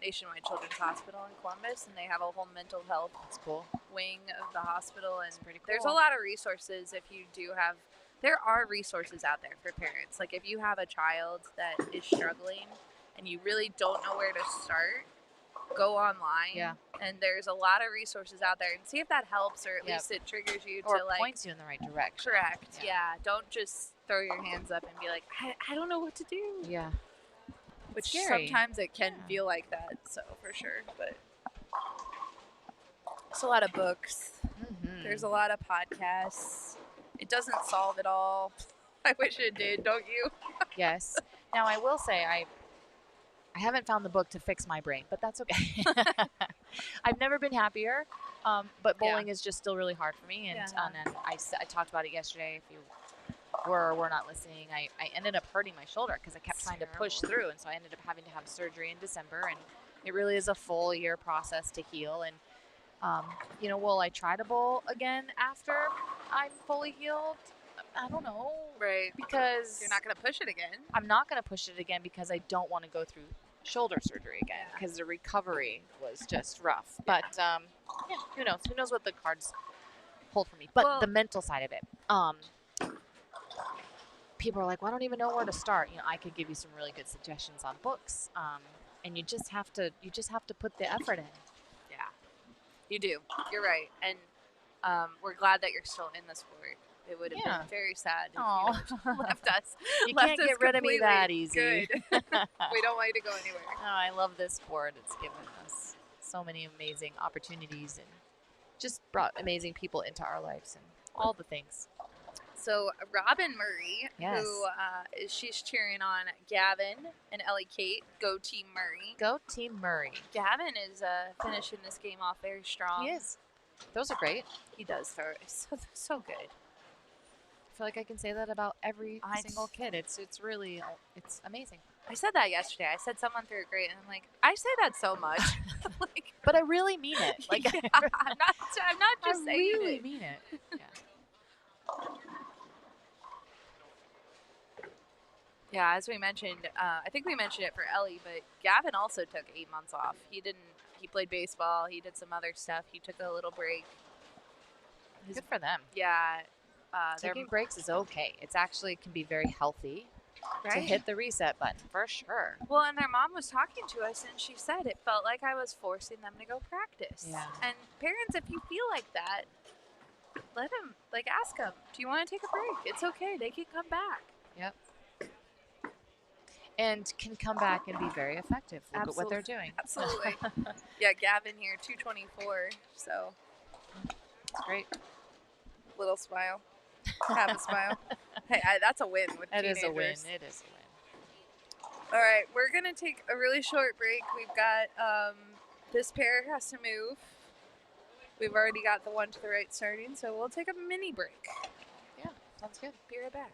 Nationwide Children's Hospital in Columbus, and they have a whole mental health That's cool. wing of the hospital. And pretty there's a cool. lot of resources if you do have. There are resources out there for parents. Like if you have a child that is struggling and you really don't know where to start, go online. Yeah. And there's a lot of resources out there, and see if that helps, or at Yep. least it triggers you Or to like. points you in the right direction. Correct. Yeah. Yeah. Don't just throw your hands up and be like, I don't know what to do. Yeah. Which scary. sometimes it can Yeah. feel like that, so for sure. But there's a lot of books. Mm-hmm. There's a lot of podcasts. It doesn't solve it all. I wish it did, don't you? Yes. Now I will say I haven't found the book to fix my brain, but that's okay. I've never been happier, but bowling is just still really hard for me. And, Yeah. and then I talked about it yesterday. If you were or were not listening, I ended up hurting my shoulder because I kept trying to push through, and so I ended up having to have surgery in December. And it really is a full year process to heal. And will I try to bowl again after I'm fully healed? I don't know. Right. Because You're not going to push it again. I'm not going to push it again because I don't want to go through shoulder surgery again because the recovery was just rough. But who knows? Who knows what the cards hold for me? But the mental side of it, people are like, well, I don't even know where to start. I could give you some really good suggestions on books, and you just have to put the effort in. Yeah. You do. You're right. And we're glad that you're still in the sport. It would have been very sad if you left us. You left can't us get rid of me completely. that easy. Good. We don't want you to go anywhere. Oh, I love this sport. It's given us so many amazing opportunities and just brought amazing people into our lives and all the things. So Robin Murray, Yes. who she's cheering on Gavin and Ellie Kate. Go Team Murray. Go Team Murray. Gavin is finishing this game off very strong. He is. Those are great. He does throw it so good. I feel like I can say that about every single kid. It's really amazing. I said that yesterday. I said someone threw it great, and I'm like, I say that so much. Like, But I really mean it. Like yeah, I'm not just I saying really it. mean it. Yeah. Yeah, as we mentioned, I think we mentioned it for Ellie, but Gavin also took 8 months off. He played baseball. He did some other stuff. He took a little break. Good for them. Yeah. Taking breaks is okay. It's actually can be very healthy to right. hit the reset button for sure. Well, and their mom was talking to us, and she said it felt like I was forcing them to go practice. Yeah. And parents, if you feel like that, let them, ask them, do you want to take a break? It's okay. They can come back. Yep. And can come back and be very effective. Look at what they're doing. Absolutely. Yeah, Gavin here, 224. So. It's great. Little smile. Have a smile. Hey, that's a win with It teenagers. is a win. It is a win. All right, we're going to take a really short break. We've got this pair has to move. We've already got the one to the right starting, so we'll take a mini break. Yeah, sounds good. Be right back.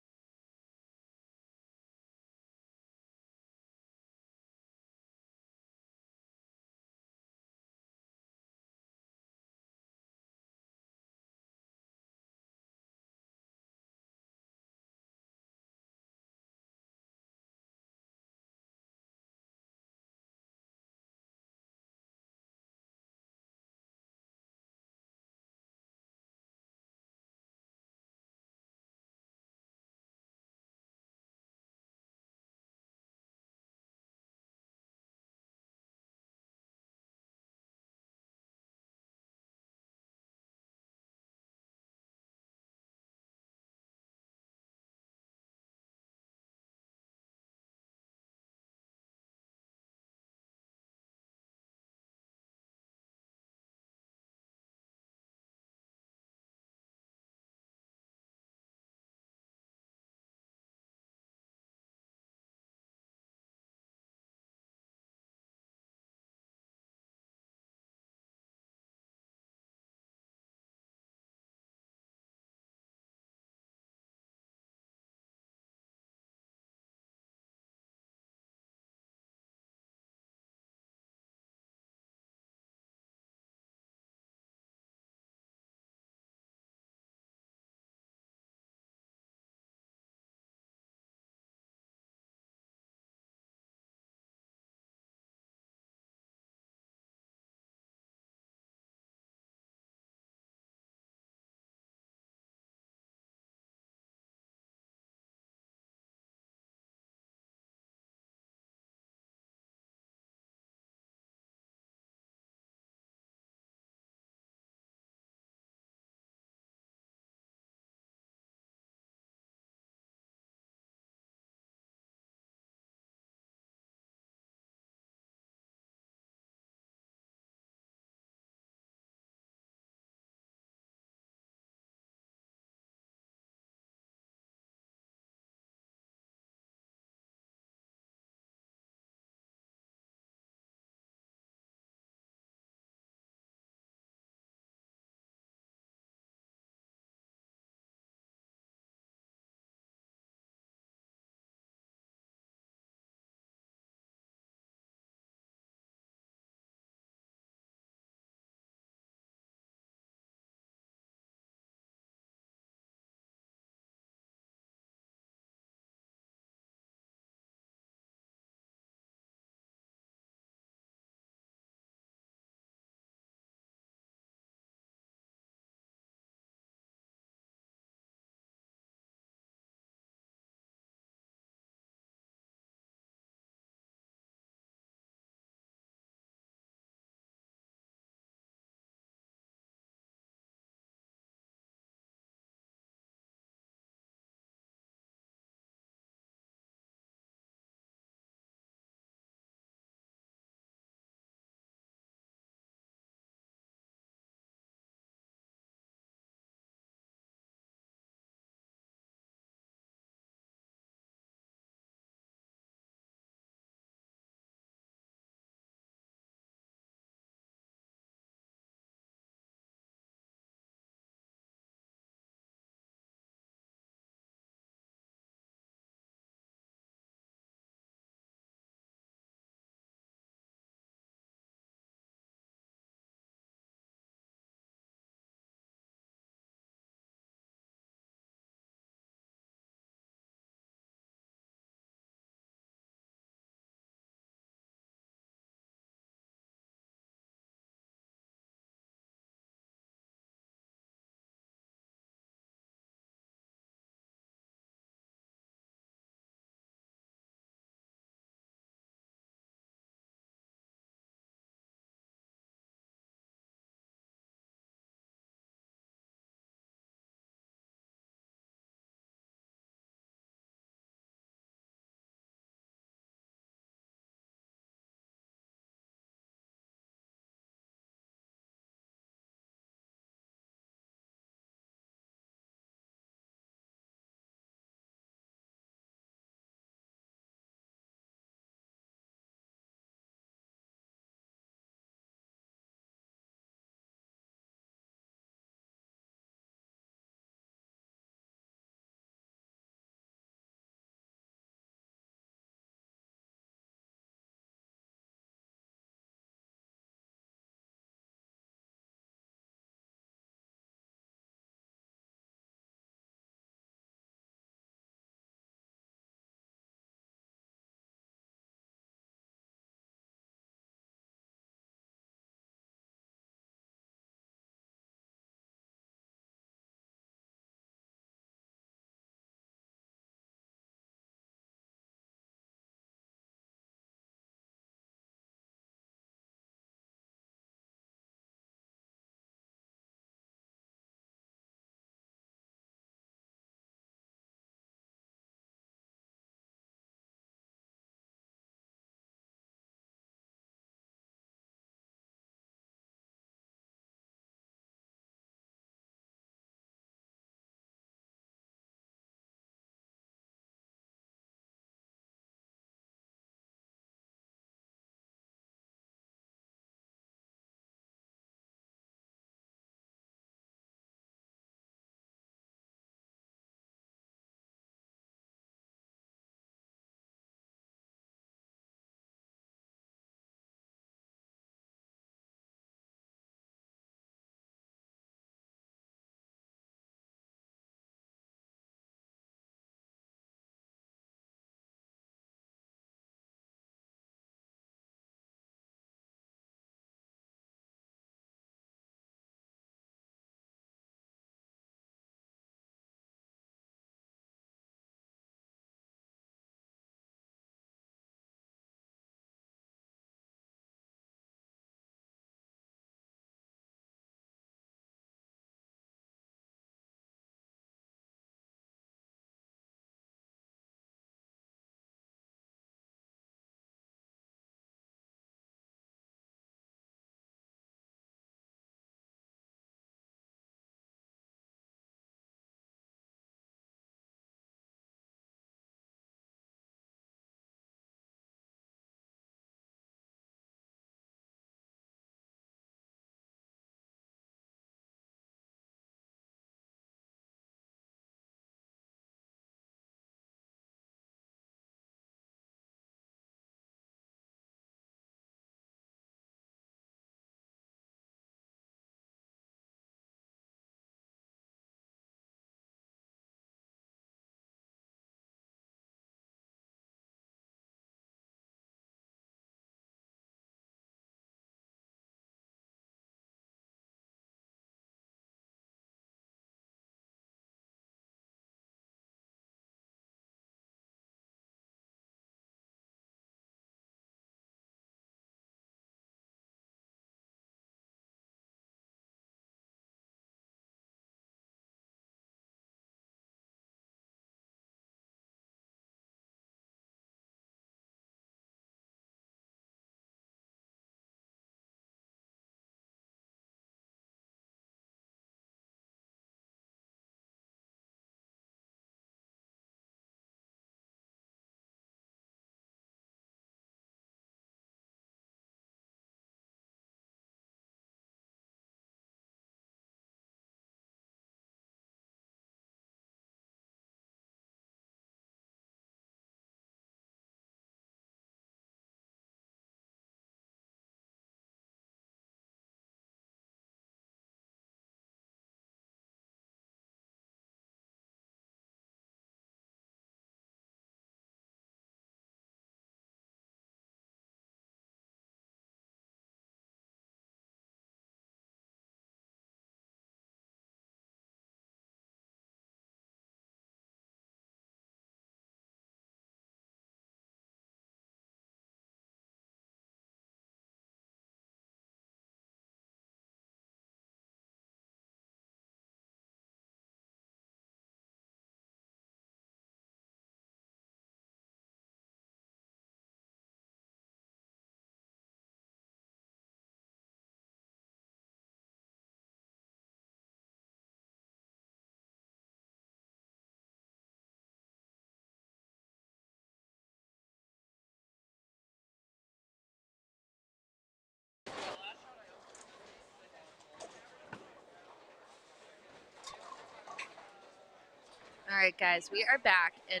right, guys, we are back, and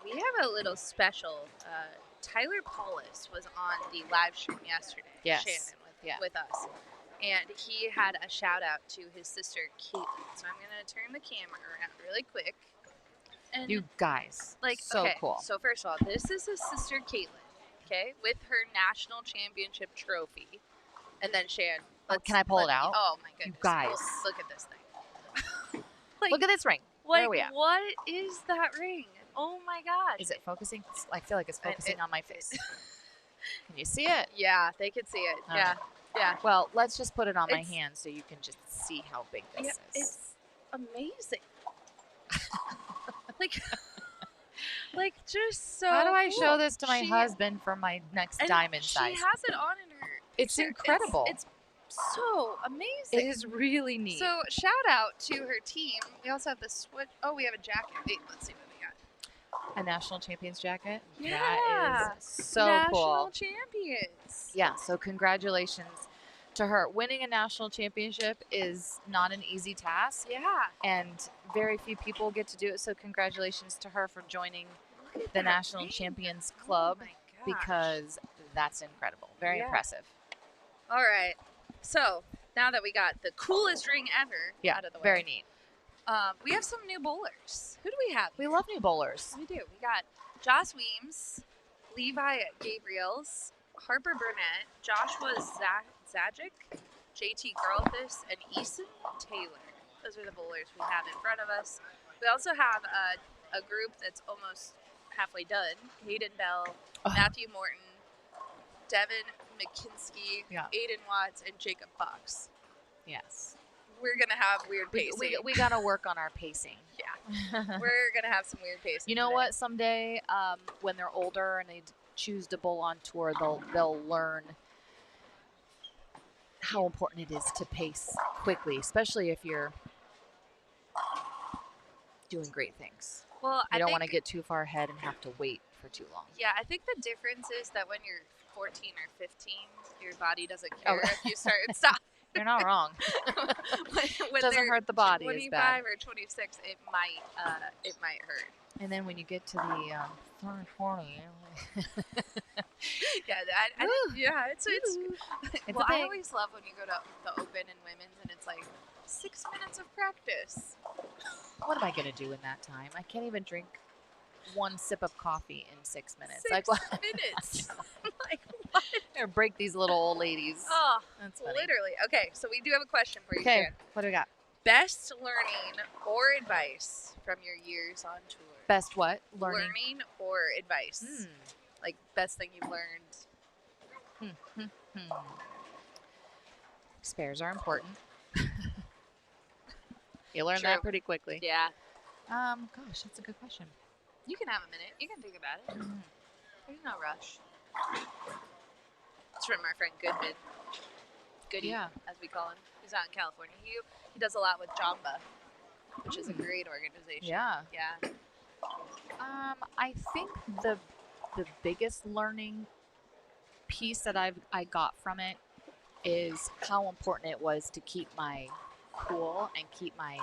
we have a little special. Tyler Paulus was on the live stream yesterday. Yes. Shannon with us, and he had a shout out to his sister Caitlin. So I'm gonna turn the camera around really quick. And You guys, so okay, cool. So first of all, this is his sister Caitlin, okay, with her national championship trophy, and then Shan. Can I pull it out? Oh my goodness, You guys. look at this thing. Look at this ring. Like, Where are we at? what is that ring? Oh my gosh. Is it focusing? I feel like it's focusing on my face. Can you see it? Yeah, they could see it. Oh. Yeah. Well, let's just put it on my It's- hand so you can just see how big this Yeah, is. it's amazing. like just so. How do I cool. show this to my She- husband for my next and diamond she size? has it on in her. It's picture. incredible. It's so amazing. It is really neat. So shout out to her team. We also have the switch. Oh, we have a jacket. Wait, let's see what we got. a national champions jacket. Yeah. That is so National cool. champions. Yeah, so congratulations to her. Winning a national championship is not an easy task, Yeah. and very few people get to do it. So congratulations to her for joining Look at the that National ring. Champions Club, Oh my gosh. because that's incredible. Very Yeah. impressive. All right. So now that we got the coolest ring ever Yeah, out of the way, very neat. we have some new bowlers. Who do we have? We love new bowlers. We do. We got Josh Weems, Levi Gabriels, Harper Burnett, Joshua Zajic, JT Girlthus, and Eason Taylor. Those are the bowlers we have in front of us. We also have a group that's almost halfway done. Hayden Bell, Oh. Matthew Morton, Devin McKinsky, Yeah. Aiden Watts, and Jacob Fox. Yes. We're going to have weird pacing. We got to work on our pacing. Yeah. We're going to have some weird pacing. You know today. what? Someday, when they're older and they choose to bowl on tour, they'll learn how important it is to pace quickly, especially if you're doing great things. Well, You I don't think, want to get too far ahead and have to wait for too long. Yeah, I think the difference is that when you're 14 or 15, your body doesn't Oh. care if you start and stop. You're not wrong. when Doesn't they're hurt the body as 25 bad. or 26, it might hurt. And then when you get to the 30, 40, Yeah, it's It's well, a I thing. always love when you go to the Open and Women's and it's like 6 minutes of practice. what am I going to do in that time? I can't even drink one sip of coffee in 6 minutes. 6 Like, what? minutes. Like what? Or break these little old ladies. Oh, That's funny. literally. Okay, so we do have a question for you, Okay, Shan. what do we got? Best learning or advice from your years on tour? Best what? Learning. Learning or advice? Hmm. Like best thing you've learned. Spares are important. You learn True. that pretty quickly. Yeah. Gosh, that's a good question. You can have a minute. You can think about it. Mm-hmm. There's no rush. It's from our friend Goodman. Goody, Yeah. as we call him. He's out in California. He does a lot with Jamba, which is a great organization. Yeah. Yeah. I think the biggest learning piece that I got from it is how important it was to keep my cool and keep my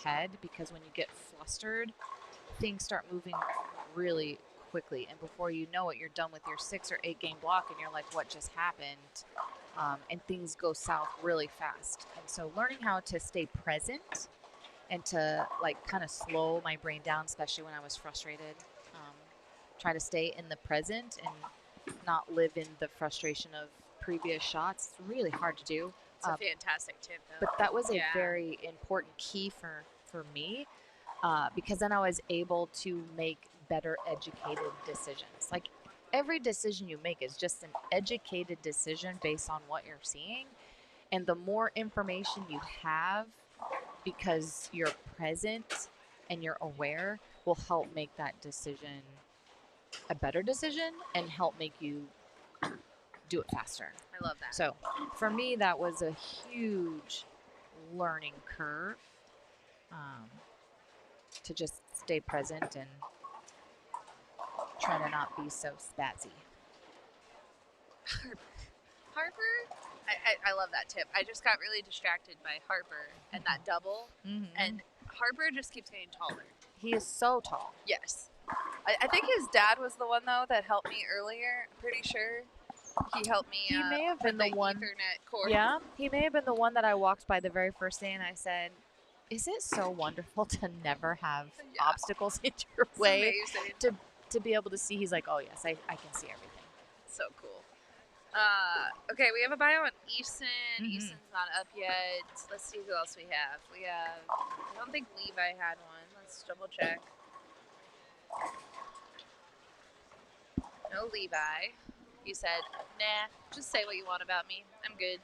head, because when you get flustered, things start moving really quickly, and before you know it, you're done with your 6 or 8 game block and you're like, what just happened? And things go south really fast. And so learning how to stay present and to like kind of slow my brain down, especially when I was frustrated, try to stay in the present and not live in the frustration of previous shots. It's really hard to do. It's a fantastic tip, though. But that was a Yeah. very important key for me, because then I was able to make better educated decisions. Like every decision you make is just an educated decision based on what you're seeing. And the more information you have, because you're present and you're aware, will help make that decision a better decision and help make you do it faster. I love that. So for me, that was a huge learning curve, to just stay present and try to not be so spazzy. Harper, I love that tip. I just got really distracted by Harper and that double. Mm-hmm. And Harper just keeps getting taller. He is so tall. Yes. I think his dad was the one, though, that helped me earlier. I'm pretty sure he helped me. He may have been with the one. Ethernet cord. Yeah, he may have been the one that I walked by the very first day, and I said, "Is it so wonderful to never have obstacles in your It's way?" amazing. To be able to see, he's like, "Oh yes, I can see everything." So cool. Okay, we have a bio on Easton. Mhm. Easton's not up yet. Let's see who else we have. I don't think Levi had one. Let's double check. No Levi. He said, nah, just say what you want about me. I'm good.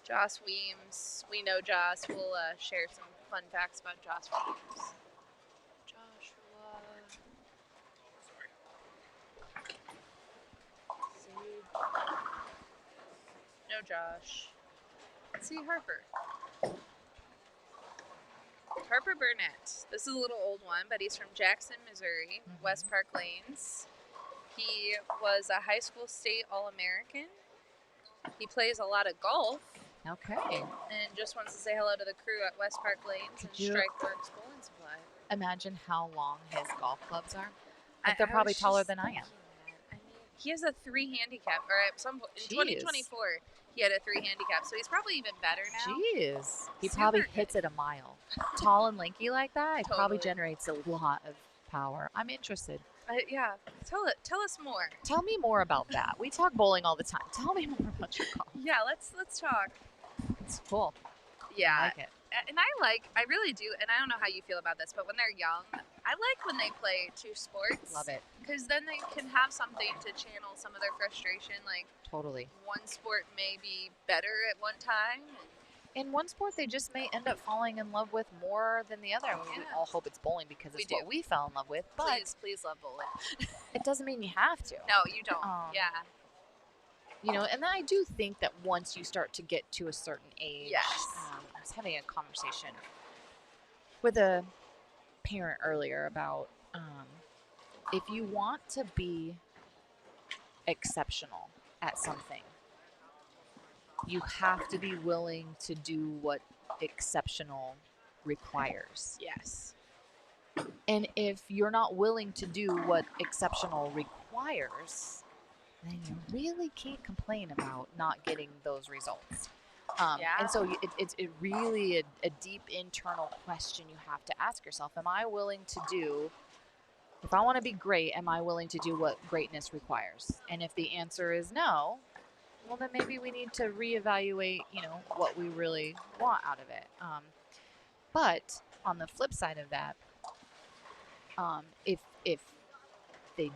Joss Weems. We know Joss. We'll share some fun facts about Joss Weems. Joshua. No Josh. Let's see Harper. Harper Burnett. This is a little old one, but he's from Jackson, Missouri, West Park Lanes. He was a high school state All-American. He plays a lot of golf. Okay. And just wants to say hello to the crew at West Park Lanes and Strikeworks Bowling Supply. Imagine how long his golf clubs are. I- They're I probably was taller just than I am. thinking that. I mean, he has a 3 handicap, or at some point in Jeez. 2024, he had a 3 handicap, so he's probably even better now. Jeez. He Super probably good. hits it a mile. Tall and lanky like that, it probably Totally. generates a lot of power. I'm interested. Yeah, tell us more. Tell me more about that. We talk bowling all the time. Tell me more about your golf. Yeah, let's talk. It's cool. Yeah, I like it. and I really do, and I don't know how you feel about this, but when they're young, I like when they play 2 sports. Love it. Because then they can have something to channel some of their frustration. Like, Totally. one sport may be better at one time. In one sport, they just may end up falling in love with more than the other. I mean, we Yeah. all hope it's bowling because We it's what do. we fell in love with. But Please love bowling. it doesn't mean you have to. No, you don't. Yeah. You know, and I do think that once you start to get to a certain age, Yes. I was having a conversation with a parent earlier about if you want to be exceptional at something, you have to be willing to do what exceptional requires. Yes. And if you're not willing to do what exceptional requires, then you really can't complain about not getting those results. And so it's really a deep internal question you have to ask yourself. Am I willing to do, if I want to be great, am I willing to do what greatness requires? And if the answer is no, well, then maybe we need to reevaluate, what we really want out of it. But on the flip side of that, if they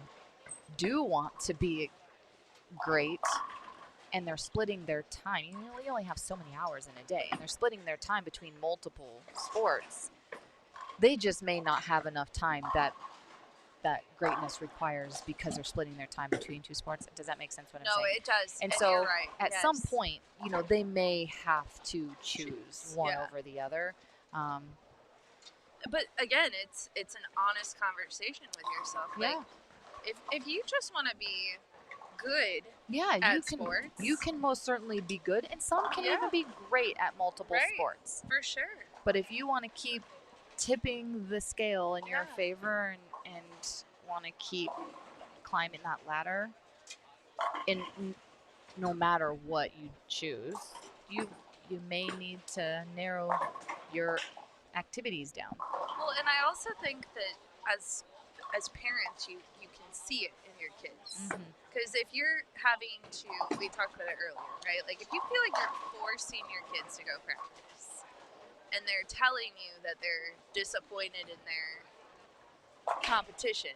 do want to be great and they're splitting their time, we only have so many hours in a day, and they're splitting their time between multiple sports, they just may not have enough time that greatness requires because they're splitting their time between 2 sports. Does that make sense what I'm No, saying? it does. And And so you're right. at Yes. some point, they may have to choose one Yeah. over the other. But again, it's an honest conversation with yourself. Like, Yeah. if you just want to be good Yeah, at you can sports, you can most certainly be good, and some can even be great at multiple Right. sports. for sure. But if you want to keep tipping the scale in your Yeah. favor and want to keep climbing that ladder, and no matter what you choose, you may need to narrow your activities down. Well, and I also think that as parents, you can see it in your kids. Because if you're having to, we talked about it earlier, right? Like, if you feel like you're forcing your kids to go practice, and they're telling you that they're disappointed in their competition,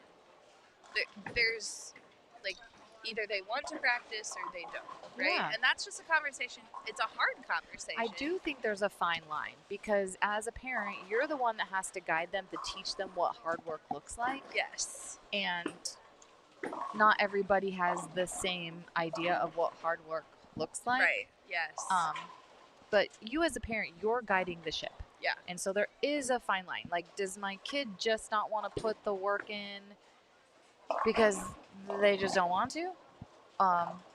there's, like, either they want to practice or they don't, right? Yeah. And that's just a conversation. It's a hard conversation. I do think there's a fine line, because as a parent, you're the one that has to guide them, to teach them what hard work looks like. Yes. And not everybody has the same idea of what hard work looks like. Right. Yes. But you as a parent, you're guiding the ship. Yeah. And so there is a fine line. Like, does my kid just not want to put the work in because they just don't want to?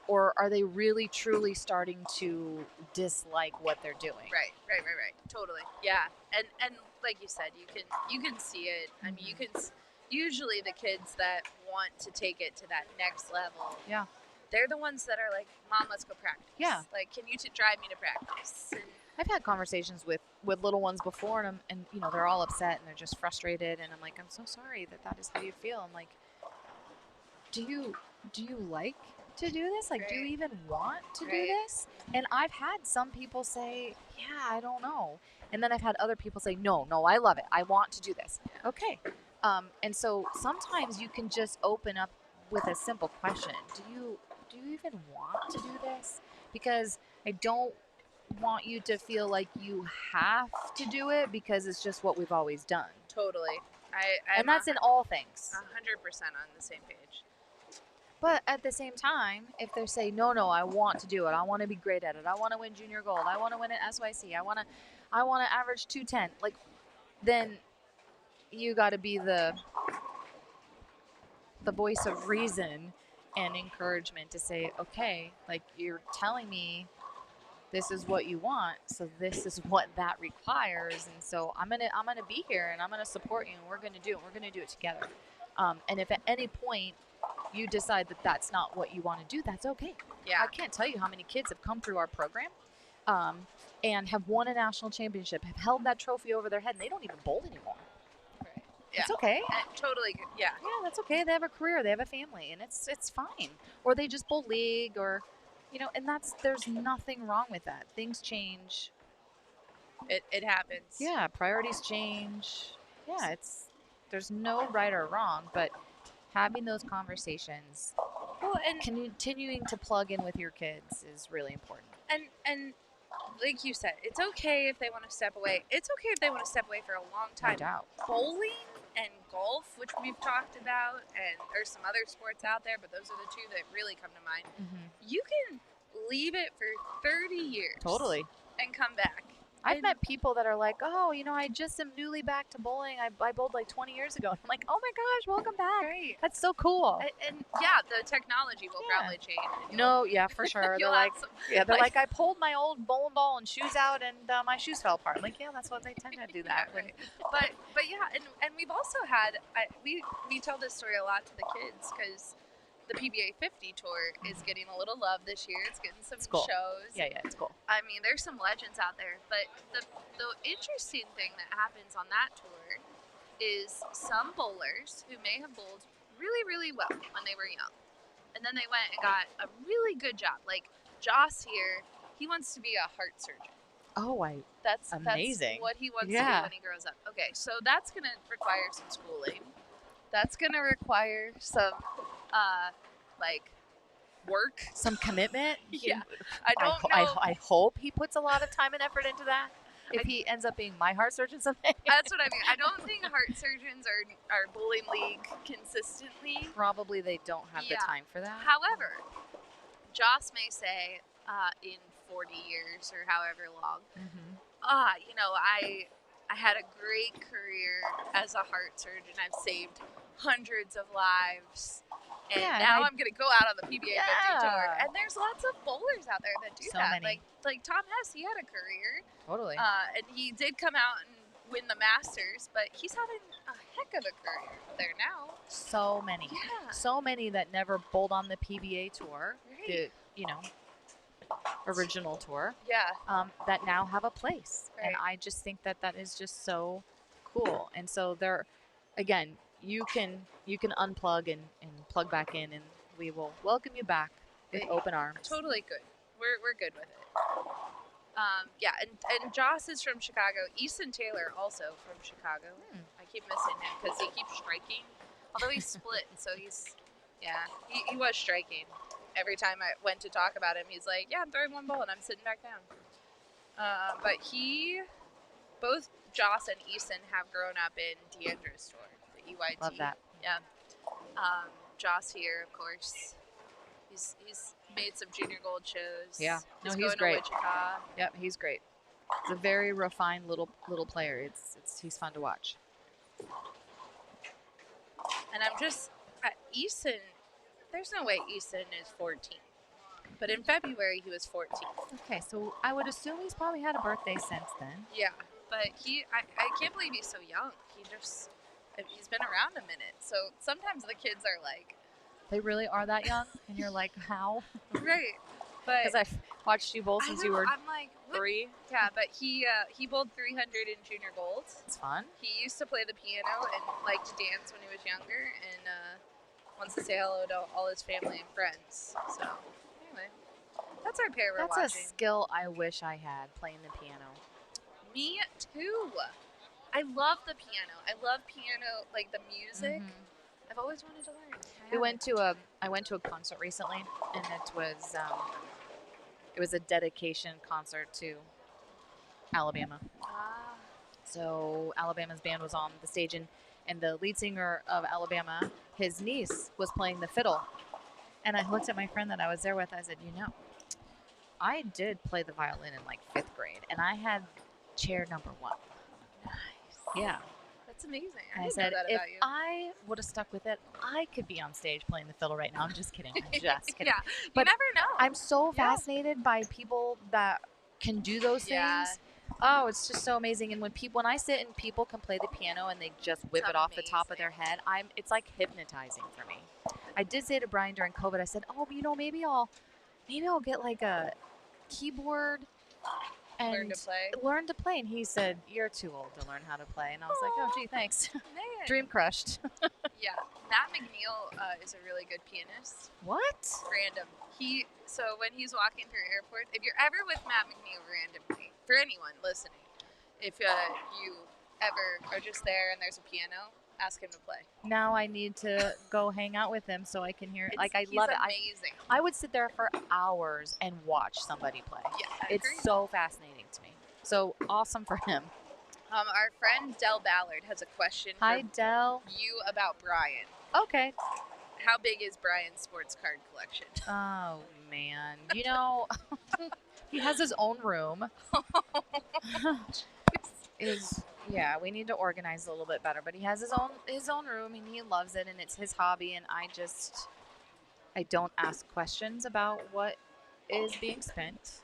or are they really truly starting to dislike what they're doing? Right. Totally. Yeah. And like you said, you can see it. I mean, you can usually the kids that want to take it to that next level. Yeah. They're the ones that are like, "Mom, let's go practice." Yeah. Like, can you drive me to practice? And I've had conversations with little ones before, and you know, they're all upset and they're just frustrated, and I'm like, I'm so sorry that is how you feel. I'm like, do you like to do this? Like, do you even want to do this? And I've had some people say, yeah, I don't know. And then I've had other people say, no, I love it. I want to do this. Okay. And so sometimes you can just open up with a simple question. Do you even want to do this? Because I don't want you to feel like you have to do it because it's just what we've always done. totally. And that's in all things. 100% on the same page. But at the same time, if they say, no, I want to do it. I want to be great at it. I want to win junior gold. I want to win at SYC. I want to average 210. Like, then you got to be the voice of reason and encouragement to say, okay, like, you're telling me this is what you want, so this is what that requires, and so I'm gonna be here and I'm gonna support you, and we're gonna do it. We're gonna do it together. And if at any point you decide that that's not what you want to do, that's okay. Yeah. I can't tell you how many kids have come through our program and have won a national championship, have held that trophy over their head, and they don't even bowl anymore. Right. Yeah. It's okay. Totally. Yeah. Yeah, that's okay. They have a career, they have a family, and it's fine. Or they just bowl league, or and there's nothing wrong with that. Things change. It happens. Yeah, priorities change. Yeah, there's no right or wrong, but having those conversations, and continuing to plug in with your kids is really important. And like you said, it's okay if they want to step away. It's okay if they want to step away for a long time. No doubt. Bowling and golf, which we've talked about, and there's some other sports out there, but those are the two that really come to mind. You can leave it for 30 years. Totally. And come back. I've met people that are like, oh, I just am newly back to bowling. I bowled like 20 years ago. I'm like, oh my gosh, welcome back. Right. That's so cool. And yeah, the technology will probably change. No, yeah, for sure. They're like, I pulled my old bowling ball and shoes out, and my shoes fell apart. I'm like, yeah, that's what they tend to do that. Right. But yeah, and we've also had we tell this story a lot to the kids because the PBA 50 tour is getting a little love this year. It's getting some shows. Yeah, it's cool. I mean, there's some legends out there, but the interesting thing that happens on that tour is some bowlers who may have bowled really, really well when they were young, and then they went and got a really good job. Like Joss here, he wants to be a heart surgeon. Oh, that's amazing. That's what he wants to be when he grows up. Okay, so that's going to require some schooling. That's going to require some work, some commitment. Yeah, I don't know. I hope he puts a lot of time and effort into that. If he ends up being my heart surgeon someday. That's what I mean. I don't think heart surgeons are bowling league consistently. Probably they don't have the time for that. However, Joss may say in 40 years or however long, I had a great career as a heart surgeon. I've saved hundreds of lives. And now I'm going to go out on the PBA 50 tour. And there's lots of bowlers out there that do that. Many. Like Tom Hess, he had a career. Totally. And he did come out and win the Masters, but he's having a heck of a career there now. So many. Yeah. So many that never bowled on the PBA tour. Right. The, original tour. Yeah. That now have a place. Right. And I just think that is just so cool. And so again, you can unplug and plug back in, and we will welcome you back with open arms. Totally good. We're good with it. And Joss is from Chicago. Easton Taylor also from Chicago. I keep missing him because he keeps striking. Although he's split, so he was striking. Every time I went to talk about him, he's like, yeah, I'm throwing one ball and I'm sitting back down. But both Joss and Easton have grown up in Deandra's tour, the EYT. Love that. Yeah. Joss here, of course. He's made some junior gold shows. Yeah. He's great. To Wichita. Yep, he's great. He's a very refined little player. He's fun to watch. And I'm just Easton. There's no way Easton is 14. but in February he was 14. Okay, so I would assume he's probably had a birthday since then. Yeah, but I can't believe he's so young. He's been around a minute. So sometimes the kids are like, They really are that young, and you're like, how? right. But Because I've watched you bowl since you were I'm like, what? 3. Yeah, but he bowled 300 in junior gold. It's fun. He used to play the piano and liked to dance when he was younger, and wants to say hello to all his family and friends. So anyway, that's our pair we're That's watching. a skill I wish I had, playing the piano. Me too. I love the piano. I love piano, like the music. I've always wanted to learn. I went to a concert recently, and it was a dedication concert to Alabama. Ah. So Alabama's band was on the stage, and the lead singer of Alabama, his niece, was playing the fiddle. And I looked at my friend that I was there with. I said, I did play the violin in like 5th grade, and I had chair number 1. Nice. Yeah. That's amazing. And I didn't said, know that if about you. I would have stuck with it, I could be on stage playing the fiddle right now. I'm just kidding. I'm just kidding. Yeah, But you never know. I'm so Yeah. fascinated by people that can do those Yeah. things. Oh, it's just so amazing. And when I sit and people can play the piano and they just whip it off the top of their head, it's like hypnotizing for me. I did say to Brian during COVID, I said, maybe I'll get like a keyboard and Learn to play. And he said, you're too old to learn how to play. And I was like, oh, gee, thanks. Man. Dream crushed. Yeah, Matt McNeil is a really good pianist. What? Random. So when he's walking through airports, if you're ever with Matt McNeil randomly, for anyone listening, if you ever are just there and there's a piano, ask him to play. Now I need to go hang out with him so I can hear it. I He's love it. amazing. I would sit there for hours and watch somebody play. Yeah, I It's agree. so fascinating to me. So awesome for him. Our friend Del Ballard has a question Hi, for Del. you about Brian. Okay. How big is Brian's sports card collection? Oh, man. He has his own room. We need to organize a little bit better, but he has his own room and he loves it and it's his hobby, and I don't ask questions about what is being spent.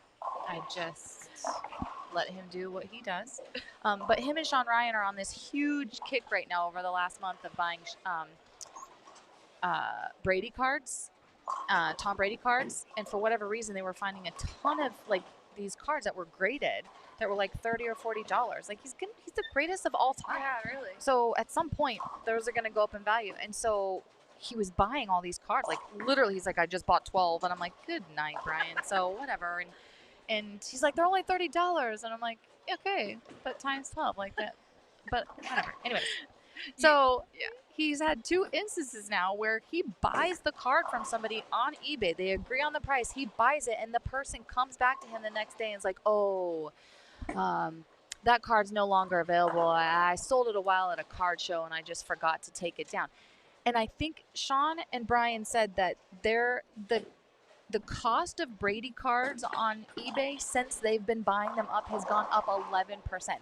I just let him do what he does. But him and Sean Ryan are on this huge kick right now over the last month of buying Brady cards, Tom Brady cards, and for whatever reason they were finding a ton of like these cards that were graded that were like $30 or $40. Like he's the greatest of all time. Yeah, really. So at some point those are going to go up in value, and so he was buying all these cards. Like literally, he's like, I just bought 12, and I'm like, good night, Brian. So whatever, and he's like, they're only $30, and I'm like, okay, but times 12 like that. But whatever. Anyway, so Yeah. he's had 2 instances now where he buys the card from somebody on eBay. They agree on the price. He buys it, and the person comes back to him the next day and is like, oh, that card's no longer available. I sold it a while at a card show, and I just forgot to take it down. And I think Sean and Brian said that the cost of Brady cards on eBay since they've been buying them up has gone up 11%.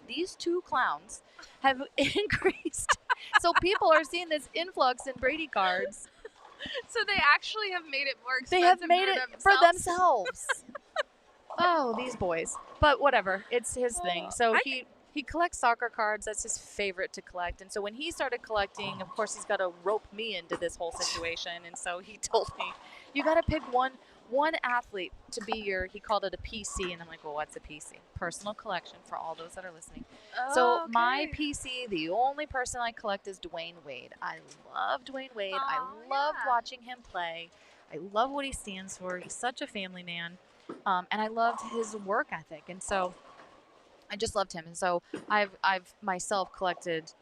These 2 clowns have increased. So people are seeing this influx in Brady cards. So they actually have made it more They expensive have made it for themselves. Oh, these boys. But whatever. It's his thing. So he collects soccer cards. That's his favorite to collect. And so when he started collecting, of course, he's got to rope me into this whole situation. And so he told me, you got to pick one athlete to be he called it a PC. And I'm like, well, what's a PC? Personal collection for all those that are listening. So my PC, the only person I collect is Dwayne Wade. I love Dwayne Wade. I love watching him play. I love what he stands for. He's such a family man. And I loved his work ethic. And so I just loved him. And so I've myself collected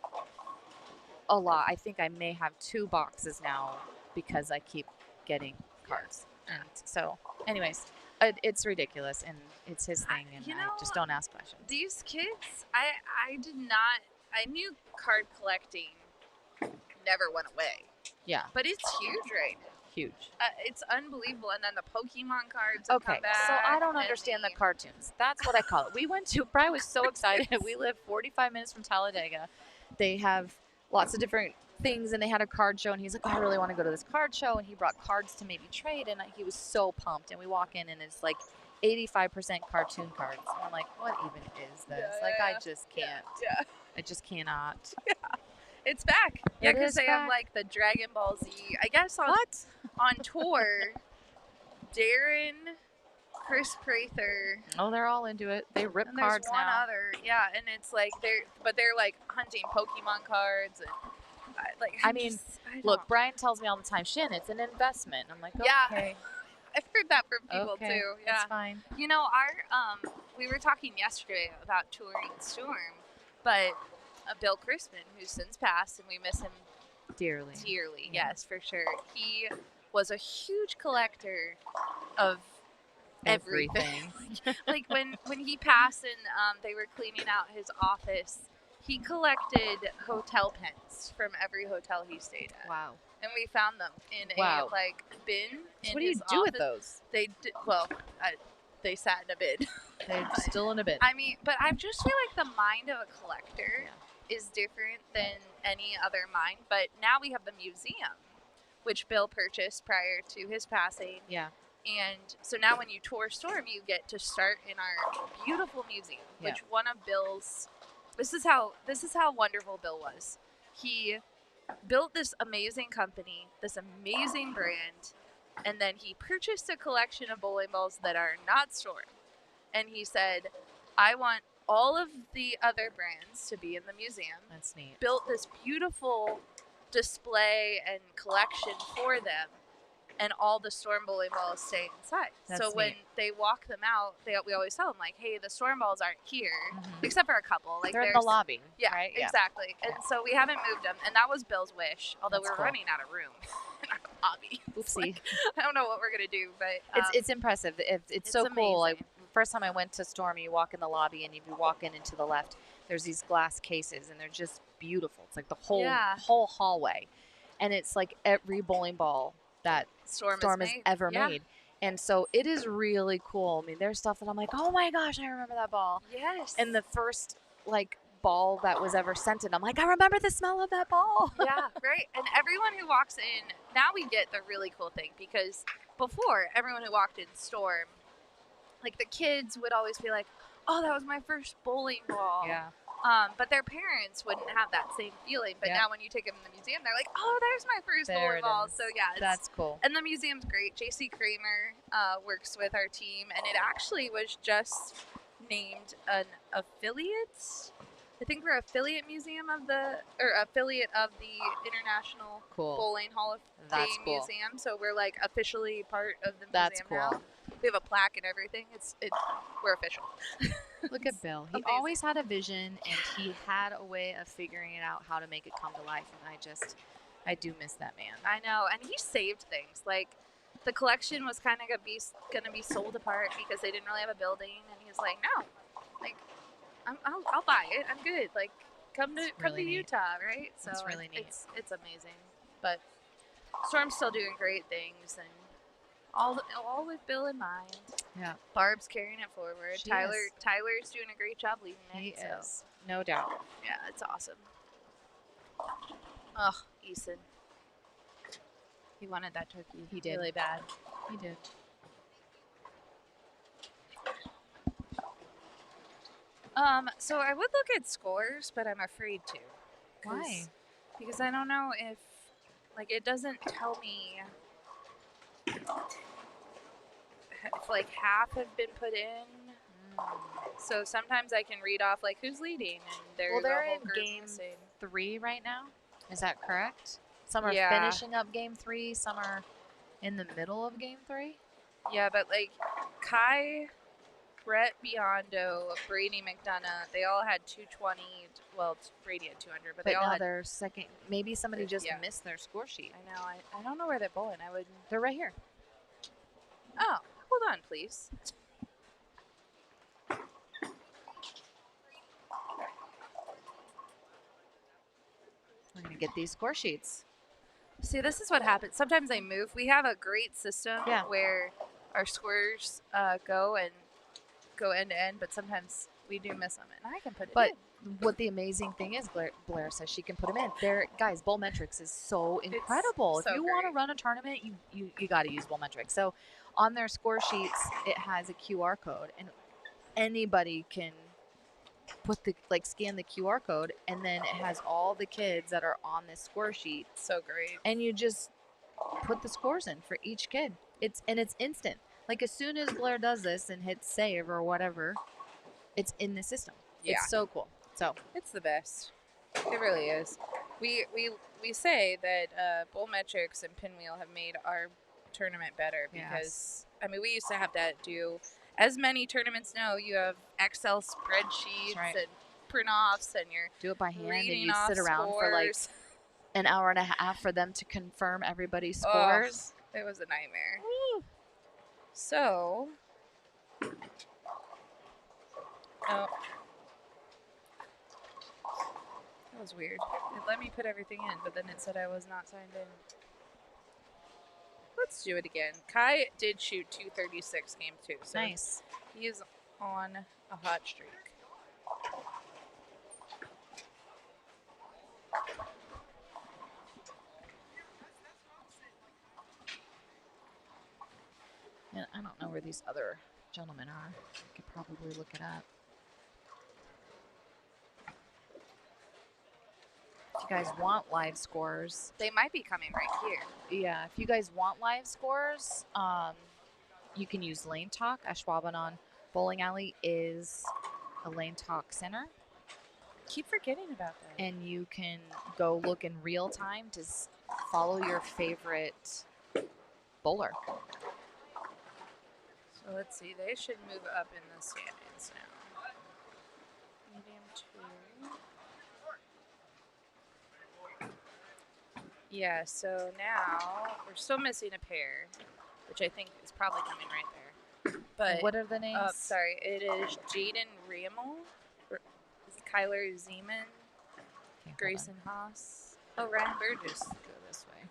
a lot. I think I may have 2 boxes now because I keep getting cards. And so anyways, it's ridiculous, and it's his thing, and I just don't ask questions. These kids, I knew card collecting never went away. Yeah. But it's huge right now. Huge. It's unbelievable. And then the Pokemon cards have Okay, come back. so I don't understand the cartoons. That's what I call it. Brian was so excited. We live 45 minutes from Talladega. They have lots of different things, and they had a card show, and he's like, oh, I really want to go to this card show, and he brought cards to maybe trade, and he was so pumped. And we walk in, and it's like 85% cartoon cards. And I'm like, what even is this? I just can't. Yeah. I just cannot. It's back. Yeah, It because is they have back. like the Dragon Ball Z. I guess on tour, Darren, Chris Prather, Oh, they're all into it. They rip and there's cards one now. other. Yeah, and it's like they're like hunting Pokemon cards and I mean, Look, Brian tells me all the time, Shin, it's an investment. I'm like, Yeah. okay. I've heard that from people okay, too. Yeah, That's fine. you know, we were talking yesterday about touring Storm, but Bill Crispin, who's since passed, and we miss him Dearly. dearly. Yeah. Yes, for sure. He was a huge collector of everything. Like when he passed and they were cleaning out his office, he collected hotel pens from every hotel he stayed at. Wow. And we found them in Wow. a bin in So what do you his do office. with those? They sat in a bin. They're still in a bin. I mean, but I just feel like the mind of a collector is different than any other mind. But now we have the museum, which Bill purchased prior to his passing. Yeah. And so now when you tour Storm, you get to start in our beautiful museum, which one of Bill's, this is how wonderful Bill was. He built this amazing company, this amazing brand, and then he purchased a collection of bowling balls that are not Storm. And he said, I want all of the other brands to be in the museum. That's neat. Built this beautiful display and collection for them, and all the Storm bowling balls stay inside. That's so when neat. they walk them out, we always tell them, like, hey, the Storm balls aren't here, except for a couple. Like They're in the there's- lobby. Yeah, right? exactly. And so we haven't moved them, and that was Bill's wish, although That's we're cool. running out of room in our lobby. It's Oopsie. like, I don't know what we're going to do, but It's impressive. It's so it's cool. Like amazing. first time I went to Storm, you walk in the lobby, and if you walk in and to the left, there's these glass cases, and they're just beautiful. It's like the whole hallway, and it's like every bowling ball that Storm has made. ever Yeah. made. And so it is really cool. I mean, there's stuff that I'm like, oh my gosh, I remember that ball. Yes. And the first ball that was ever sent in, I'm like, I remember the smell of that ball. Yeah, right. And everyone who walks in, now we get the really cool thing, because before, everyone who walked in Storm, like the kids would always be like, oh, that was my first bowling ball. Yeah. But their parents wouldn't have that same feeling. But Yep. now when you take them in the museum, they're like, oh, there's my first There bowling it ball. is. So yeah, That's cool. and the museum's great. JC Kramer works with our team, and it actually was just named an affiliate. I think we're affiliate museum affiliate of the International Cool. Bowling Hall of That's Fame cool. Museum. So we're like officially part of the That's museum now. cool. We have a plaque and everything. We're official. Look at Bill. He amazing. always had a vision, and he had a way of figuring it out how to make it come to life. And I do miss that man. I know, and he saved things. Like the collection was kind of gonna be sold apart because they didn't really have a building, and he was like, no, like I'll buy it. I'm good. Like come to really neat. Utah, right? So That's really neat. It's amazing. But Storm's still doing great things, and all with Bill in mind. Yeah. Barb's carrying it forward. She Tyler's is. doing a great job leading it. He so. is. No doubt. Yeah, it's awesome. Oh, Eason. He wanted that turkey. He did. Really bad. He did. So I would look at scores, but I'm afraid to. Why? Because I don't know if, it doesn't tell me if, half have been put in. So sometimes I can read off, who's leading, and there's They're a whole in group game missing. 3 right now. Is that correct? Some are Yeah. finishing up game 3. Some are in the middle of game 3. Yeah, but, Kai, Brett Biondo, Brady McDonough, they all had 220. Well, Brady had 200, but they all now had. they're second. Maybe somebody just Yeah. missed their score sheet. I know. I don't know where they're bowling. I would. They're right here. Oh, hold on, please. We're gonna get these score sheets. See, this is what happens. Sometimes they move. We have a great system Yeah. where our scores go, and go end to end, but sometimes we do miss them, and I can put it But in. what the amazing thing is, Blair says she can put them in. There, guys, Bowlmetrics is so incredible. so if you want to great. run a tournament, you got to use Bowlmetrics. So on their score sheets, it has a QR code, and anybody can put the scan the QR code, and then it has all the kids that are on this score sheet, So great. and you just put the scores in for each kid. It's instant. Like as soon as Blair does this and hits save or whatever, it's in the system. Yeah. It's so cool. So It's the best. It really is. We say that Bowlmetrics and Pinwheel have made our tournament better because I mean we used to have to do, as many tournaments know, you have Excel spreadsheets right. and print-offs, and you're do it by hand, and reading you off sit around for like scores. an hour and a half for them to confirm everybody's scores. It was a nightmare. So, that was weird. It let me put everything in, but then it said I was not signed in. Let's do it again. Kai did shoot 236 game 2, so Nice. he is on a hot streak. And I don't know where these other gentlemen are. I could probably look it up. If you guys want live scores, They might be coming right here. yeah, if you guys want live scores, you can use Lane Talk. Ashwaubenon Bowling Alley is a Lane Talk center, Keep forgetting about that. and you can go look in real time to follow your favorite bowler. So let's see. They should move up in the standings now. Medium 2. Yeah, so now we're still missing a pair, which I think is probably coming right there. But What are the names? sorry, it is Jaden Riemel, Kyler Zeman, Okay, hold Grayson Haas. Oh, Ryan Burgess. Go this way.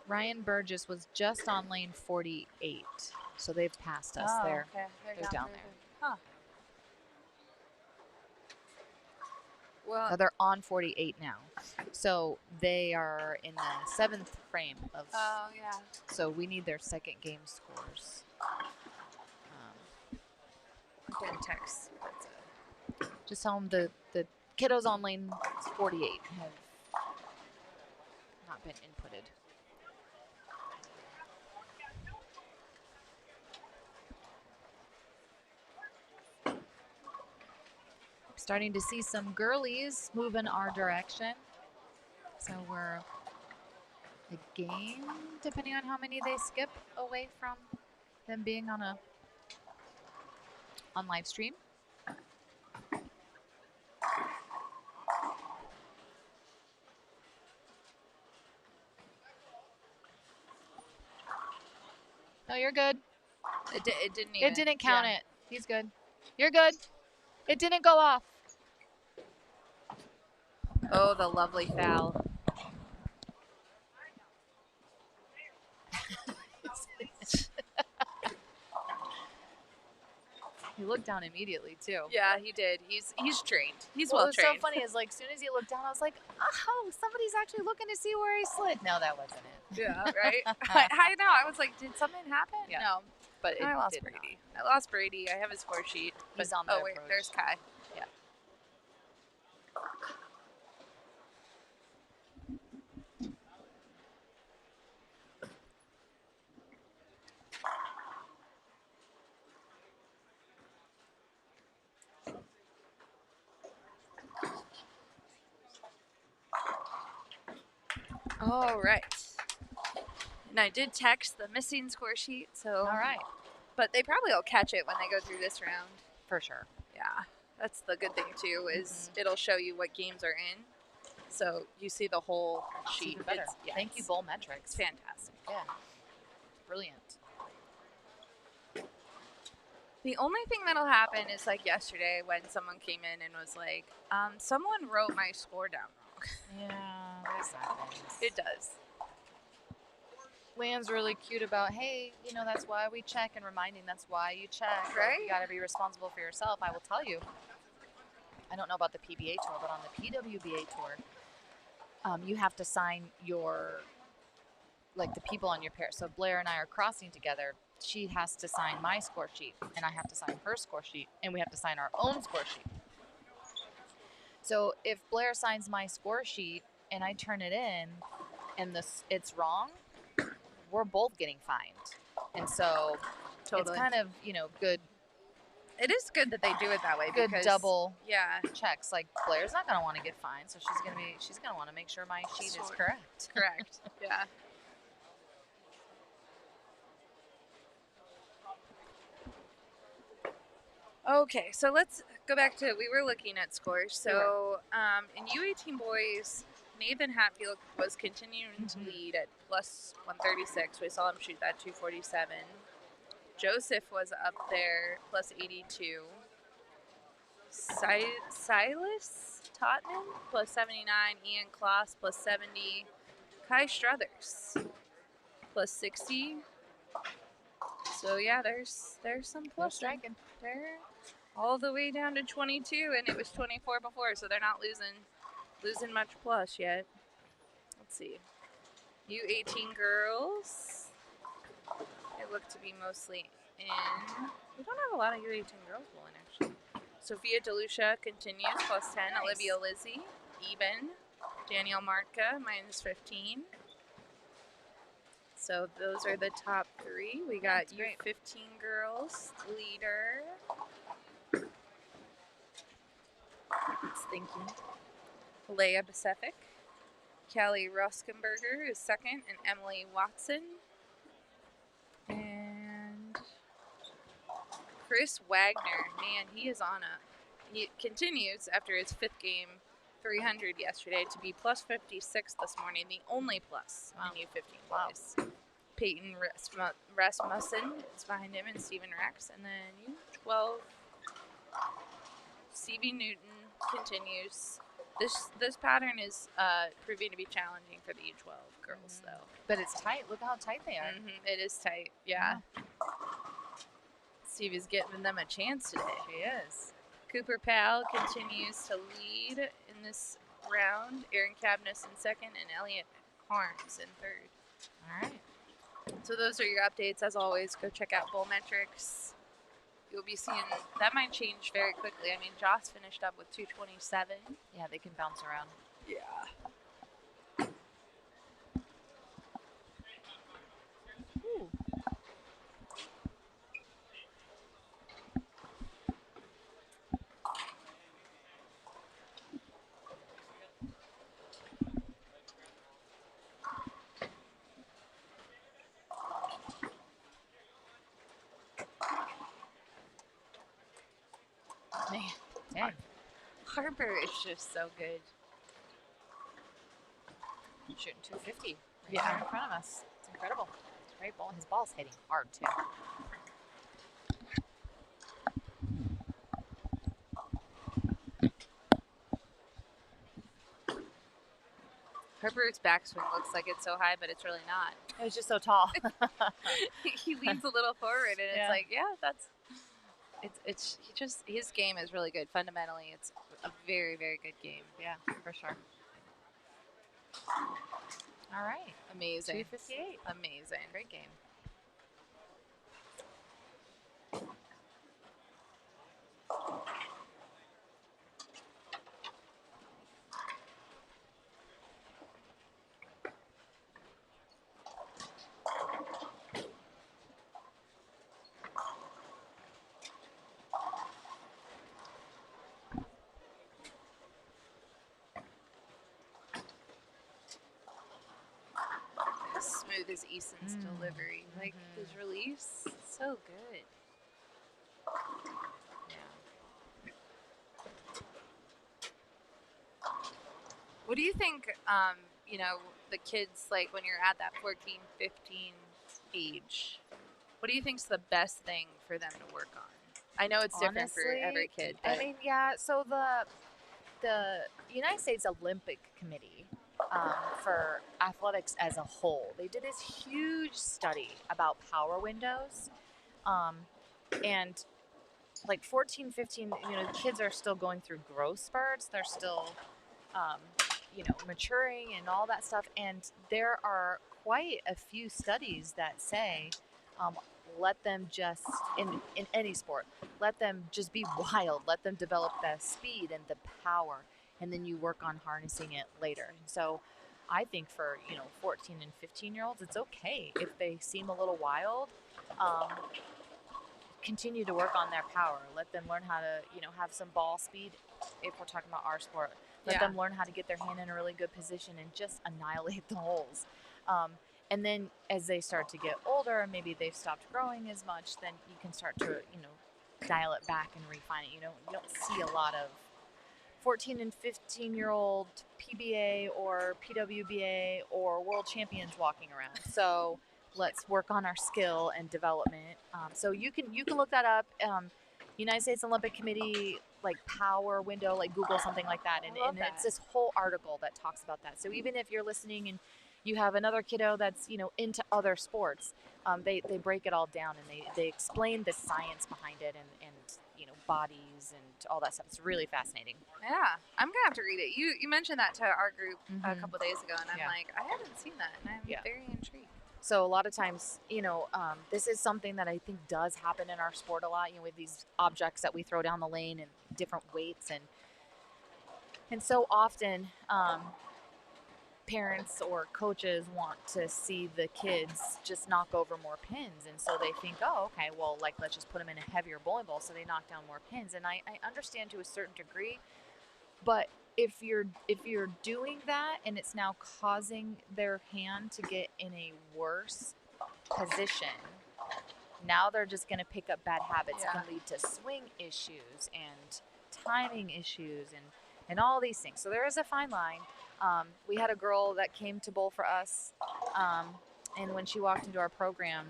Ryan Burgess was just on lane 48, so they've passed us there. Okay. They're down there. Huh. Well, So they're on 48 now. So they are in the 7th frame of. oh yeah. So we need their second game scores. Didn't text. Just tell them the kiddos on lane 48 have not been inputted. Starting to see some girlies move in our direction. So we're a game, depending on how many they skip, away from them being on live stream. No, you're good. It didn't even. It didn't count it. He's good. You're good. It didn't go off. Oh, the lovely foul. He looked down immediately too. Yeah, he did. He's trained. He's Well, well what's so trained. funny is like as soon as he looked down, I was like, oh, somebody's actually looking to see where he slid. No, that wasn't it. Yeah, right. I know. I was like, did something happen? Yeah. No, But it I lost did Brady. I lost Brady. I have his score sheet. He's but- on the Oh wait, approach. there's Kai. Yeah. All right. And I did text the missing score sheet, so. All right. But they probably will catch it when they go through this round. For sure. Yeah, that's the good thing too. Is Mm-hmm. it'll show you what games are in, so you see the whole sheet. Even better. It's- yeah, Thank you, it's- Bowlmetrics. It's fantastic. Yeah. Brilliant. The only thing that'll happen is like yesterday when someone came in and was like, someone wrote my score down wrong. Yeah, this happens. It does. Land's really cute about, hey, you know, that's why we check, and reminding that's why you check. Like, Right. you got to be responsible for yourself. I will tell you. I don't know about the PBA tour, but on the PWBA tour, you have to sign your, like the people on your pair. So Blair and I are crossing together. She has to sign my score sheet, and I have to sign her score sheet, and we have to sign our own score sheet. So if Blair signs my score sheet and I turn it in, and it's wrong, we're both getting fined. And so Totally. it's kind of, you know, good. It is good that they do it that way. Good because, double Yeah. checks. Like Blair's not going to want to get fined, so she's going to want to make sure my sheet is correct. Correct. Yeah. Okay, so let's go back to, we were looking at scores. So in U18 boys, Nathan Hatfield was continuing to lead at plus 136. We saw him shoot that 247. Joseph was up there, plus 82. Silas Tottenham, plus 79. Ian Kloss, plus 70. Kai Struthers, plus 60. So yeah, there's some plus striking. They're all the way down to 22, and it was 24 before, so they're not losing much plus yet. Let's see. U18 girls. They look to be mostly in. We don't have a lot of U18 girls bowling, actually. Sophia DeLucia continues, plus 10. Nice. Olivia Lizzie, even. Danielle Martka, minus 15. So those are the top three. We got U15 girls, leader. It's thinking. Leia Pacific. Kelly Roskenberger is second, and Emily Watson. And Chris Wagner, man, he is on he continues after his fifth game, 300 yesterday, to be plus 56 this morning, the only plus in U15 boys. Peyton Rasmussen is behind him, and Stephen Rex. And then U12, Stevie Newton continues. This pattern is proving to be challenging for the U12 girls, though. But it's tight. Look how tight they are. It is tight, yeah. Stevie's getting them a chance today. She is. Cooper Powell continues to lead in this round. Aaron Cabness in second, and Elliot Harms in third. All right. So those are your updates. As always, go check out Bowl Metrics. You'll be seeing, that might change very quickly. I mean, Joss finished up with 227. Yeah, they can bounce around. Yeah. Ooh. Man, dang. Harper is just so good. Shooting 250 right Yeah. here in front of us. It's incredible. It's a great ball. His ball's hitting hard, too. Harper's backswing looks like it's so high, but it's really not. It was just so tall. He leans a little forward, and Yeah. it's like, yeah, that's. His game is really good. Fundamentally, it's a very, very good game. Yeah, for sure. All right. Amazing. 258. Amazing. Great game. Smooth as Easton's delivery. Like, his release, so good. Yeah. What do you think, the kids, like, when you're at that 14, 15 age, what do you think's the best thing for them to work on? I know it's different for every kid, but I mean, yeah, so the the United States Olympic Committee for athletics as a whole, they did this huge study about power windows, and like 14, 15, kids are still going through growth spurts. They're still, maturing and all that stuff. And there are quite a few studies that say, let them just, in any sport, let them just be wild. Let them develop the speed and the power. And then you work on harnessing it later. And so I think for, 14 and 15-year-olds, it's okay if they seem a little wild. Continue to work on their power. Let them learn how to, have some ball speed. If we're talking about our sport, let them learn how to get their hand in a really good position and just annihilate the holes. And then as they start to get older, and maybe they've stopped growing as much, then you can start to, dial it back and refine it. You don't see a lot of 14 and 15-year-old PBA or PWBA or world champions walking around. So let's work on our skill and development. So you can look that up. United States Olympic Committee, like power window, like Google something like that, and it's this whole article that talks about that. So even if you're listening and you have another kiddo that's into other sports, they break it all down and they explain the science behind it and bodies and all that stuff. It's really fascinating. Yeah, I'm gonna have to read it. You mentioned that to our group a couple days ago, and I'm like, I haven't seen that, and I'm very intrigued. So a lot of times, this is something that I think does happen in our sport a lot. We have these objects that we throw down the lane and different weights, and so often parents or coaches want to see the kids just knock over more pins, and so they think, oh, okay, well, like let's just put them in a heavier bowling ball so they knock down more pins. And I understand to a certain degree, but if you're doing that and it's now causing their hand to get in a worse position, now they're just going to pick up bad habits. It can lead to swing issues and timing issues and all these things. So there is a fine line. We had a girl that came to bowl for us, and when she walked into our program,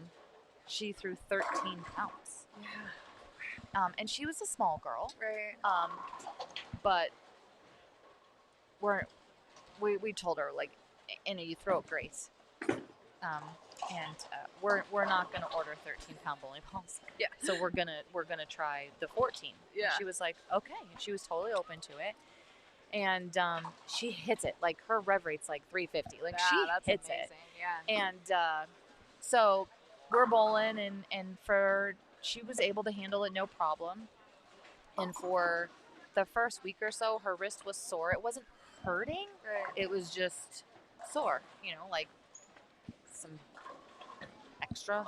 she threw 13 pounds. Yeah. And she was a small girl. Right. But we told her, like, you throw it great. We're not going to order 13-pound bowling balls. Yeah. So we're gonna try the 14. Yeah. And she was like, okay. And she was totally open to it. And she hits it. Like, her rev rate's like 350. Like, she hits amazing. It. Yeah. And so we're bowling, and she was able to handle it no problem. And for the first week or so, her wrist was sore. It wasn't hurting. Right. It was just sore, like some extra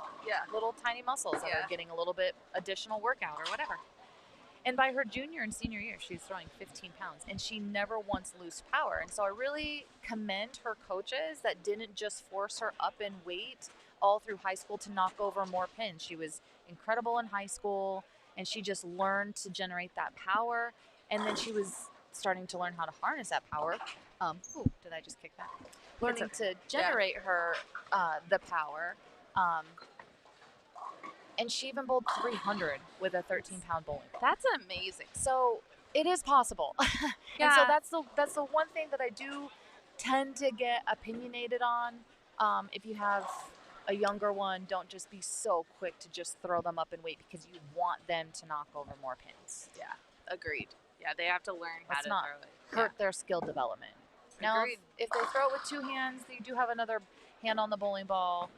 little tiny muscles that are getting a little bit additional workout or whatever. And by her junior and senior year, she was throwing 15 pounds, and she never once lost power. And so I really commend her coaches that didn't just force her up in weight all through high school to knock over more pins. She was incredible in high school, and she just learned to generate that power. And then she was starting to learn how to harness that power. Did I just kick that? Learning to generate her the power. And she even bowled 300 with a 13-pound bowling ball. That's amazing. So it is possible. And so that's the one thing that I do tend to get opinionated on. If you have a younger one, don't just be so quick to just throw them up in weight because you want them to knock over more pins. Yeah, agreed. Yeah, they have to learn how to throw it. Hurt their skill development. Now, if they throw it with two hands, you do have another hand on the bowling ball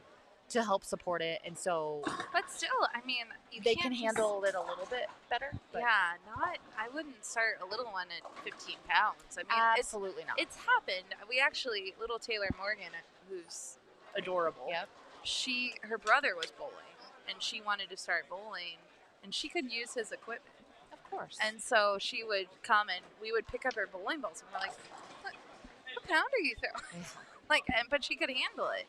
to help support it, and so. But still, I mean, they can handle it a little bit better. But I wouldn't start a little one at 15 pounds. I mean, absolutely not. It's happened. We actually, little Taylor Morgan, who's adorable. Yep. Her brother was bowling, and she wanted to start bowling, and she could use his equipment. Of course. And so she would come, and we would pick up her bowling balls, and we're like, what pound are you throwing? But she could handle it.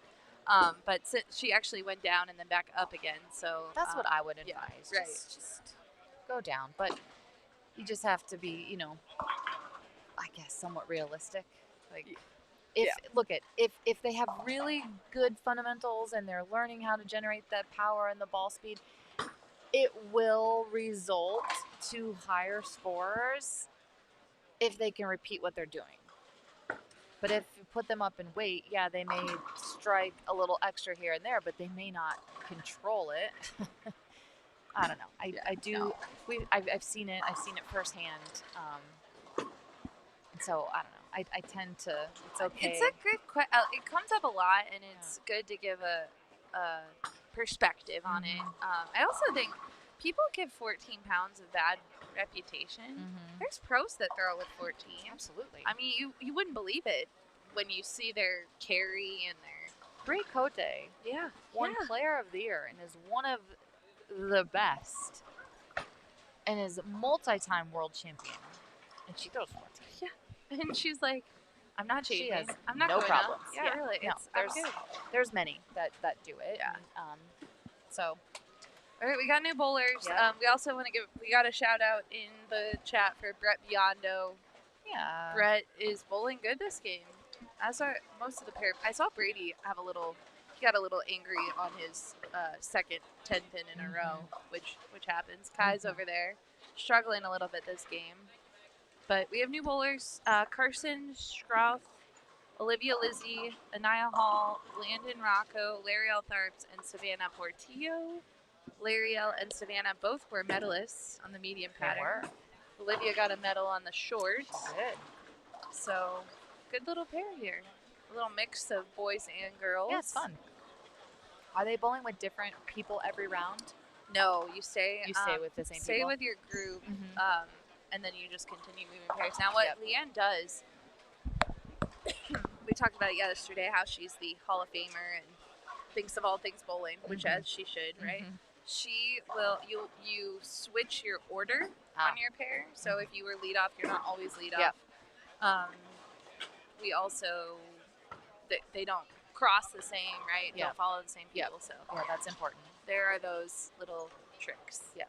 But she actually went down and then back up again. So that's what I would advise. Right. Just go down. But you just have to be, I guess, somewhat realistic. If they have really good fundamentals and they're learning how to generate that power and the ball speed, it will result to higher scores if they can repeat what they're doing. But if you put them up in weight, yeah, they may strike a little extra here and there, but they may not control it. I don't know. I do. No. I've seen it. I've seen it firsthand. And so I don't know. I tend to. It's okay. It's a good question. It comes up a lot, and it's good to give a perspective on it. I also think people give 14 pounds a bad reputation. There's pros that throw with 14. Absolutely. I mean, you wouldn't believe it when you see their carry and their Brie Cote won Player of the Year and is one of the best and is multi-time world champion. And she throws 14. Yeah. And she's like, I'm not changing. She has I'm not no going problems. up. Yeah, really. No, I'm good. there's many that do it. Yeah. And, so All right, we got new bowlers. Yep. We also want to we got a shout out in the chat for Brett Biondo. yeah. Brett is bowling good this game. As are most of the pair. I saw Brady have he got a little angry on his second 10 pin in a row, which happens. Kai's over there struggling a little bit this game. But we have new bowlers, Carson Strauth, Olivia Lizzie, Anaya Hall, Landon Rocco, Lariel Tharps, and Savannah Portillo. Lariel and Savannah both were medalists on the medium pattern. Olivia got a medal on the short. Good. So, good little pair here. A little mix of boys and girls. Yeah, it's fun. Are they bowling with different people every round? No, you stay with the same people? Stay with your group, and then you just continue moving pairs. Now, what Leanne does, we talked about it yesterday, how she's the Hall of Famer and thinks of all things bowling, which as she should, right? She will, you switch your order on your pair. So if you were lead off, you're not always lead off. We also, they don't cross the same, right? Don't follow the same people. So yeah, that's important. there are those little tricks. Yeah.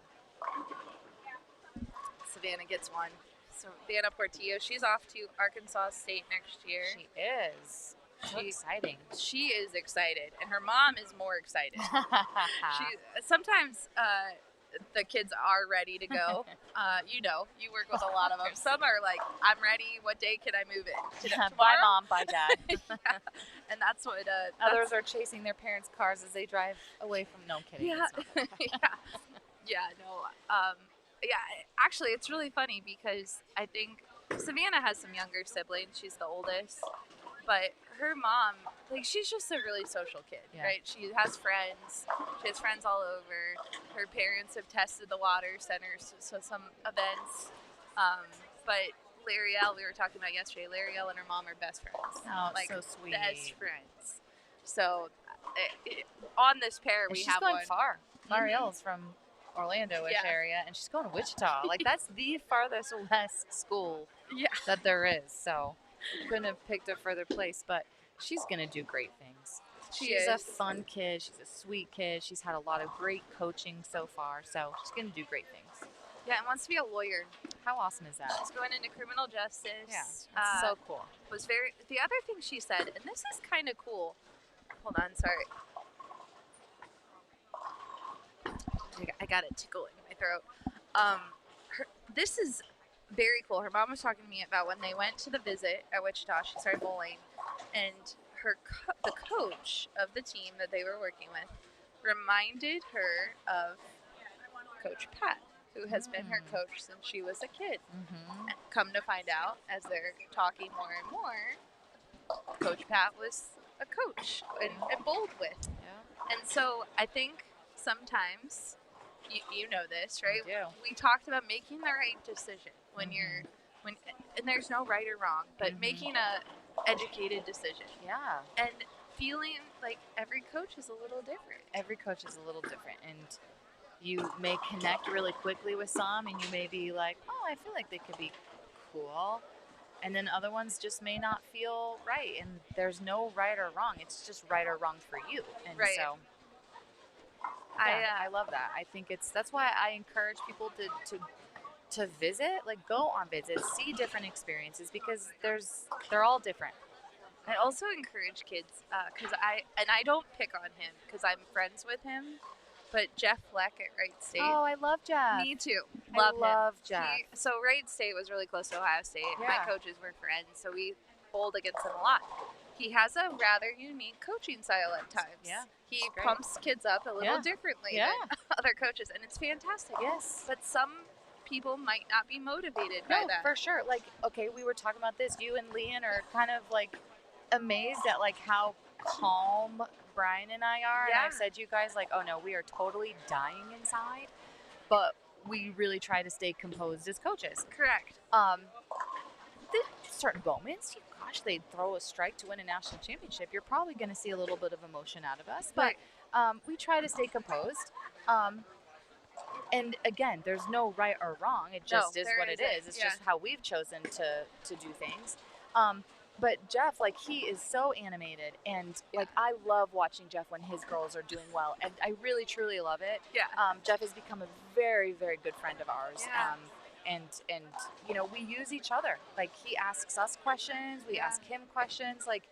Savannah gets one. So Savannah Portillo, she's off to Arkansas State next year. She is. So exciting. She is excited, and her mom is more excited. Sometimes the kids are ready to go. You work with a lot of them. Some are like, I'm ready. What day can I move it? Bye, Mom. Bye, Dad. Yeah. And that's what... Others are chasing their parents' cars as they drive away from... No, kidding. Yeah. Actually, it's really funny because I think Savannah has some younger siblings. She's the oldest. But her mom, she's just a really social kid, right? She has friends. She has friends all over. Her parents have tested the water centers, so some events. But Lariel, we were talking about yesterday, Lariel and her mom are best friends. Oh, so sweet. Best friends. So on this pair, we have one. She's going far. Lariel's from Orlando-ish area, and she's going to Wichita. That's the farthest west school that there is. So we couldn't have picked a further place, but she's going to do great things. She's a fun kid. She's a sweet kid. She's had a lot of great coaching so far, so she's going to do great things. Yeah, and wants to be a lawyer. How awesome is that? She's going into criminal justice. Yeah, that's so cool. The other thing she said, and this is kind of cool. Hold on, sorry. I got a tickle in my throat. This is very cool. Her mom was talking to me about when they went to the visit at Wichita. She started bowling, and the coach of the team that they were working with reminded her of Coach Pat, who has been her coach since she was a kid. And come to find out, as they're talking more and more, Coach Pat was a coach and bowled with. Yeah. And so I think sometimes, you know this, right? I do. We talked about making the right decision when and there's no right or wrong, but making a educated decision. Yeah. And feeling like every coach is a little different. Every coach is a little different, and you may connect really quickly with some, and you may be like, oh, I feel like they could be cool. And then other ones just may not feel right, and there's no right or wrong. It's just right or wrong for you. And so I love that. I think that's why I encourage people to visit, go on visits, see different experiences, because they're all different. I also encourage kids, because I don't pick on him because I'm friends with him, but Jeff Fleck at Wright State. Oh, I love Jeff. Me too. I Love love him. Jeff. So Wright State was really close to Ohio State. Yeah. My coaches were friends, so we bowled against him a lot. He has a rather unique coaching style at times. Yeah, He it's great. pumps kids up a little Yeah. differently Yeah. than other coaches, and it's fantastic. Yes. But some people might not be motivated by No, that. for sure. Like, okay, we were talking about this. You and Leanne are kind of like amazed at like how calm Brian and I are. And Yeah. I said to you guys, like, oh no, we are totally dying inside, but we really try to stay composed as coaches. Correct. The certain moments, gosh, they'd throw a strike to win a national championship. You're probably going to see a little bit of emotion out of us, but we try to stay composed. And again, there's no right or wrong. It just is what it is. It's just how we've chosen to do things. But Jeff, like, he is so animated, and like I love watching Jeff when his girls are doing well, and I really truly love it. Yeah. Jeff has become a very, very good friend of ours. Yeah. And you know, we use each other. Like, he asks us questions, we ask him questions. Like,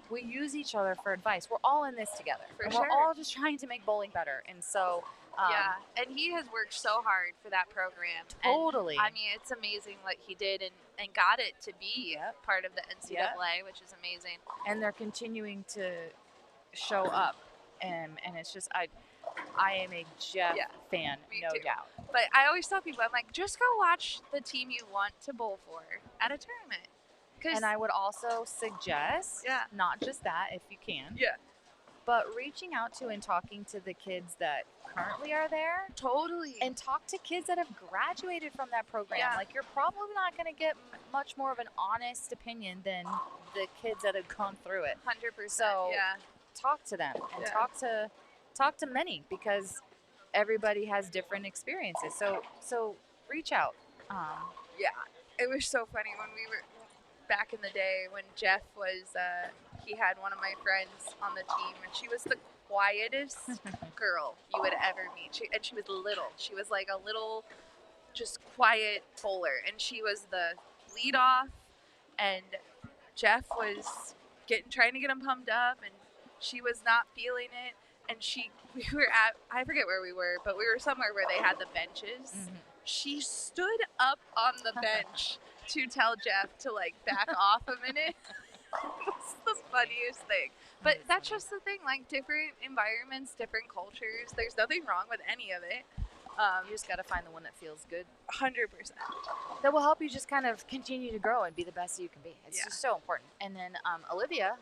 we use each other for advice. We're all in this together. For We're all just trying to make bowling better. And so and he has worked so hard for that program. Totally. And, I mean, it's amazing what he did and got it to be part of the NCAA, which is amazing. And they're continuing to show up, and it's just I am a Jeff fan, Me no too. doubt. But I always tell people, I'm like, just go watch the team you want to bowl for at a tournament. And I would also suggest, not just that, if you can, but reaching out to and talking to the kids that currently are there. Totally. And talk to kids that have graduated from that program. Yeah. Like, you're probably not going to get much more of an honest opinion than the kids that have gone through it. 100%. So talk to them and talk to many, because everybody has different experiences. So reach out. It was so funny when we were back in the day when Jeff was, he had one of my friends on the team, and she was the quietest girl you would ever meet. And she was little. She was like a little, just quiet bowler, and she was the lead off, and Jeff was trying to get him pumped up, and she was not feeling it. And we were at, I forget where we were, but we were somewhere where they had the benches. Mm-hmm. She stood up on the bench to tell Jeff to like back off a minute. It's the funniest thing. But that's just the thing, like, different environments, different cultures. There's nothing wrong with any of it. You just got to find the one that feels good. 100%. That will help you just kind of continue to grow and be the best that you can be. It's just so important. And then Olivia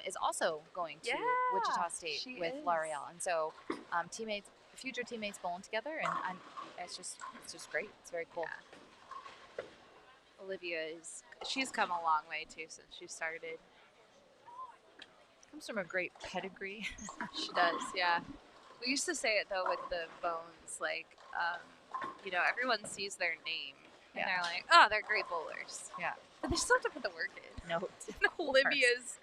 is also going to Wichita State with L'Oreal. And so future teammates bowling together, and it's just great. It's very cool. Yeah. Olivia she's come a long way too since she started. Comes from a great pedigree. She does, yeah. We used to say it though with the bones, like, you know, everyone sees their name and they're like, oh, they're great bowlers. Yeah. But they still have to put the work in. No. Olivia's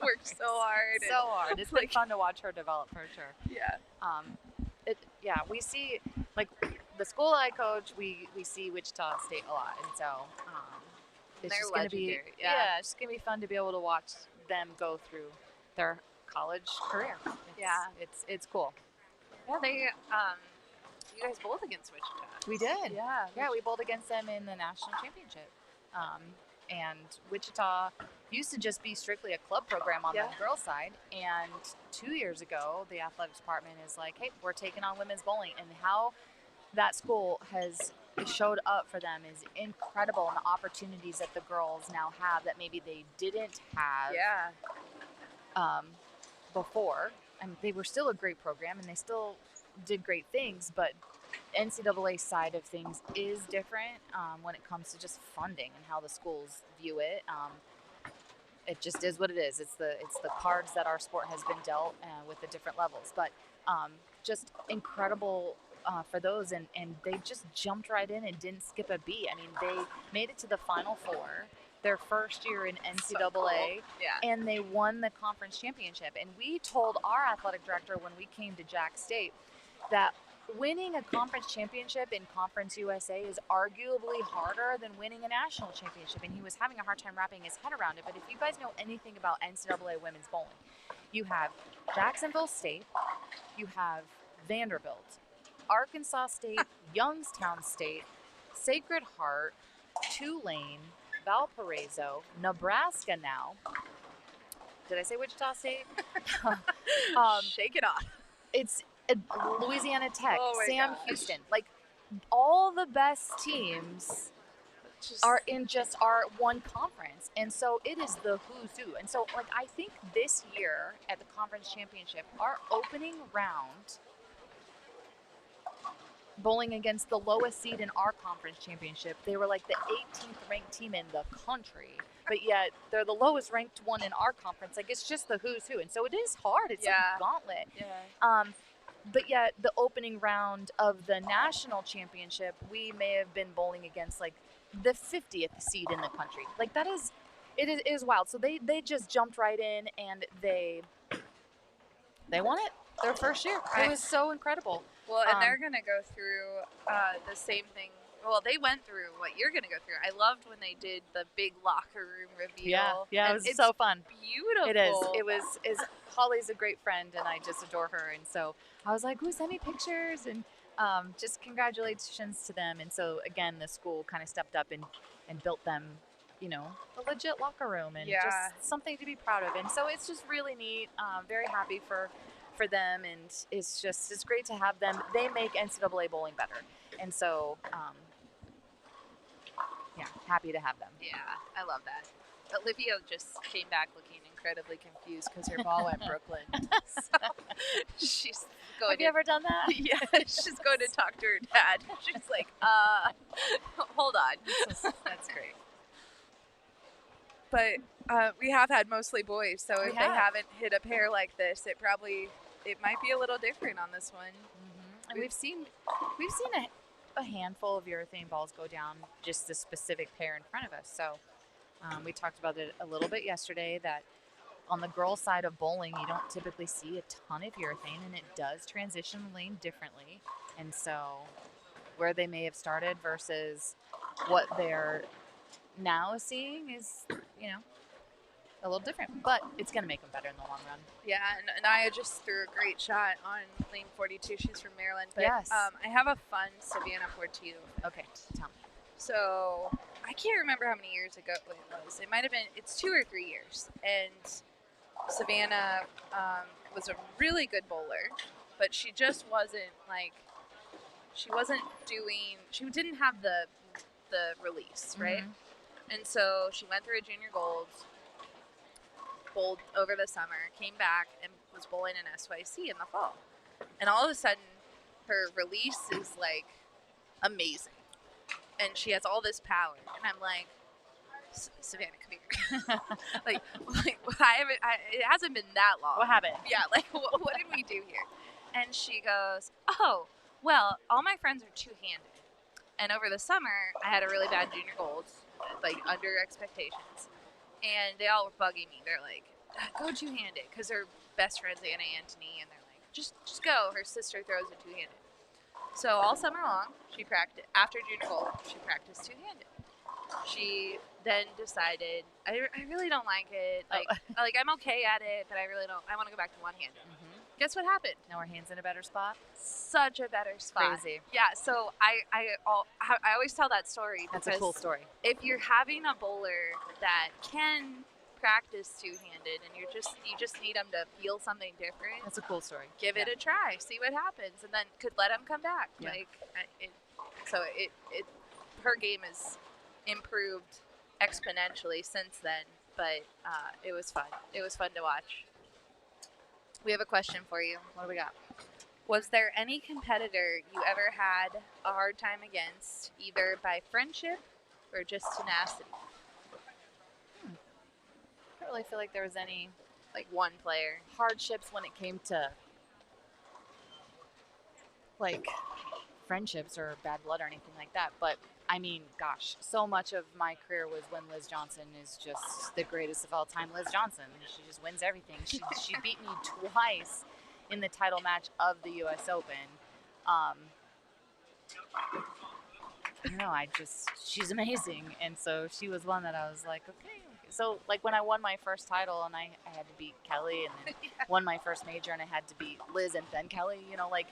worked so hard. So hard. It's like fun to watch her develop, for sure. Yeah. We see, like, the school I coach, we see Wichita State a lot, and so it's just going to be it's just going to be fun to be able to watch them go through their college career. It's cool. Yeah, you guys bowled against Wichita. We did. Yeah, we bowled against them in the national championship. And Wichita used to just be strictly a club program on the girls' side. And 2 years ago, the athletics department is like, hey, we're taking on women's bowling. And how that school has showed up for them is incredible. And the opportunities that the girls now have that maybe they didn't have before. And they were still a great program, and they still did great things, but NCAA side of things is different when it comes to just funding and how the schools view it. It just is what it is. It's the cards that our sport has been dealt with the different levels. But just incredible for those, and they just jumped right in and didn't skip a beat. I mean, they made it to the Final Four their first year in NCAA, so cool. And they won the conference championship. And we told our athletic director when we came to Jack State that winning a conference championship in Conference USA is arguably harder than winning a national championship, and he was having a hard time wrapping his head around it. But if you guys know anything about NCAA women's bowling, you have Jacksonville State, you have Vanderbilt, Arkansas State, Youngstown State, Sacred Heart, Tulane, Valparaiso, Nebraska now. Did I say Wichita State? Shake it off. It's Louisiana Tech, Oh my Sam gosh. Houston. Like, all the best teams are in just our one conference. And so it is the who's who. And so, like, I think this year at the conference championship, our opening round, bowling against the lowest seed in our conference championship, they were like the 18th ranked team in the country. But yet they're the lowest ranked one in our conference. Like, it's just the who's who. And so it is hard. It's like a gauntlet. Yeah. But yet the opening round of the national championship, we may have been bowling against like the 50th seed in the country. Like, that is, it is wild. So they just jumped right in and they won it their first year. It was so incredible. Well, and they're going to go through the same thing. Well, they went through what you're going to go through. I loved when they did the big locker room reveal. Yeah, and it was so fun. Beautiful. It is. Holly's a great friend, and I just adore her. And so I was like, "Ooh, send me pictures!" And just congratulations to them. And so again, the school kind of stepped up and built them, you know, a legit locker room and just something to be proud of. And so it's just really neat. Very happy for them, and it's great to have them. They make NCAA bowling better, and so yeah, happy to have them. Yeah, I love that. Olivia just came back looking incredibly confused because her ball went Brooklyn. So she's going. Have you ever done that? Yeah, she's going to talk to her dad. She's like, hold on. That's great. But we have had mostly boys, so if they haven't hit a pair like this, it might be a little different on this one. Mm-hmm. And we've seen a handful of urethane balls go down, just the specific pair in front of us. So we talked about it a little bit yesterday, that on the girl side of bowling, you don't typically see a ton of urethane, and it does transition lane differently. And so where they may have started versus what they're now seeing is, you know, a little different, but it's going to make them better in the long run. Yeah, and Naya just threw a great shot on lane 42. She's from Maryland. But, Yes. I have a fun Savannah Portillo. Okay, tell me. So I can't remember how many years ago it was. It might have been, it's 2 or 3 years. And Savannah was a really good bowler, but she just wasn't she didn't have the release, right? Mm-hmm. And so she went through a junior golds, bowled over the summer, came back, and was bowling in SYC in the fall. And all of a sudden, her release is like amazing. And she has all this power. And I'm like, Savannah, come here. It hasn't been that long. What happened? Yeah, like, what did we do here? And she goes, oh, well, all my friends are two-handed. And over the summer, I had a really bad junior golds, like under expectations. And they all were bugging me. They're like, go two-handed, because her best friend's Anna Antony, and they're like, just go. Her sister throws it two-handed. So all summer long, she practiced. After junior gold, she practiced two-handed. She then decided, I really don't like it. Like I'm okay at it, but I really don't. I want to go back to one-handed. Mm-hmm. Guess what happened? Now her hand's in a better spot. Such a better spot. Crazy. Yeah. So I always tell that story. That's a cool story. If you're having a bowler that can practice two-handed, and you just need them to feel something different. That's a cool story. Give it a try. See what happens, and then could let them come back. Yeah. Her game is improved exponentially since then, but it was fun. It was fun to watch. We have a question for you. What do we got? Was there any competitor you ever had a hard time against, either by friendship or just tenacity? I don't really feel like there was any Like one player. hardships when it came to like friendships or bad blood or anything like that. But I mean, gosh, so much of my career was when Liz Johnson is just the greatest of all time. Liz Johnson, she just wins everything. She beat me twice in the title match of the U.S. Open. I don't know, she's amazing. And so she was one that I was like, okay, So like when I won my first title and I had to beat Kelly, and then won my first major and I had to beat Liz and then Kelly, you know, like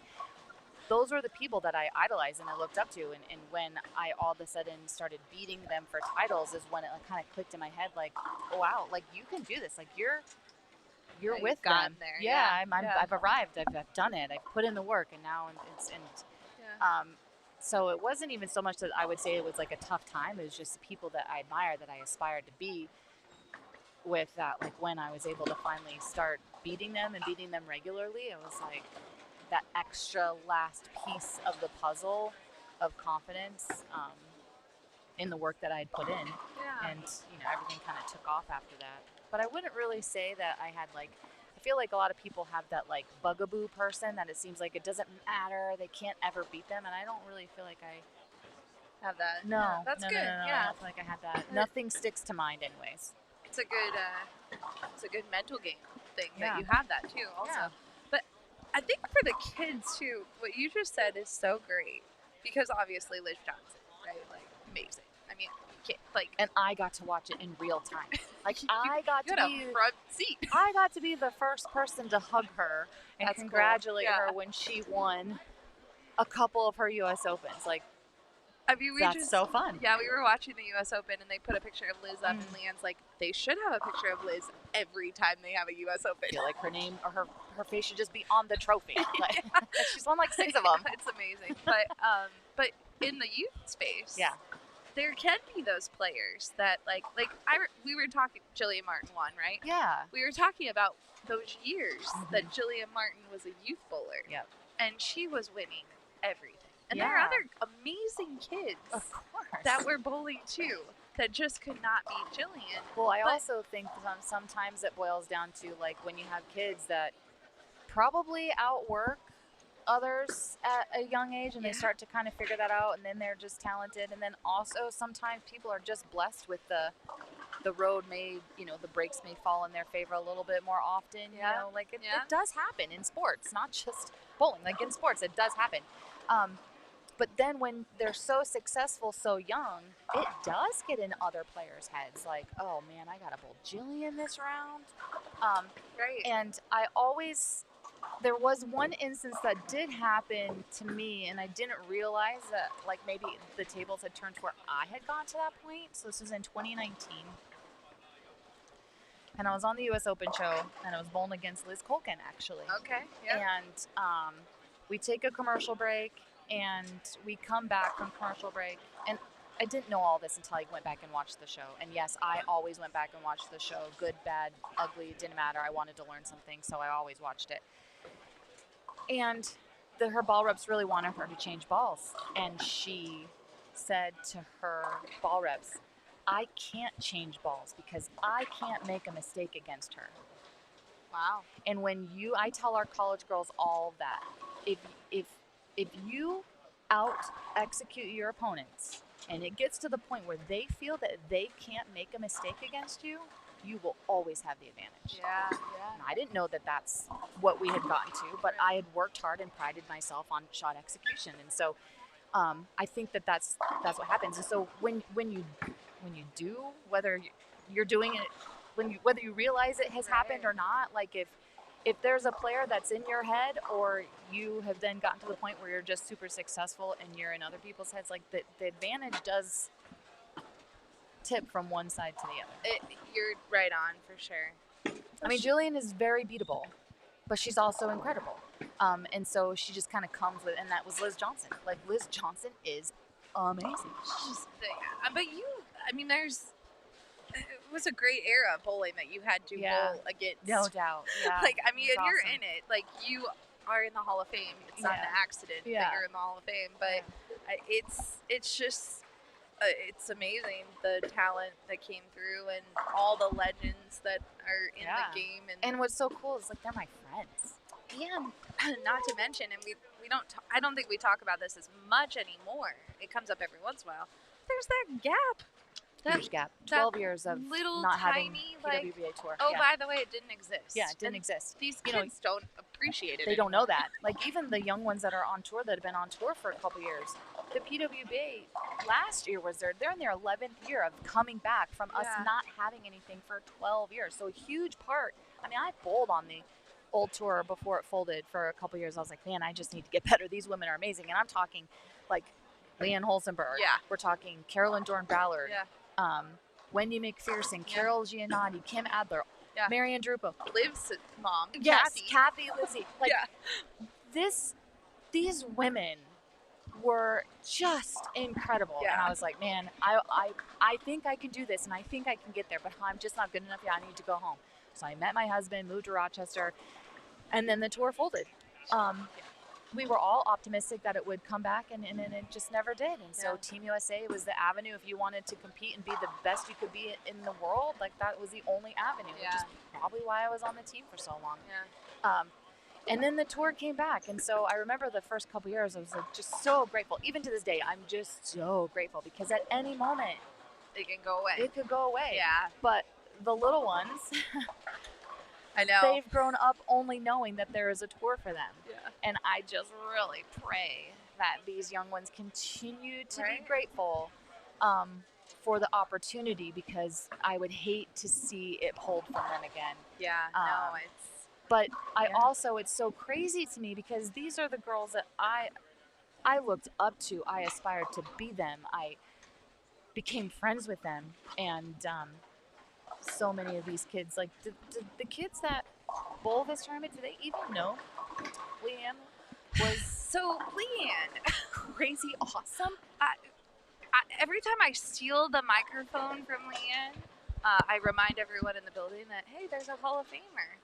those were the people that I idolized and I looked up to. And when I all of a sudden started beating them for titles is when it like, kind of clicked in my head, like, oh, wow, like you can do this. Like you're Yeah, with you've gotten them. there. Yeah, Yeah. I've arrived. I've done it. I've put in the work, and now so it wasn't even so much that I would say it was like a tough time. It was just the people that I admired, that I aspired to be with. That like when I was able to finally start beating them and beating them regularly, it was like that extra last piece of the puzzle of confidence in the work that I'd put in. Yeah. And everything kind of took off after that. But I wouldn't really say that I had like, I feel like a lot of people have that like bugaboo person that it seems like it doesn't matter, they can't ever beat them, and I don't really feel like I Have that. no, Yeah, that's no, good. no, no, no, I Yeah. don't feel like I had that. Nothing sticks to mind anyways. It's a good mental game thing Yeah. that you have that too also. Yeah. But I think for the kids too, what you just said is so great, because obviously Liz Johnson, right? Like amazing. I mean, you can't, like, And I got to watch it in real time. Like I got you to had be a front seat. I got to be the first person to hug her and That's cool. congratulate Yeah. her when she won a couple of her U.S. Opens. Like, I mean, we that's just so fun. Yeah, we were watching the U.S. Open and they put a picture of Liz up, and Leanne's like, they should have a picture of Liz every time they have a U.S. Open. I feel like her name or her face should just be on the trophy. Like, she's won like 6 of them. It's amazing. But in the youth space, Yeah. there can be those players that we were talking. Jillian Martin won, right? Yeah. We were talking about those years that Jillian Martin was a youth bowler. Yep. And she was winning everything. And there are Yeah. other amazing kids Of course. that were bowling too that just could not beat Jillian. Well, I But- also think sometimes it boils down to like when you have kids that probably outwork others at a young age and they start to kind of figure that out, and then they're just talented. And then also sometimes people are just blessed with the road may, the breaks may fall in their favor a little bit more often. Yeah. Like it Yeah. does happen in sports, not just bowling. Like in sports, it does happen. But then when they're so successful so young, it does get in other players' heads. Like, oh man, I got to bowl Jillian this round. Right. And there was one instance that did happen to me, and I didn't realize that like maybe the tables had turned to where I had gone to that point. So this was in 2019. And I was on the U.S. Open show, and I was bowling against Liz Colkin, actually. Okay. Yeah. And we take a commercial break, and we come back from commercial break. And I didn't know all this until I went back and watched the show. And yes, I always went back and watched the show. Good, bad, ugly, it didn't matter. I wanted to learn something, so I always watched it. And her ball reps really wanted her to change balls. And she said to her ball reps, I can't change balls because I can't make a mistake against her. Wow. And I tell our college girls all that. If you out execute your opponents and it gets to the point where they feel that they can't make a mistake against you, you will always have the advantage. Yeah. And I didn't know that that's what we had gotten to, but I had worked hard and prided myself on shot execution. And so I think that that's what happens. And so when you do, whether you're doing it, whether you realize it has happened or not, like if there's a player that's in your head, or you have then gotten to the point where you're just super successful and you're in other people's heads, like the advantage does tip from one side to the other. You're right on for sure. I mean, Jillian is very beatable, but she's also incredible. And so she just kind of comes with, and that was Liz Johnson. Like Liz Johnson is amazing. It was a great era of bowling that you had to bowl against. No doubt. Yeah. Like, I mean, It was and you're awesome. in it. Like, you are in the Hall of Fame. It's not an accident that you're in the Hall of Fame. But it's just, it's amazing the talent that came through and all the legends that are in the game. And what's so cool is like they're my friends. And not to mention, and we don't, I don't think we talk about this as much anymore. It comes up every once in a while. There's that gap. Huge gap. 12 years of little not having tiny, PWBA tour. Oh, by the way, it didn't exist. Yeah, it didn't And exist. These You kids don't appreciate it. They don't know that. Like even the young ones that are on tour that have been on tour for a couple years, the PWBA last year they're in their 11th year of coming back from us not having anything for 12 years. So a huge part. I mean, I bowled on the old tour before it folded for a couple years. I was like, man, I just need to get better. These women are amazing. And I'm talking like Leanne Holzenberg. Yeah. We're talking Carolyn Dorn-Ballard. Yeah. Wendy McPherson, Carol Giannotti, Kim Adler, Marianne Drupa. Liv's mom. Yes, Kathy Lizzie. Like, these women were just incredible. Yeah. And I was like, man, I think I can do this, and I think I can get there, but I'm just not good enough yet. I need to go home. So I met my husband, moved to Rochester, and then the tour folded. We were all optimistic that it would come back, and it just never did. And so Team USA was the avenue. If you wanted to compete and be the best you could be in the world, like that was the only avenue, which is probably why I was on the team for so long. Yeah. And then the tour came back. And so I remember the first couple years, I was like just so grateful. Even to this day, I'm just so grateful because at any moment, It can go away. it could go away. Yeah. But the little ones, I know. they've grown up only knowing that there is a tour for them. Yeah. And I just really pray that these young ones continue to be grateful for the opportunity, because I would hate to see it pulled from them again. Yeah. No, it's. But it's so crazy to me because these are the girls that I looked up to. I aspired to be them. I became friends with them. And so many of these kids, like the kids that bowl this tournament, do they even know Leanne was So, Leanne, crazy awesome? every time I steal the microphone from Leanne, I remind everyone in the building that, hey, there's a Hall of Famer.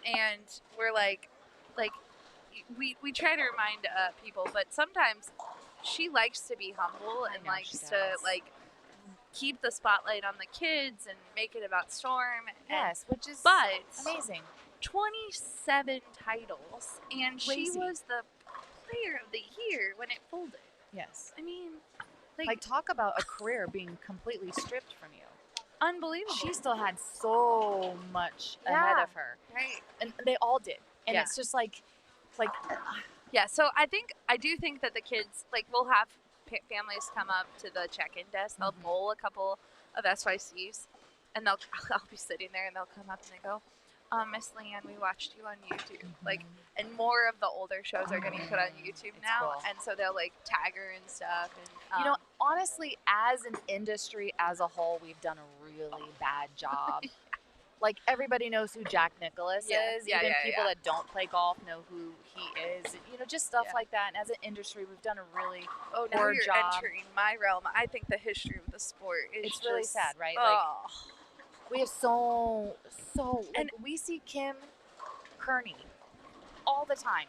And we're like we try to remind people, but sometimes she likes to be humble and likes to like keep the spotlight on the kids and make it about Storm. Yes, which is amazing. 27 titles, and Crazy. she was the player of the year when it folded. Yes. I mean, Like talk about a career being completely stripped from you. unbelievable. She still had so much ahead of her. Right. And they all did. And Yeah. it's just like Yeah, so I do think that the kids, like, we'll have families come up to the check-in desk. They'll bowl a couple of SYCs, and I'll be sitting there, and they'll come up and they go, Miss Leanne, we watched you on YouTube. Like, and more of the older shows are getting put on YouTube now, cool. and so they'll like tag her and stuff. And you know, honestly, as an industry as a whole, we've done a really bad job. Like, everybody knows who Jack Nicklaus is. Even people that don't play golf know who he is. You know, just stuff like that. And as an industry, we've done a really now poor you're job. entering my realm. I think the history of the sport is It's really just, sad, right? Oh. We have and we see Kim Kearney all the time.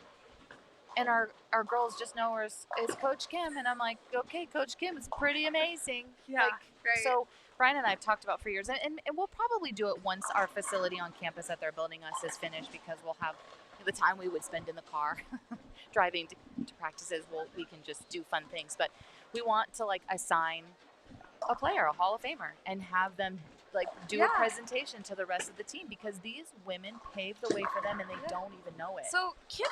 And our girls just know her as Coach Kim. And I'm like, okay, Coach Kim, it's pretty amazing. Yeah, Like, right. So Brian and I have talked about for years. And we'll probably do it once our facility on campus that they're building us is finished, because we'll have the time we would spend in the car driving to practices. We can just do fun things. But we want to, like, assign a player, a Hall of Famer, and have them like do a presentation to the rest of the team, because these women paved the way for them and they don't even know it. So Kim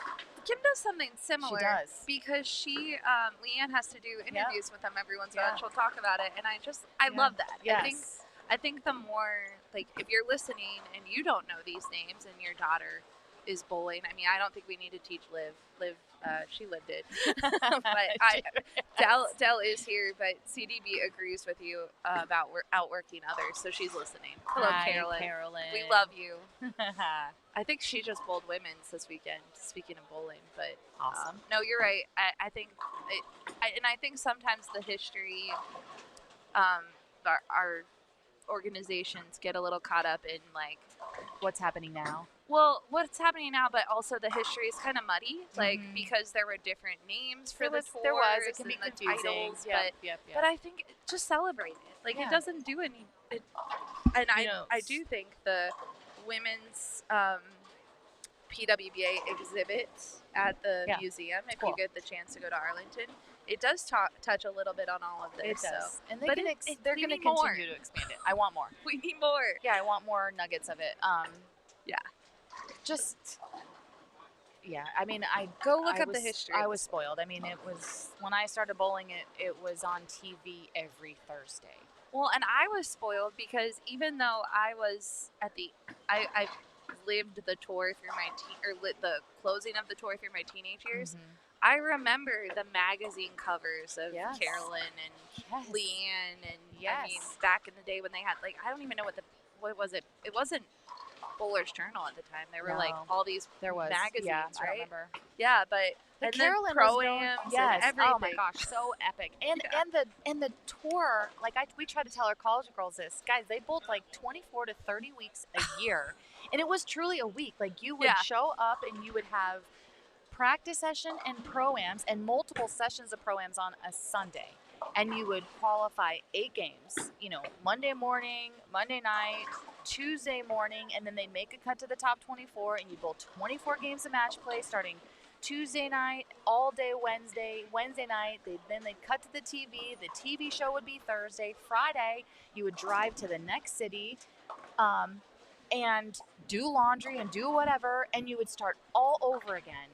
does something similar. She does. Because she, Leanne has to do interviews with them every once in a while. She'll talk about it, and I love that. Yes. I think the more, like, if you're listening and you don't know these names and your daughter is bowling, I mean, I don't think we need to teach Liv. She lived it. But Dell is here, but CDB agrees with you about outworking others, so she's listening. Hello, Hi, Carolyn. Carolyn. We love you. I think she just bowled women's this weekend, speaking of bowling, but Awesome. no, you're right. I think I think sometimes the history, our organizations get a little caught up in, like, What's happening now? well, what's happening now, but also the history is kind of muddy, like, because there were different names for the tours. There was. It can be and the confusing. titles, Yep. but I think just celebrate it. Like, it doesn't do any. And I do think the women's PWBA exhibit at the museum, if you get the chance to go to Arlington, it does touch a little bit on all of this. It does. So. And But they're going we to need more. continue to expand it. I want more. We need more. Yeah, I want more nuggets of it. Yeah. Just Yeah, I mean, I Go look I up the was- history I of was the sport. spoiled. I mean, it was when I started bowling. It was on TV every Thursday. Well, and I was spoiled because even though I was at I lived the tour through my the closing of the tour through my teenage years. Mhm. I remember the magazine covers of Yes. Carolyn and Yes. Leanne, and I Yes. mean back in the day when they had I don't even know what was it. It wasn't Bowler's Journal at the time. There were No. all these There was magazines, yeah, I right? don't remember. Yeah, but The and Carolyn then was pro-ams known, yes. and everything. Oh my gosh, so epic. And Yeah. and the tour, we tried to tell our college girls this. Guys, they bowled 24 to 30 weeks a year. And it was truly a week. You would Yeah. show up and you would have practice session and pro-ams and multiple sessions of pro-ams on a Sunday. And you would qualify 8 games, Monday morning, Monday night, Tuesday morning, and then they'd make a cut to the top 24, and you bowl 24 games of match play starting Tuesday night, all day Wednesday night. Then they'd cut to the TV. The TV show would be Thursday. Friday, you would drive to the next city and do laundry and do whatever, and you would start all over again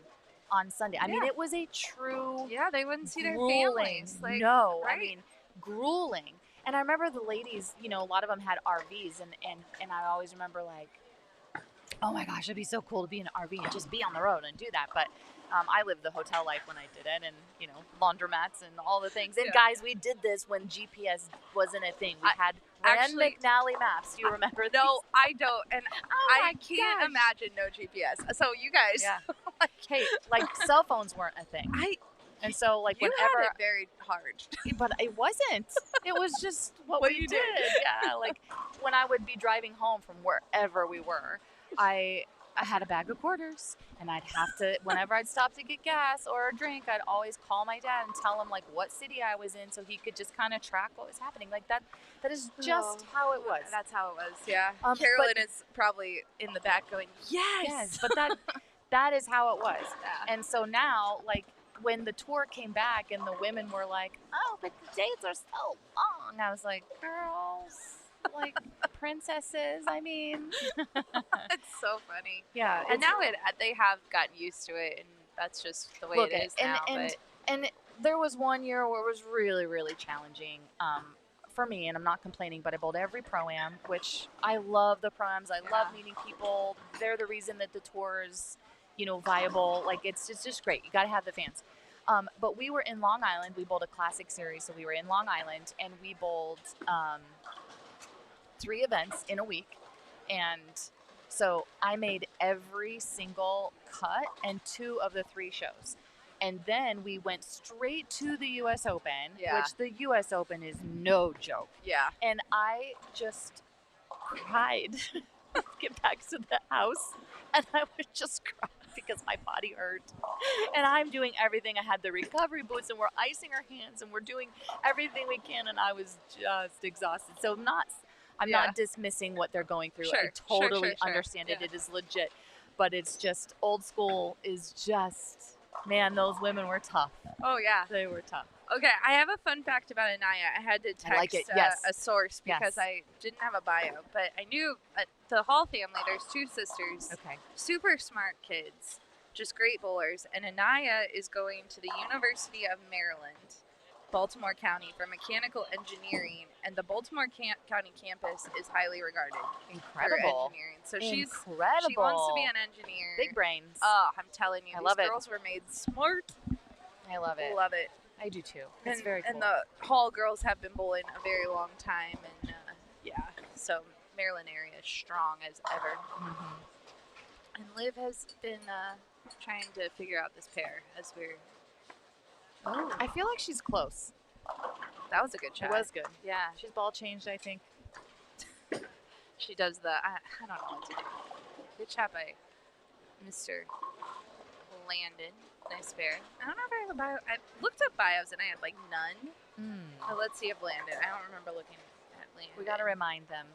on Sunday. I mean, Yeah. it was a true Yeah, they wouldn't see their grueling. families. No, right? I mean, grueling. And I remember the ladies, a lot of them had RVs, and I always remember oh my gosh, it'd be so cool to be in an RV and just be on the road and do that. But I lived the hotel life when I did it, and laundromats and all the things. And Yeah. guys, we did this when GPS wasn't a thing. We had Rand actually- McNally maps. Do you remember these? No, I don't, and I my can't gosh. imagine no GPS. So you guys, Yeah. Hey, cell phones weren't a thing. And so you whenever had it very hard. but it wasn't. It was just what What we you did. did. Yeah, when I would be driving home from wherever we were, I had a bag of quarters, and I'd have to, whenever I'd stop to get gas or a drink, I'd always call my dad and tell him what city I was in, so he could just kind of track what was happening. That is just how it was. That's how it was. Yeah. but- Carolyn is probably in the back going, yes. Yes, but that is how it was. Yeah. And so now, when the tour came back and the women were like, oh, but the dates are so long, I was like, girls, princesses, I mean. It's so funny. Yeah. And now they have gotten used to it, and that's just the way Look, it is now. and there was one year where it was really, really challenging for me, and I'm not complaining, but I bowled every pro-am, which I love the pro-ams. I love meeting people. They're the reason that the tour is, viable. It's just great. You got to have the fans. But we were in Long Island. We bowled a classic series, so we were in Long Island, and we bowled 3 events in a week. And so I made every single cut and 2 of the 3 shows. And then we went straight to the U.S. Open, which the U.S. Open is no joke. Yeah. And I just cried to get back to the house. And I would just cry because my body hurt. And I'm doing everything. I had the recovery boots, and we're icing our hands, and we're doing everything we can. And I was just exhausted. So I'm not dismissing what they're going through. Sure, I totally sure. understand it. Yeah. It is legit. But it's just old school is just, man, those women were tough. Oh, yeah. They were tough. Okay, I have a fun fact about Anaya. I had to text I like it, yes. a source because Yes. I didn't have a bio, but I knew the Hall family, there's 2 sisters, Okay. super smart kids, just great bowlers, and Anaya is going to the University of Maryland, Baltimore County, for mechanical engineering, and the Baltimore County campus is highly regarded for Incredible. engineering. So she Incredible. wants to be an engineer. Big brains. Oh, I'm telling you, I these love it. girls were made smart. I love it. Love it. I do too. It's And, very cool. and the Hall girls have been bowling a very long time, and so Maryland area is strong as ever. Mhm. And Liv has been trying to figure out this pair as we're. Oh, I feel like she's close. That was a good It shot. was good. Yeah, She's ball changed, I think. she does the. I don't know what to do. Good shot by Mr. Landon. Nice pair. I don't know if I have a bio. I looked up bios and I had none. But let's see if Landon. I don't remember looking at Landon. We got to remind them.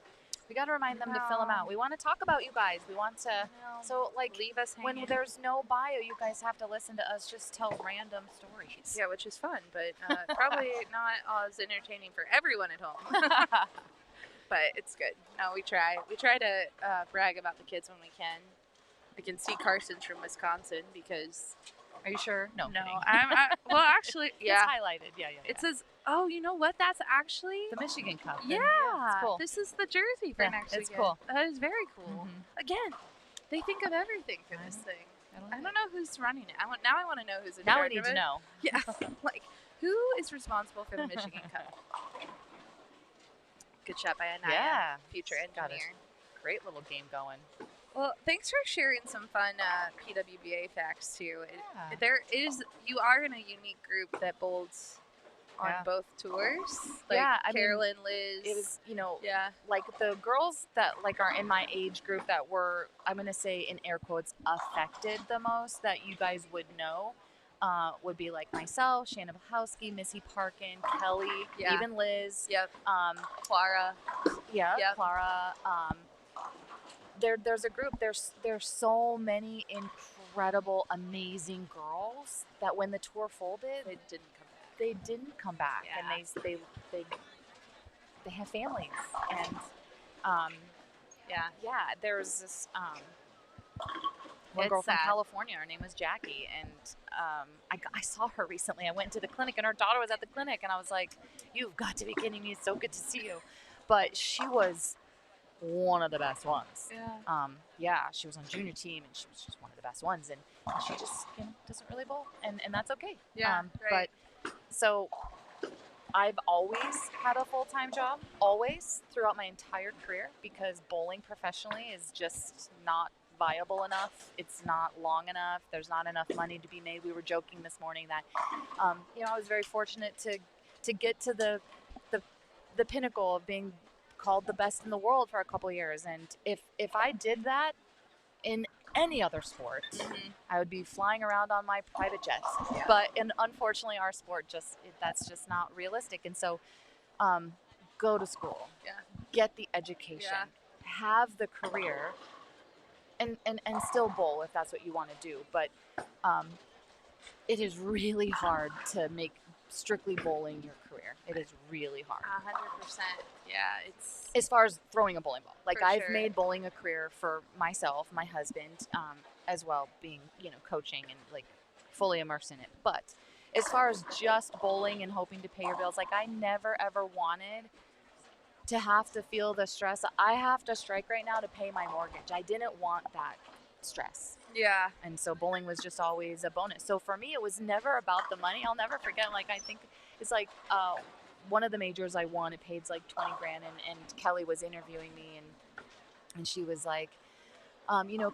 We got to remind them to fill them No. out. We want to talk about you guys. We want to. So, leave us when hanging. there's no bio, you guys have to listen to us just tell random stories. Yeah, which is fun, but probably not as entertaining for everyone at home. But it's good. No, we try. We try to brag about the kids when we can. I can see Carson's from Wisconsin because. Are you sure? No. No, kidding. well, actually, yeah. It's highlighted. Yeah. It says, oh, you know what? That's actually. the Michigan Cup. Yeah, it's cool. this is the jersey for Yeah, next it's weekend. cool. That is very cool. Mhm. Again, they think of everything for this thing. I don't know who's running it. I want to know who's in Now charge we need of to it. know. Yeah, like who is responsible for the Michigan Cup? Good shot by Anaya, Yeah. future Got it. engineer. Great little game going. Well, thanks for sharing some fun PWBA facts too. Yeah. You are in a unique group that bowls on Yeah. both tours. Like Yeah, I mean, Carolyn, Liz. It was, yeah. like the girls that like are in my age group that were, I'm gonna say in air quotes, affected the most that you guys would know, would be like myself, Shannon Bachowski, Missy Parkin, Kelly, Yeah. even Liz. Yep. Clara. Yeah, Yep. Clara. There's a group. There's so many incredible, amazing girls that when the tour folded, They didn't come back. and Yeah. they have families and Yeah. there was this one It's girl from sad. California. Her name was Jackie, and I saw her recently. I went to the clinic, and her daughter was at the clinic, and I was like, "You've got to be kidding me! It's so good to see you." But she was one of the best ones. Yeah. She was on junior team, and she was just one of the best ones, and she just doesn't really bowl, and that's okay. Yeah, right. But so I've always had a full-time job, always throughout my entire career, because bowling professionally is just not viable enough. It's not long enough. There's not enough money to be made. We were joking this morning that I was very fortunate to get to the pinnacle of being called the best in the world for a couple years, and if I did that in any other sport, I would be flying around on my private jets. Yeah. But unfortunately, our sport that's just not realistic. And so, go to school, Yeah. get the education, Yeah. have the career, and still bowl if that's what you want to do. But it is really hard to make strictly bowling your career. It is really hard. 100%. Yeah. It's. As far as throwing a bowling ball, like For I've sure. made bowling a career for myself, my husband, as well, being coaching and like fully immersed in it. But as far as just bowling and hoping to pay your bills, like I never ever wanted to have to feel the stress. I have to strike right now to pay my mortgage. I didn't want that stress. Yeah. And so bowling was just always a bonus. So for me, it was never about the money. I'll never forget, like, I think it's like one of the majors I won, it paid like 20 grand, and Kelly was interviewing me, and she was like,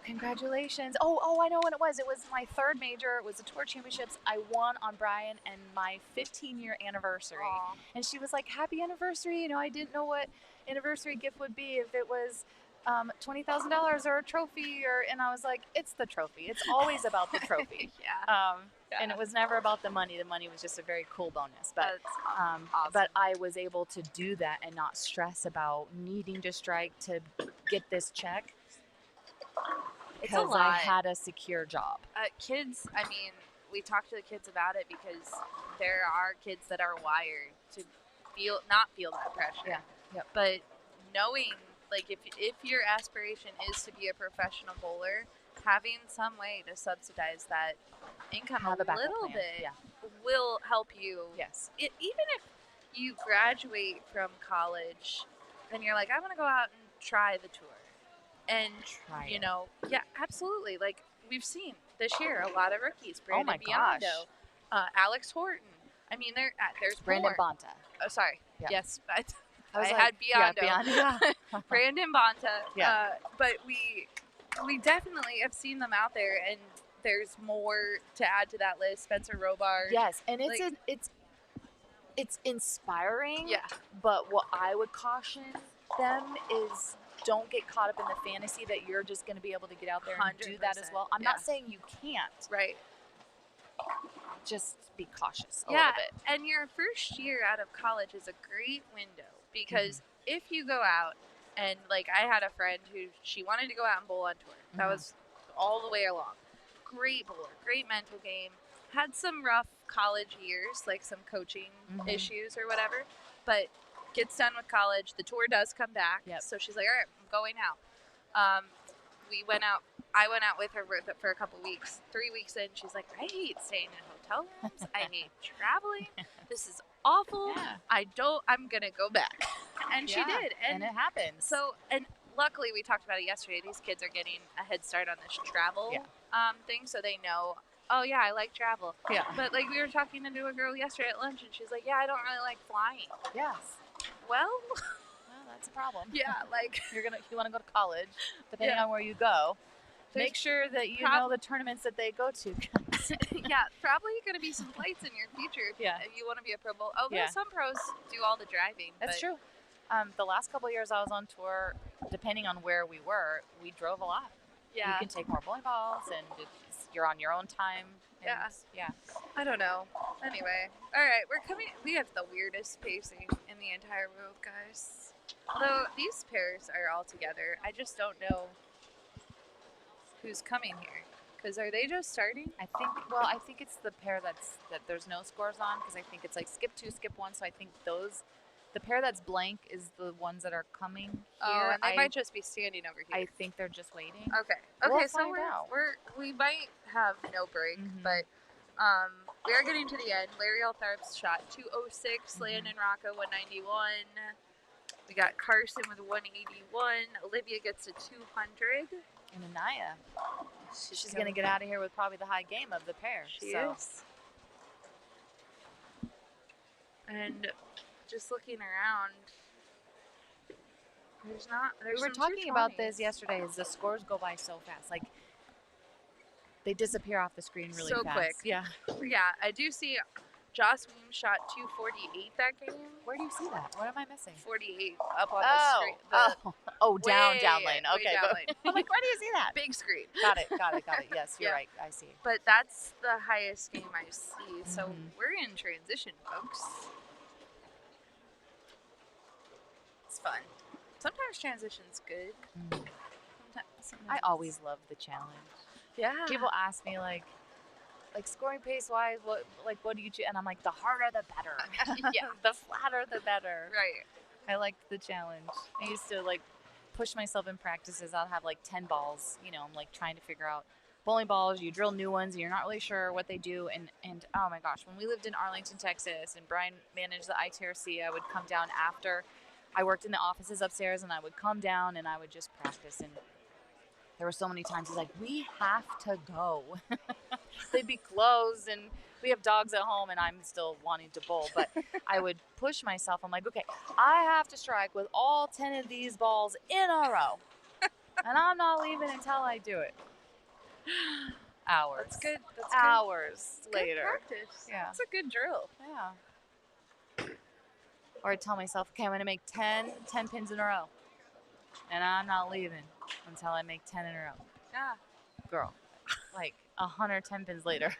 congratulations. Oh, I know when it was. It was my third major. It was the Tour Championships. I won on Brian and my 15-year anniversary. Aw. And she was like, happy anniversary. I didn't know what anniversary gift would be, if it was $20,000 or a trophy, and I was like, it's the trophy. It's always about the trophy. Yeah. And it was never about the money. The money was just a very cool bonus. But That's awesome. but I was able to do that and not stress about needing to strike to get this check. It's a Because I lot. had a secure job. Kids, I mean, we talk to the kids about it because there are kids that are wired to not feel that pressure. Yeah. Yep. But knowing, like, if your aspiration is to be a professional bowler, having some way to subsidize that income Have a a backup little plan. bit Yeah. will help you. Yes. Even if you graduate from college, then you're like, I want to go out and try the tour. And, Try it. yeah, absolutely. Like, we've seen this year a lot of rookies. Oh my Brandon Biondo, gosh. Alex Horton. I mean, there's Brandon more. Bonta. Oh, sorry. Yeah. Yes, I I was had yeah, Biondo. Yeah. Brandon Bonta. Yeah. But we definitely have seen them out there, and there's more to add to that list. Spencer Robart. Yes, and it's Like- it's inspiring. Yeah. But what I would caution them is, don't get caught up in the fantasy that you're just going to be able to get out there and do that as 100%, well. I'm yeah. not saying you can't. Right. Just be cautious a Yeah, little bit. and your first year out of college is a great window because Mm-hmm. if you go out and, like, I had a friend who she wanted to go out and bowl on tour. That Mhm. was all the way along. Great bowler, great mental game. Had some rough college years, like some coaching Mhm. issues or whatever, but gets done with college. The tour does come back, Yep. so she's like, all right, I'm going out. We went out I went out with her for a couple weeks. 3 weeks in, she's like, I hate staying in hotel rooms. I hate traveling. This is awful. Yeah. I'm going to go back. And she Yeah, did. and it happens. So, and luckily we talked about it yesterday. These kids are getting a head start on this travel thing. So they know, oh yeah, I like travel. Yeah. But like we were talking to a girl yesterday at lunch and she's like, yeah, I don't really like flying. Yes. Well, That's a problem. yeah, like You want to go to college, depending on where you go. Make sure that you know the tournaments that they go to. yeah, probably going to be some flights in your future if you want to be a pro bowler. Although some pros do all the driving. That's true. The last couple of years I was on tour, depending on where we were, we drove a lot. Yeah. You can take more bowling balls, and you're on your own time. And yeah. I don't know. Anyway, all right, we have the weirdest pacing in the entire world, guys. Although these pairs are all together, I just don't know who's coming here. Because are they just starting? I think it's the pair that there's no scores on, because I think it's like skip 2, skip 1. So I think the pair that's blank is the ones that are coming here. Oh, and they might just be standing over here. I think they're just waiting. Okay. We'll So find out. we might have no break, but we are getting to the end. Larry Altharp's shot 206, Landon Rocca 191. We got Carson with 181. Olivia gets a 200. And Anaya, she's going to get out of here with probably the high game of the pair. She is. And just looking around, we were talking about this yesterday. Is the scores go by so fast? Like they disappear off the screen really so fast. quick. Yeah. Yeah, I do see. Joss Weems shot 248 that game. Where do you see that? What am I missing? 48 up on the screen. Down lane. Okay, down lane. I'm like, where do you see that? Big screen. Got it. Yes, you're right. I see. But that's the highest game I see. So we're in transition, folks. It's fun. Sometimes transition's good. Sometimes I always love the challenge. Yeah. People ask me like scoring pace wise, what do you choose? And I'm like, the harder the better. Yeah. The flatter the better. Right. I like the challenge. I used to push myself in practices. I'll have 10 balls. I'm trying to figure out bowling balls. You drill new ones and you're not really sure what they do. And oh my gosh, when we lived in Arlington, Texas, and Brian managed the ITRC, I would come down after I worked in the offices upstairs, and I would come down and I would just practice. And there were so many times he's like, we have to go. They'd be closed, and we have dogs at home, and I'm still wanting to bowl. But I would push myself. I'm like, okay, I have to strike with all 10 of these balls in a row. And I'm not leaving until I do it. Hours. That's good. Hours Good later. practice. Yeah. It's a good drill. Yeah. Or I tell myself, okay, I'm going to make 10 pins in a row. And I'm not leaving until I make 10 in a row. Yeah. Girl, 110 pins later.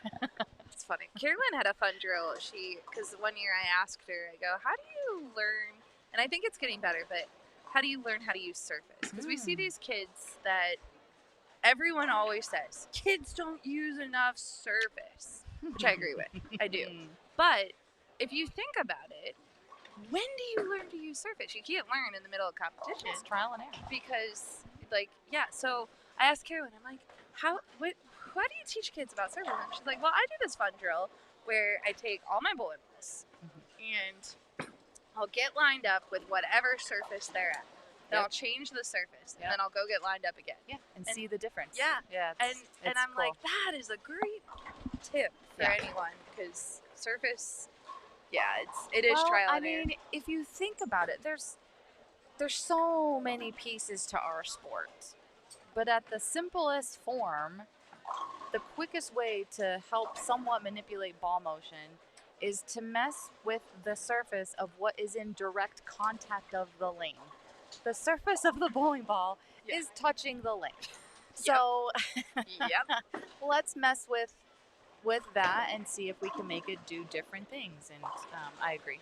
It's funny. Carolyn had a fun drill. Because one year I asked her, I go, how do you learn, and I think it's getting better, but how do you learn how to use surface? Because we see these kids that everyone always says, kids don't use enough surface, which I agree with. I do. But if you think about it, when do you learn to use surface? You can't learn in the middle of competition. It's trial and error. Because, so I asked Carolyn, I'm like, what do you teach kids about surface? And she's like, well, I do this fun drill where I take all my bowling balls and I'll get lined up with whatever surface they're at. Then I'll change the surface, and then I'll go get lined up again. Yeah, and see the difference. Yeah. Yeah. And I'm like, that is a great tip for anyone, because surface, it is trial and error. I mean, if you think about it, there's so many pieces to our sport. But at the simplest form, the quickest way to help somewhat manipulate ball motion is to mess with the surface of what is in direct contact of the lane. The surface of the bowling ball is touching the lane. So let's mess with that and see if we can make it do different things. And I agree.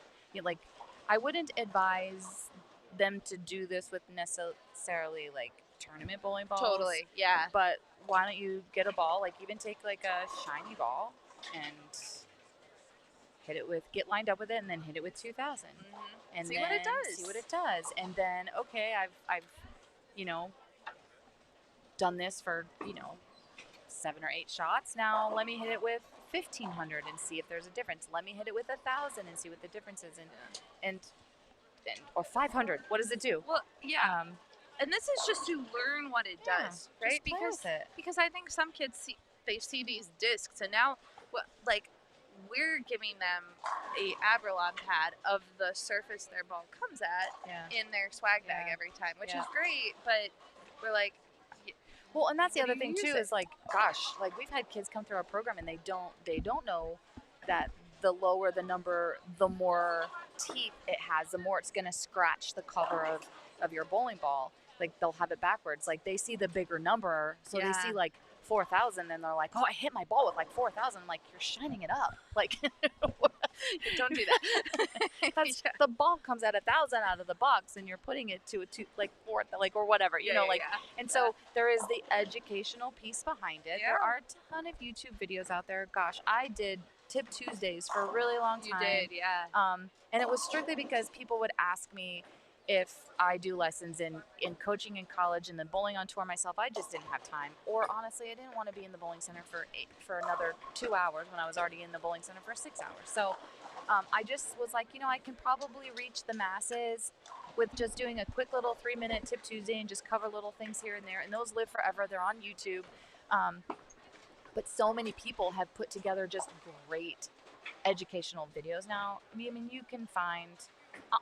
I wouldn't advise them to do this with necessarily tournament bowling balls. Totally, yeah. But why don't you get a ball, even take a shiny ball and get lined up with it, and then hit it with 2000. And see then what it does. See what it does. And then, okay, I've done this for, 7 or 8 shots. Now let me hit it with 1,500 and see if there's a difference. Let me hit it with 1,000 and see what the difference is. And or 500. What does it do? Well, yeah. And this is just to learn what it does, right? Because I think some kids see these discs, and now we're giving them a Abralon pad of the surface their ball comes at in their swag bag every time, which is great. But we're like, well, and that's the other thing too is gosh, we've had kids come through our program and they don't know that the lower the number, the more teeth it has, the more it's going to scratch the cover of your bowling ball. They'll have it backwards. They see the bigger number, so they see 4,000, and they're like, oh, I hit my ball with 4,000. You're shining it up. Don't do that. The ball comes at 1,000 out of the box, and you're putting it to a 4, or whatever, And so there is the educational piece behind it. Yeah. There are a ton of YouTube videos out there. Gosh, I did Tip Tuesdays for a really long time. You did, yeah. And it was strictly because people would ask me if I do lessons in coaching in college and then bowling on tour myself. I just didn't have time. Or honestly, I didn't want to be in the bowling center for another 2 hours when I was already in the bowling center for 6 hours. So I just was like, I can probably reach the masses with just doing a quick little 3-minute Tip Tuesday and just cover little things here and there. And those live forever. They're on YouTube. But so many people have put together just great educational videos now. I mean, you can find...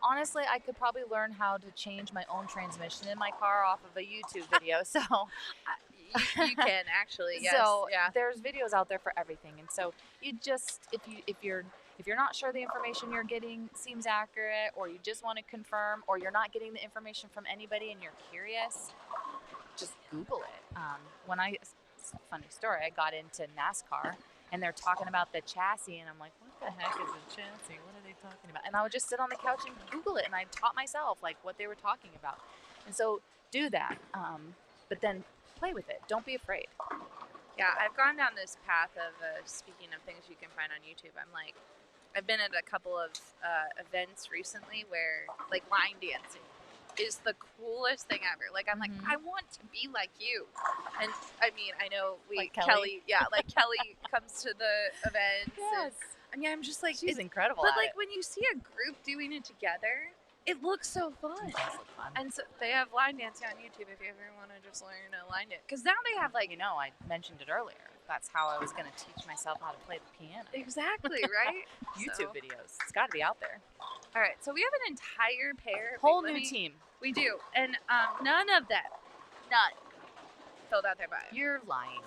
Honestly, I could probably learn how to change my own transmission in my car off of a YouTube video. So you can actually, yes. So there's videos out there for everything. And so you just, if you're not sure the information you're getting seems accurate, or you just want to confirm, or you're not getting the information from anybody and you're curious, just Google it. Funny story, I got into NASCAR. And they're talking about the chassis, and I'm like, what the heck is a chassis? What are they talking about? And I would just sit on the couch and Google it, and I taught myself what they were talking about. And so do that, but then play with it. Don't be afraid. Yeah, I've gone down this path of speaking of things you can find on YouTube. I've been at a couple of events recently where line dancing is the coolest thing ever. I'm like, I want to be like you. And I mean, I know Kelly comes to the events. Yes. And I'm just she's incredible. But when you see a group doing it together, it looks so fun. It does look fun. And so they have line dancing on YouTube if you ever want to just learn a line dance. Because now they have I mentioned it earlier. That's how I was going to teach myself how to play the piano. Exactly, right? YouTube videos. It's got to be out there. All right, so we have an entire pair. Whole new team. We do. And none of them, filled out their bio. You're lying.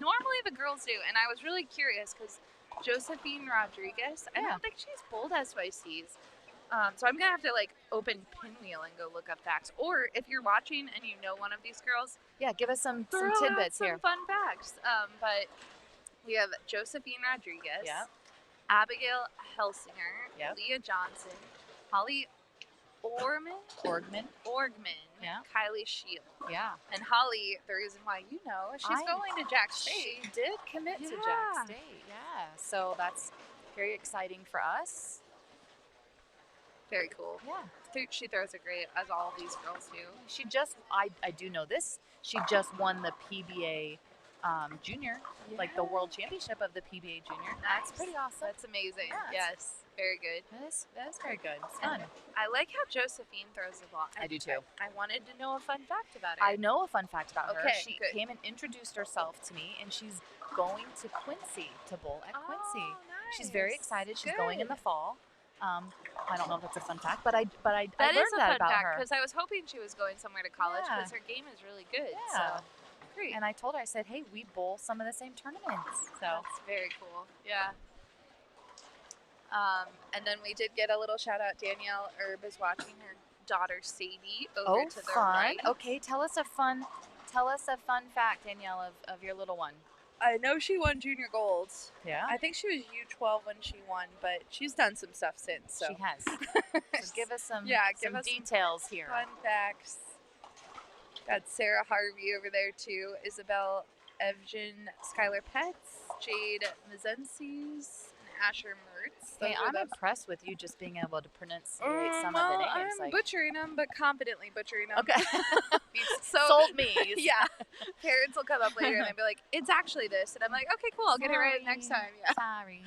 Normally the girls do, and I was really curious because Josephine Rodriguez, I don't think she's bowled SYCs. So I'm going to have to open Pinwheel and go look up facts. Or if you're watching and you know one of these girls, give us some tidbits here. Some fun facts. But we have Josephine Rodriguez, Abigail Helsinger, Leah Johnson, Holly Orgman, Kylie Shield. Yeah. And Holly, the reason why she's going to Jack State. She did commit to Jack State. Yeah. So that's very exciting for us. Very cool. Yeah. She throws it great, as all of these girls do. She just, I do know this, she just won the PBA junior, the world championship of the PBA junior. That's pretty awesome. That's amazing. Yeah, yes. Very good. That is very good. It's fun. I like how Josephine throws the ball. I do too. I wanted to know a fun fact about her. I know a fun fact about her. She good. came and introduced herself to me, and she's going to Quincy to bowl at Quincy. Nice. She's very excited. She's going in the fall. I don't know if that's a fun fact, but I that learned is a that fun about fact her. Because I was hoping she was going somewhere to college because her game is really good. Yeah. So great. And I told her, I said, hey, we bowl some of the same tournaments. So that's very cool. Yeah. And then we did get a little shout out. Danielle Erb is watching her daughter Sadie over to the right. Okay, tell us a fun fact, Danielle, of your little one. I know she won junior golds. Yeah. I think she was U12 when she won, but she's done some stuff since. So she has. So give us some details here. Fun facts. Got Sarah Harvey over there too. Isabel Evgen, Skylar Petz, Jade Mazensis, and Asher Mertz. Hey, Those are I'm the impressed with you just being able to pronunciate some of the names. I'm butchering them, but confidently butchering them. Okay. You So- sold me. Yeah. Parents will come up later and they'll be like, it's actually this. And I'm like, okay, cool. I'll get it right next time. Yeah. Sorry.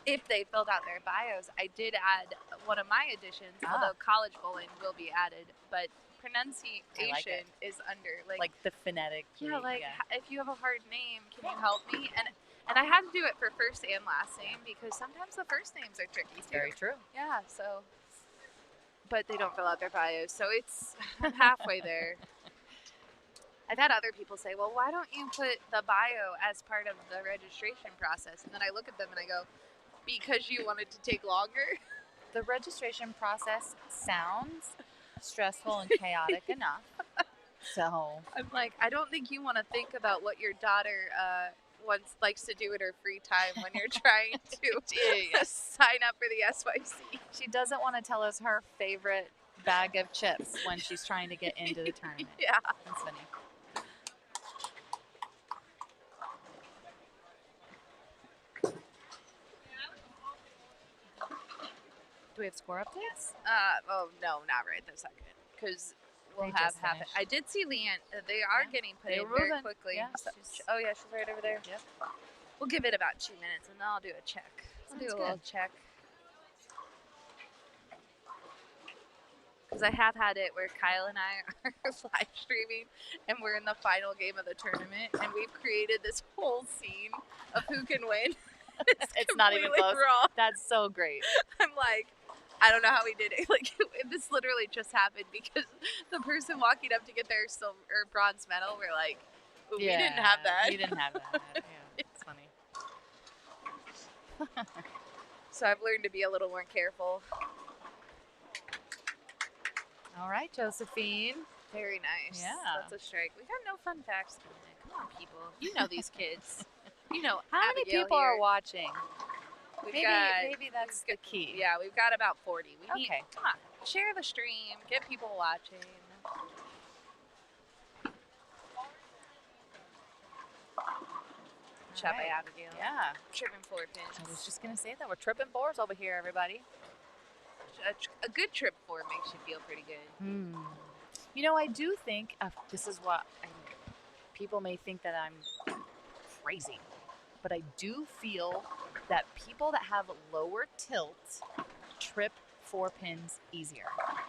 If they filled out their bios, I did add one of my additions, Ah. although college bowling will be added. But pronunciation is under. Like the phonetic. Yeah, like if you have a hard name, can you help me? And I had to do it for first and last name because sometimes the first names are tricky too. Very true. Yeah, so. But they don't fill out their bios, so I'm halfway there. I've had other people say, well, why don't you put the bio as part of the registration process? And then I look at them and I go, because you wanted to take longer? The registration process sounds stressful and chaotic enough. So I'm like, I don't think you want to think about what your daughter likes to do in her free time when you're trying to sign up for the SYC. she doesn't want to tell us her favorite bag of chips when she's trying to get into the tournament. Yeah. That's funny. Do we have score updates? Oh, no, not right this second. Because we'll They have just half. finished. I did see Leanne. They are Yeah. getting put They in were very moving. quickly. Yeah, So- she's- oh, yeah, she's right over there. Yep. We'll give it about 2 minutes and then I'll do a check. I'll do Sounds a little good. check. Because I have had it where Kyle and I are live streaming and we're in the final game of the tournament and we've created this whole scene of who can win. It's not even completely close. wrong. That's so great. I'm like, I don't know how we did it. Like, this literally just happened because the person walking up to get their silver or bronze medal were like, "Ooh, we didn't have that. We didn't have that. Yeah, it's funny. So I've learned to be a little more careful. All right, Josephine. Very nice. Yeah. That's a strike. We got no fun facts tonight. Come on, people. You know these kids. You know, How many Abigail people here. are watching? We've Maybe got, maybe that's the key. yeah, we've got about 40. We need, Okay. come on, share the stream, get people watching. Shot by right. Abigail. Yeah. Tripping 4 pins. I was just gonna say that we're tripping fours over here, everybody. A good trip 4 makes you feel pretty good. You know, I do think this is what people may think that I'm crazy, but I do feel that people that have lower tilt trip 4 pins easier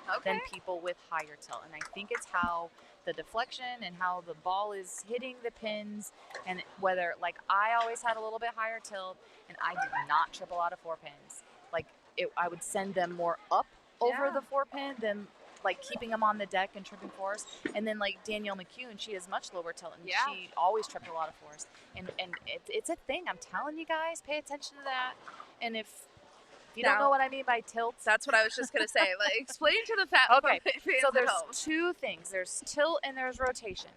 Okay. than people with higher tilt, and I think it's how the deflection and how the ball is hitting the pins, and whether, like, I always had a little bit higher tilt and I did not trip a lot of 4 pins. Like, I would send them more up over Yeah. the 4 pin than like keeping them on the deck and tripping 4s. And then like Danielle McCune, she has much lower tilt and Yeah. she always tripped a lot of 4s. And it's a thing. I'm telling you guys, pay attention to that. And if you don't Now- know what I mean by tilt, That's what I was just gonna say. Like, explain to the fat Okay, fans so at there's home. 2 things. There's tilt and there's rotation.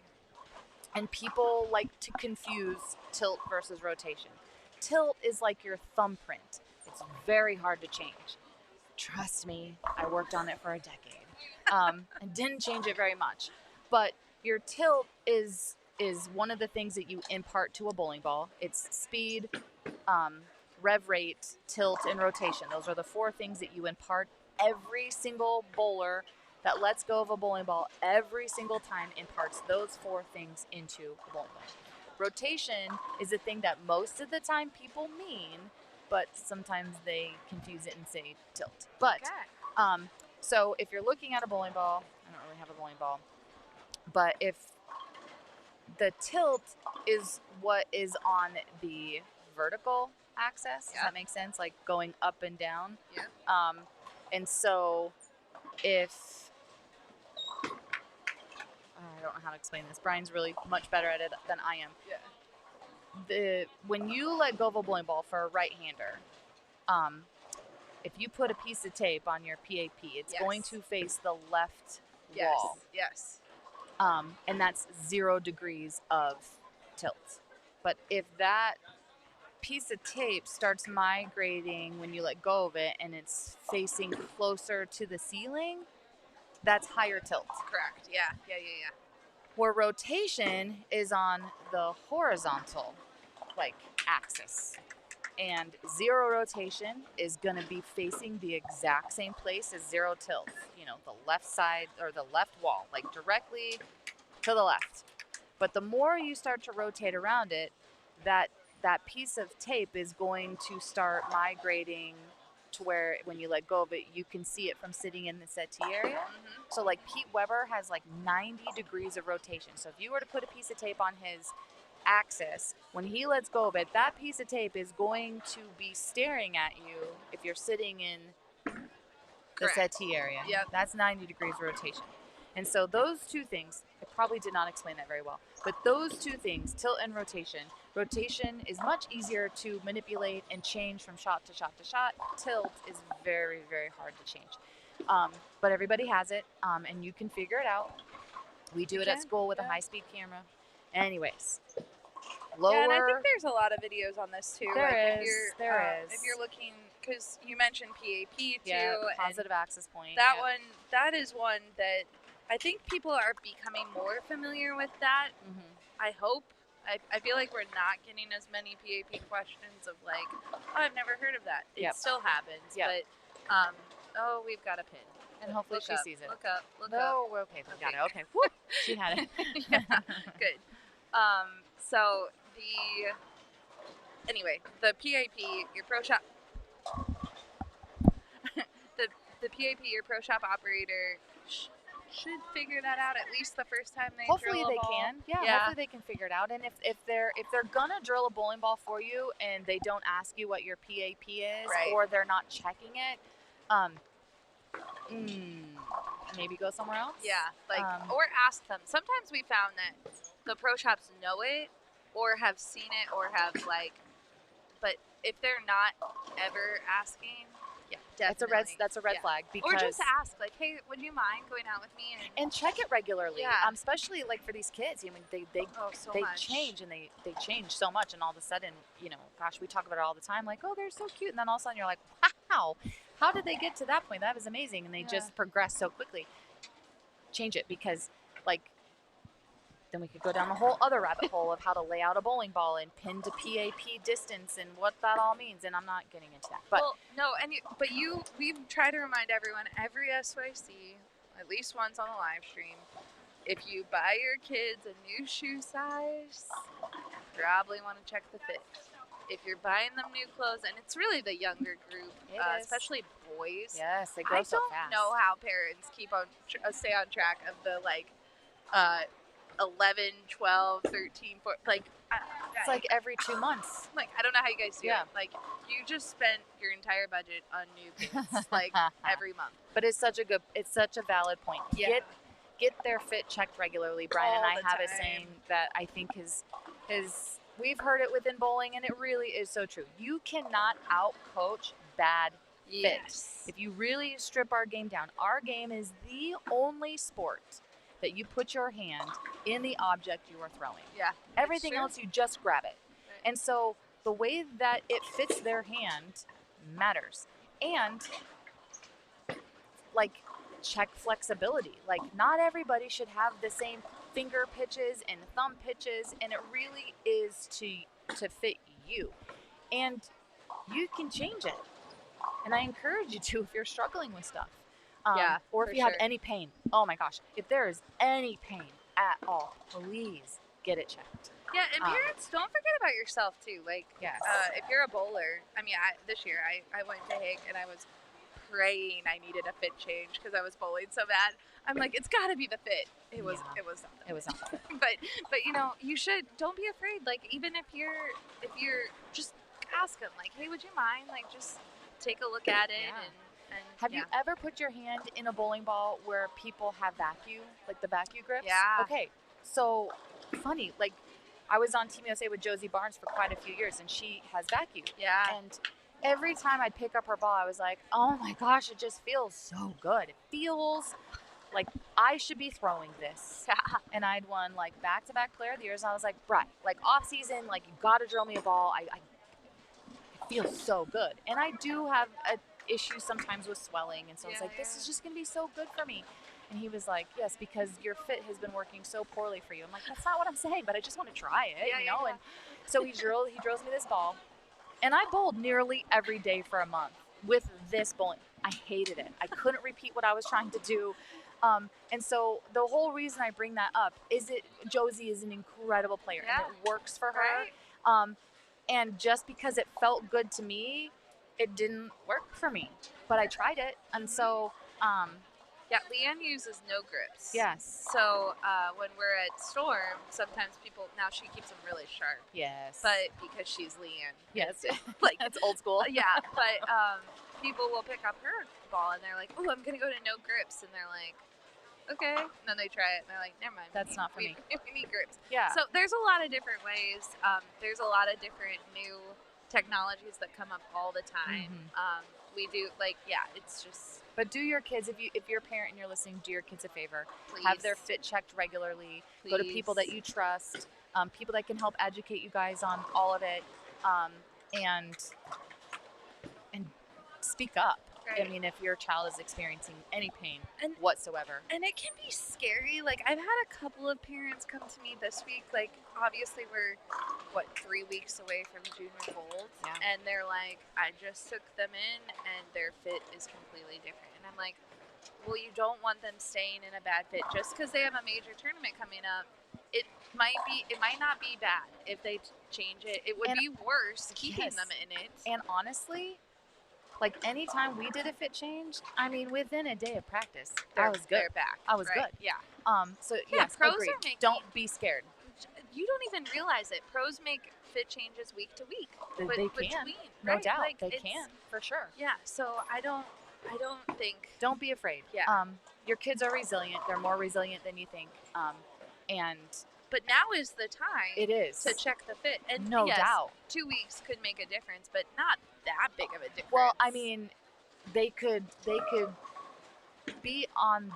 And people like to confuse tilt versus rotation. Tilt is like your thumbprint. It's very hard to change. Trust me, I worked on it for a decade. And didn't change it very much. But your tilt is one of the things that you impart to a bowling ball. It's speed, rev rate, tilt, and rotation. Those are the 4 things that you impart. Every single bowler that lets go of a bowling ball every single time imparts those 4 things into a bowling ball. Rotation is a thing that most of the time people mean, but sometimes they confuse it and say tilt. But Okay. so if you're looking at a bowling ball, I don't really have a bowling ball, but if the tilt is what is on the vertical axis, does Yeah. that make sense? Like going up and down. Yeah. And so if I don't know how to explain this. Brian's really much better at it than I am. Yeah. When you let go of a bowling ball for a right-hander, if you put a piece of tape on your PAP, it's Yes. going to face the left Yes. wall, Yes. and that's 0 degrees of tilt. But if that piece of tape starts migrating when you let go of it and it's facing closer to the ceiling, that's higher tilt. Correct. Yeah. Yeah. Yeah. Yeah. Where rotation is on the horizontal, like, axis. And 0 rotation is going to be facing the exact same place as 0 tilt. You know, the left side or the left wall, like directly to the left. But the more you start to rotate around it, that piece of tape is going to start migrating to where when you let go of it, you can see it from sitting in the settee area. Mm-hmm. So like Pete Weber has like 90 degrees of rotation. So if you were to put a piece of tape on his axis, when he lets go of it, that piece of tape is going to be staring at you if you're sitting in the Correct. settee area. Yep. That's 90 degrees rotation. And so those two things, I probably did not explain that very well, but those two things, tilt and rotation is much easier to manipulate and change from shot to shot to shot. Tilt is very, very hard to change. But everybody has it, and you can figure it out. We do it at school with a high-speed camera. Anyways, lower. Yeah, and I think there's a lot of videos on this too. There like is. If you're looking, because you mentioned PAP too. Yeah, and positive access point. That yeah. one, that is one that I think people are becoming more familiar with that. Mm-hmm. I hope. I feel like we're not getting as many PAP questions of like, oh, I've never heard of that. It Yep. still happens. Yep. But, oh, we've got a pin. And hopefully Look she up, sees it. Look up. No, we're okay. We got it. Okay. Woo! She had it. Yeah, good. So the PAP, your pro shop, the PAP, your pro shop operator should figure that out at least the first time they Hopefully drill a they ball. can. Yeah, hopefully they can figure it out. And if they're gonna drill a bowling ball for you and they don't ask you what your PAP is, Right. or they're not checking it, maybe go somewhere else. Yeah, like or or ask them. Sometimes we found that the pro shops know it or have seen it or have like, but if they're not ever asking, yeah, definitely. that's a red Yeah. flag, because Or just ask, like, hey, would you mind going out with me? and check it regularly. Yeah. Especially like for these kids. I mean, they so they much. change and they change so much, and all of a sudden, gosh, we talk about it all the time. Like, oh, they're so cute, and then all of a sudden you're like, wow, how did they get to that point? That was amazing, and they just progress so quickly. Change it, because like then we could go down the whole other rabbit hole of how to lay out a bowling ball and pin to PAP distance and what that all means, and I'm not getting into that. But well, no, we try to remind everyone every SYC, at least once on the live stream, if you buy your kids a new shoe size, you probably want to check the fit. If you're buying them new clothes, and it's really the younger group, It is. especially boys. yes, they grow so fast. I don't know how parents keep on stay on track of the 11, 12, 13, 14, like It's like every 2 months. like I don't know how you guys do Yeah. it. Like you just spent your entire budget on new kids like every month. But it's such a valid point. Yeah. Get their fit checked regularly. Brian and All I the have a time. saying that I think is we've heard it within bowling, and it really is so true. You cannot out-coach bad Yes. fit. If you really strip our game down, our game is the only sport that you put your hand in the object you are throwing. Yeah. Everything true. else, you just grab it. Right. And so the way that it fits their hand matters. And like, check flexibility. Like, not everybody should have the same finger pitches and thumb pitches, and it really is to fit you. And you can change it. And I encourage you to if you're struggling with stuff. Or if for you have sure. any pain. Oh my gosh. If there is any pain at all, please get it checked. Yeah, and parents, don't forget about yourself too. Like, Yes. If you're a bowler, I mean, this year I went to Hig and I was praying I needed a fit change because I was bowling so bad. I'm like, it's got to be the fit. It was Yeah. it was not the It was not that. but you should, don't be afraid. Like, even if you're just ask them, like, hey, would you mind, like, just take a look at it. Yeah. and Have you ever put your hand in a bowling ball where people have vacuum, like the vacuum grips? Yeah. Okay, so funny. Like, I was on Team USA with Josie Barnes for quite a few years, and she has vacuum. Yeah. And every time I'd pick up her ball, I was like, oh my gosh, it just feels so good. It feels like I should be throwing this. And I'd won like back-to-back player of the years. And I was like, Bri, like off season, like you got to drill me a ball. It feels so good. And I do have a issue sometimes with swelling. And so I was like, this is just going to be so good for me. And he was like, yes, because your fit has been working so poorly for you. I'm like, that's not what I'm saying, but I just want to try it, Yeah. And so he drills me this ball. And I bowled nearly every day for a month with this bowling. I hated it. I couldn't repeat what I was trying to do. And so the whole reason I bring that up is Josie is an incredible player and it works for her. Right. And just because it felt good to me, it didn't work for me. But I tried it. And so, Yeah, Leanne uses no grips. yes. So when we're at Storm, sometimes people, now she keeps them really sharp. Yes. But because she's Leanne. yes. Like, That's old school. yeah, but people will pick up her ball and they're like, oh, I'm going to go to no grips. And they're like, okay. And then they try it and they're like, never mind. That's not for me. We need grips. Yeah. So there's a lot of different ways. There's a lot of different new technologies that come up all the time. We do, like, yeah, it's just. But do your kids, if you're a parent and you're listening, do your kids a favor. Please. Have their fit checked regularly. Go to people that you trust, people that can help educate you guys on all of it, and speak up. Right. I mean, if your child is experiencing any pain And- whatsoever. And it can be scary. Like, I've had a couple of parents come to me this week. Like, obviously, we're, 3 weeks away from Junior Gold. Yeah. And they're like, I just took them in, and their fit is completely different. And I'm like, well, you don't want them staying in a bad fit. Just because they have a major tournament coming up, it might not be bad if they change it. It would And- be worse keeping Yes. them in it. And honestly, like anytime we did a fit change, I mean, within a day of practice, I was good. They're back. I was right? good. Yeah. So Yeah, yes, pros agreed. are making- Don't be scared. You don't even realize it. Pros make fit changes week to week. They but can, between, no right? doubt, Like, they it's- can for sure. Yeah. So I don't think. Don't be afraid. Yeah. Your kids are resilient. They're more resilient than you think. And But now is the time. it is to check the fit. And no yes, doubt. 2 weeks could make a difference, but not that big of a difference. Well, I mean, they could be on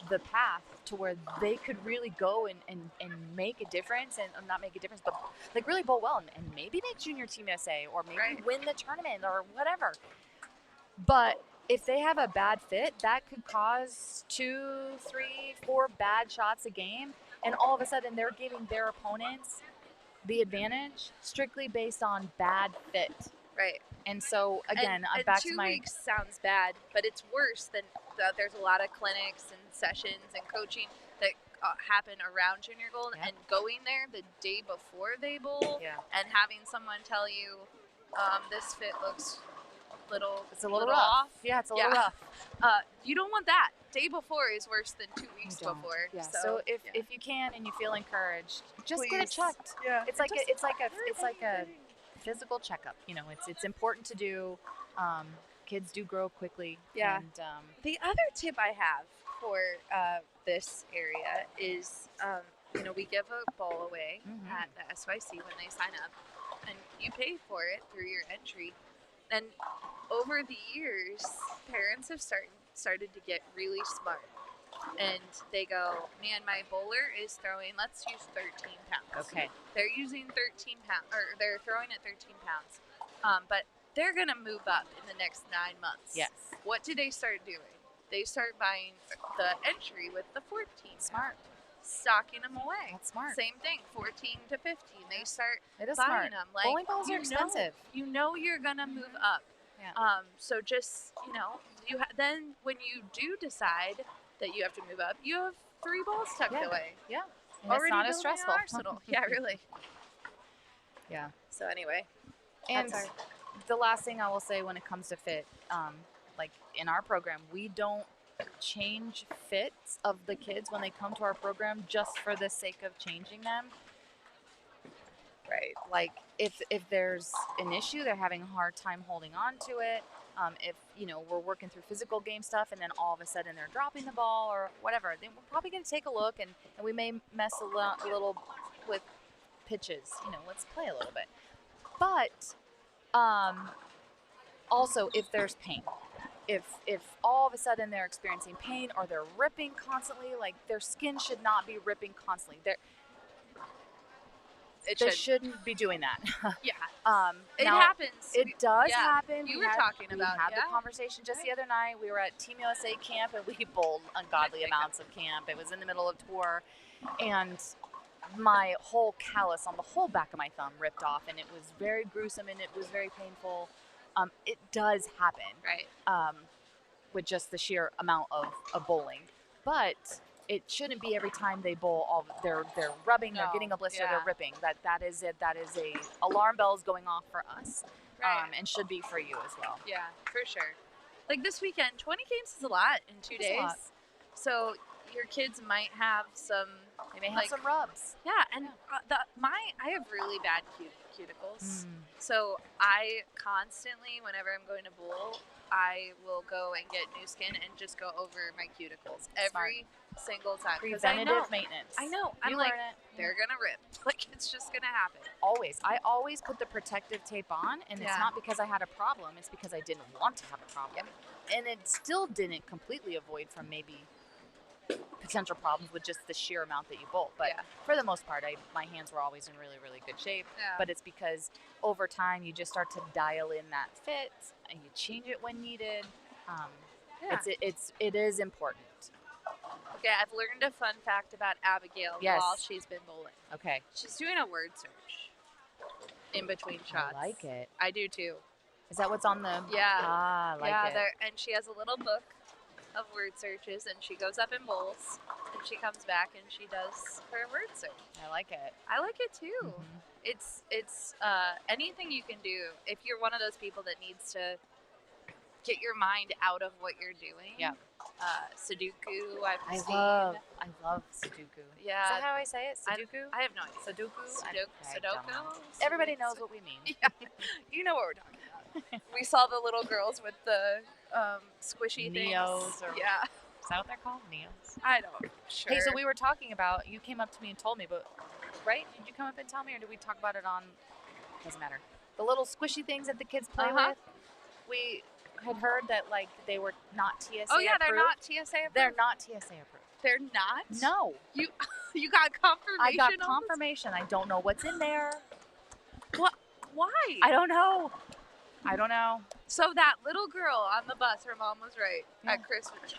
the path to where they could really go and make a difference, and not make a difference, but like really bowl well and maybe make junior team USA or maybe Right. win the tournament or whatever. But if they have a bad fit, that could cause 2, 3, 4 bad shots a game, and all of a sudden they're giving their opponents the advantage strictly based on bad fit. right. And so again, and back 2 to my weeks sounds bad, but it's worse than there's a lot of clinics and sessions and coaching that happen around Junior Gold, Yeah. and going there the day before they bowl Yeah. and having someone tell you this fit looks it's a little rough. off. Yeah, it's a little Yeah. rough. You don't want that. Day before is worse than 2 weeks You don't. before. Yeah. So yeah. if you can and you feel encouraged, just get it Please. checked. Yeah. It's like a physical checkup. You know, it's important to do. Kids do grow quickly. Yeah. And The other tip I have for this area is, we give a bowl away Mhm. at the SYC when they sign up, and you pay for it through your entry. And over the years, parents have started to get really smart, and they go, "Man, my bowler is throwing. Let's use 13 pounds. okay. They're using 13 pounds, or they're throwing at 13 pounds, but they're gonna move up in the next 9 months. Yes. What do they start doing? They start buying the entry with the 14. Smart. Stocking them away. That's smart. Same thing, 14 to 15. They start It is buying smart. them. Like, Bowling balls are you know- expensive. You know you're gonna move up. Yeah. So just then when you do decide that you have to move up, you have 3 balls tucked Yeah. away. Yeah. And it's Already not as building an stressful. arsenal. Yeah, really. Yeah. So anyway, And that's the last thing I will say when it comes to fit, like in our program, we don't change fits of the kids when they come to our program just for the sake of changing them. right. Like if there's an issue, they're having a hard time holding on to it. If we're working through physical game stuff and then all of a sudden they're dropping the ball or whatever, then we're probably going to take a look and we may mess a little with pitches. Let's play a little bit. But also if there's pain, if all of a sudden they're experiencing pain or they're ripping constantly, like their skin should not be ripping constantly. They shouldn't be doing that. Yeah. It now, happens. It does Yeah. happen. You We were had- talking we about, had yeah. the conversation just the other night. We were at Team USA camp and we bowled ungodly amounts of camp. It was in the middle of tour, and my whole callus on the whole back of my thumb ripped off, and it was very gruesome and it was very painful. It does happen, Right. with just the sheer amount of bowling, but it shouldn't be every time they bowl. They're rubbing, they're No, getting a blister, yeah. they're ripping. That is it. That is a alarm bells going off for us, Right. and should be for you as well. Yeah, for sure. Like this weekend, 20 games is a lot in 2 It's a days. lot. So your kids might have some. They may have Like- some rubs. Yeah, and I have really bad cuticles. Mm. So I constantly, whenever I'm going to bowl, I will go and get new skin and just go over my cuticles every single time. 'Cause I know, Preventative maintenance. I know. I'm You like, learn it. they're gonna rip. Like it's just gonna happen. Always. I always put the protective tape on, and Yeah. it's not because I had a problem. It's because I didn't want to have a problem. And it still didn't completely avoid from maybe potential problems with just the sheer amount that you bowl. But Yeah. for the most part, my hands were always in really, really good shape. Yeah. But it's because over time you just start to dial in that fit, and you change it when needed. Yeah. It is important. Okay, I've learned a fun fact about Abigail Yes. while she's been bowling. Okay. She's doing a word search in between shots. I like it. I do too. Is that what's on the? Yeah. Ah, I like yeah, it. and she has a little book of word searches, and she goes up and bowls, and she comes back and she does her word search. I like it. I like it too. Mhm. It's anything you can do if you're one of those people that needs to get your mind out of what you're doing. Yeah. Sudoku, I've I seen. love Sudoku. Yeah. Is that how I say it? I- Sudoku? I have no idea. Sudoku? I Sudoku. don't know. Everybody knows what we mean. Yeah, you know what we're talking about. We saw the little girls with the squishy Neos things. or- Yeah, Is that what they're called? Neos? I don't. Sure. Hey, so we were talking about, you came up to me and told me, but, right? Did you come up and tell me, or did we talk about it on, doesn't matter. The little squishy things that the kids play Uh-huh. with? We had heard that, like, they were not TSA Oh yeah, they're approved. not TSA approved. They're not TSA approved. They're not. No. You you got confirmation. I got on this? confirmation. I don't know what's in there. What? Why? I don't know. So that little girl on the bus, her mom was right Yeah. at Christmas.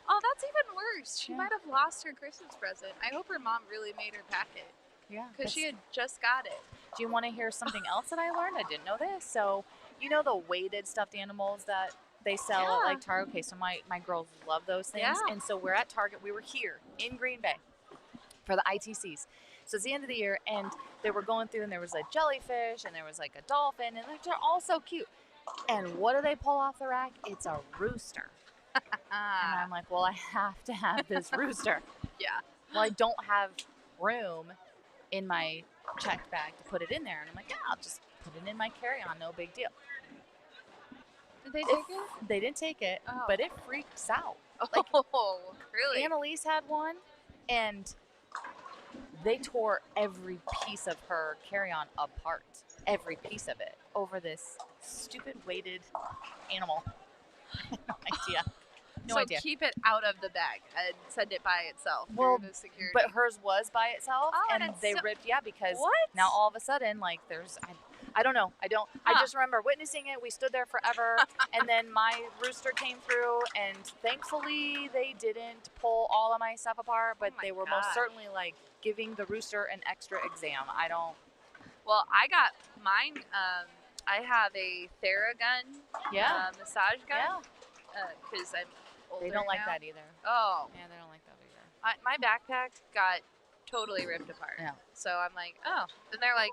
Oh, that's even worse. She Yeah. might have lost her Christmas present. I hope her mom really made her pack it Yeah. because she had just got it. Do you want to hear something else that I learned? I didn't know this. So, you know the weighted stuffed animals that they sell at Yeah. like Target? Okay, so my girls love those things. Yeah. And so we're at Target. We were here in Green Bay for the ITCs. So it's the end of the year, and they were going through, and there was a jellyfish, and there was like a dolphin, and they're all so cute. And what do they pull off the rack? It's a rooster. And I'm like, well, I have to have this rooster. Yeah. Well, I don't have room in my checked bag to put it in there. And I'm like, yeah, I'll just put it in my carry-on, no big deal. Did they take it? They didn't take it, Oh. but it freaks out. Oh, really? Annalise had one, and they tore every piece of her carry-on apart. Every piece of it over this stupid weighted animal. No idea. No so idea. keep it out of the bag and send it by itself Well, through the security. But hers was by itself, Oh, and and it's they so- ripped. Yeah, because What? now all of a sudden, like, there's. I don't know. I Huh. just remember witnessing it. We stood there forever, and then my rooster came through, and thankfully they didn't pull all of my stuff apart, but Oh my they were most gosh. certainly like giving the rooster an extra exam. I don't. Well, I got mine. I have a Theragun massage Yeah. gun because I'm older They don't like now. that either. Oh, Yeah, they don't like that either. my backpack got totally ripped apart. Yeah. So I'm like, oh. And they're like,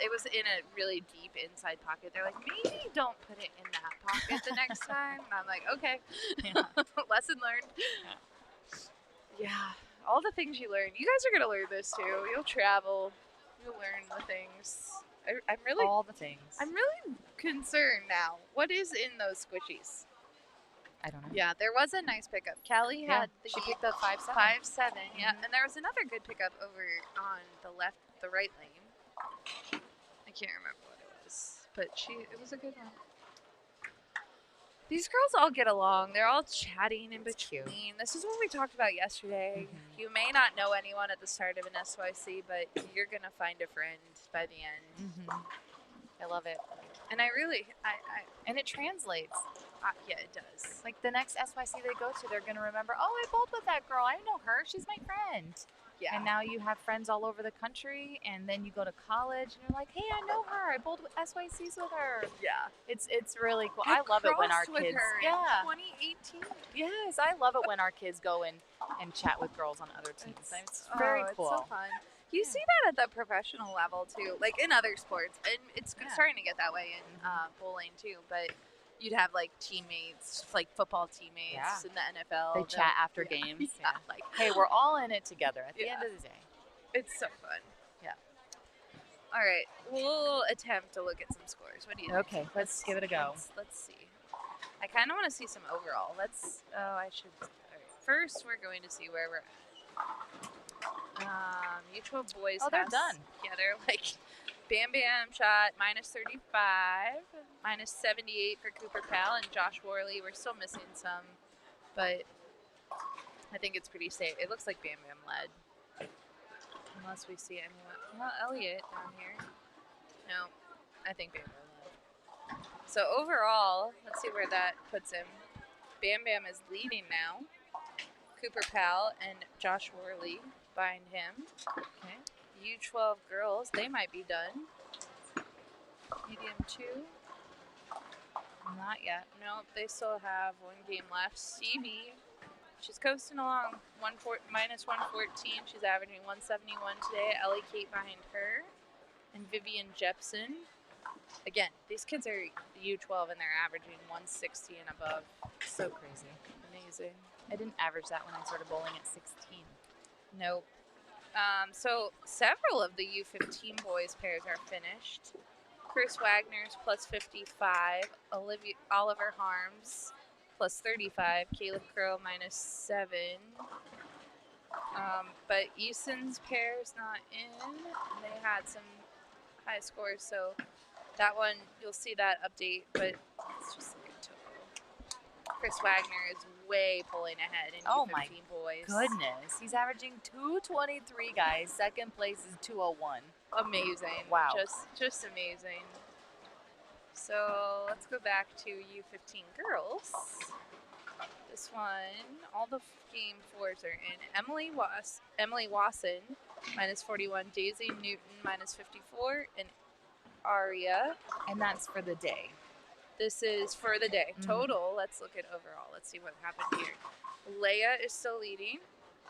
it was in a really deep inside pocket. They're like, maybe don't put it in that pocket the next time. And I'm like, okay. Yeah. Lesson learned. Yeah. All the things you learn. You guys are going to learn this too. You'll travel. You'll learn the things. I'm really All the things. I'm really concerned now. What is in those squishies? I don't know. Yeah, there was a nice pickup. Callie Yeah, had the she picked up 5.7. 5.7, yeah, Mhm. and there was another good pickup over on the right lane. I can't remember what it was, but it was a good one. These girls all get along. They're all chatting in It's cute. between. This is what we talked about yesterday. Mhm. You may not know anyone at the start of an SYC, but you're gonna find a friend by the end. I love it. And I And it translates. yeah, it does. Like the next SYC they go to, they're going to remember, oh, I bowled with that girl. I know her. She's my friend. Yeah. And now you have friends all over the country, and then you go to college, and you're like, hey, I know her. I bowled SYCs with her. Yeah. It's really cool. I love it when our crossed with kids. her in Yeah. 2018. Yes, I love it when our kids go and chat with girls on other teams. It's very cool. It's so fun. You see that at the professional level too, like in other sports, and it's starting to get that way in bowling too. But you'd have like teammates, like football teammates in the NFL. They chat after games. Yeah, like hey, we're all in it together at the end of the day. it's so fun. Yeah. All right, we'll attempt to look at some scores. What do you think? Okay, let's give it a go. Let's see. I kind of want to see some overall. I should. All right. First, we're going to see where we're at. Mutual boys. Oh, they're done. Yeah, they're like Bam Bam shot -35, -78 for Cooper Pal and Josh Worley. We're still missing some, but I think it's pretty safe. It looks like Bam Bam led, unless we see anyone. Well, Elliot down here. No, I think Bam Bam led. So overall, let's see where that puts him. Bam Bam is leading now. Cooper Pal and Josh Worley behind him. Okay. U12 girls, they might be done. Medium 2. Not yet. Nope, they still have one game left. Stevie, she's coasting along. -114. She's averaging 171 today. Ellie Kate behind her. And Vivian Jepson. Again, these kids are U12 and they're averaging 160 and above. So crazy. Amazing. I didn't average that when I started bowling at 16. Nope. So several of the U15 boys pairs are finished. Chris Wagner's +55, Oliver Harms +35, Caleb Crow -7. But Easton's pair's not in. They had some high scores, so that one you'll see that update. But let's just look at total. Chris Wagner is way pulling ahead in U15 boys. Goodness, he's averaging 223, guys. Second place is 201. Amazing. Wow. Just amazing. So let's go back to U15 girls. This one, all the game 4s are in. Emily Wasson -41, Daisy Newton -54, and Aria. And that's for the day. This is for the day. Total, let's look at overall. Let's see what happened here. Leia is still leading,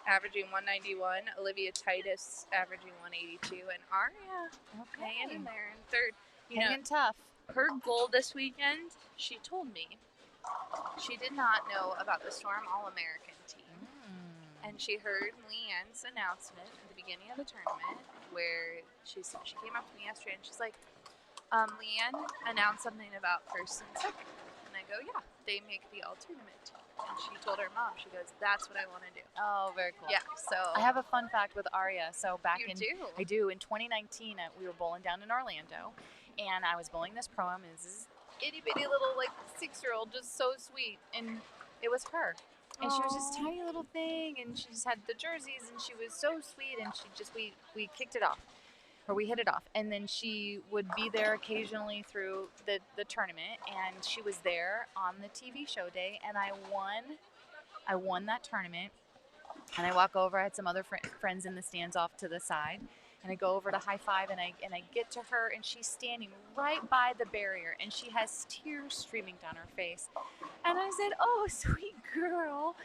averaging 191. Olivia Titus averaging 182. And Aria hanging in there in third. Hanging tough. Her goal this weekend, she told me, she did not know about the Storm All-American team. And she heard Leanne's announcement at the beginning of the tournament where she came up to me yesterday and she's like, Leanne announced something about first and second. And I go, yeah, they make the all-tournament team. And she told her mom, she goes, that's what I want to do. Oh, very cool. Yeah, so. I have a fun fact with Aria. So back You do? I do. In 2019, we were bowling down in Orlando, and I was bowling this pro-am, and this itty-bitty little, 6-year-old, just so sweet. And it was her. And she was this tiny little thing, and she just had the jerseys, and she was so sweet, and we kicked it off. Or we hit it off, and then she would be there occasionally through the tournament, and she was there on the TV show day, and I won that tournament, and I walk over. I had some other friends in the stands off to the side, and I go over to high five, and I get to her, and she's standing right by the barrier, and she has tears streaming down her face, and I said, "Oh, sweet girl."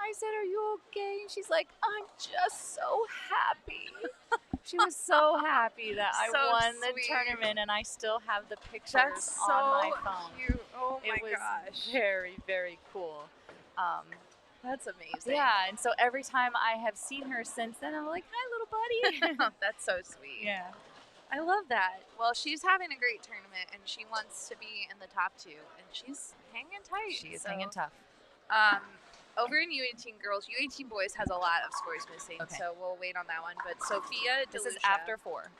I said, "Are you okay?" And she's like, "I'm just so happy." She was so happy that I won the tournament, and I still have the pictures on my phone. Cute. Oh my it was gosh. very, very cool. That's amazing. Yeah, and so every time I have seen her since then, I'm like, "Hi, little buddy." That's so sweet. Yeah. I love that. Well, she's having a great tournament, and she wants to be in the top 2, and she's hanging tight. She is hanging tough. Over in U18 girls, U18 boys has a lot of scores missing, so we'll wait on that one. But Sophia DeLucia. This is after 4.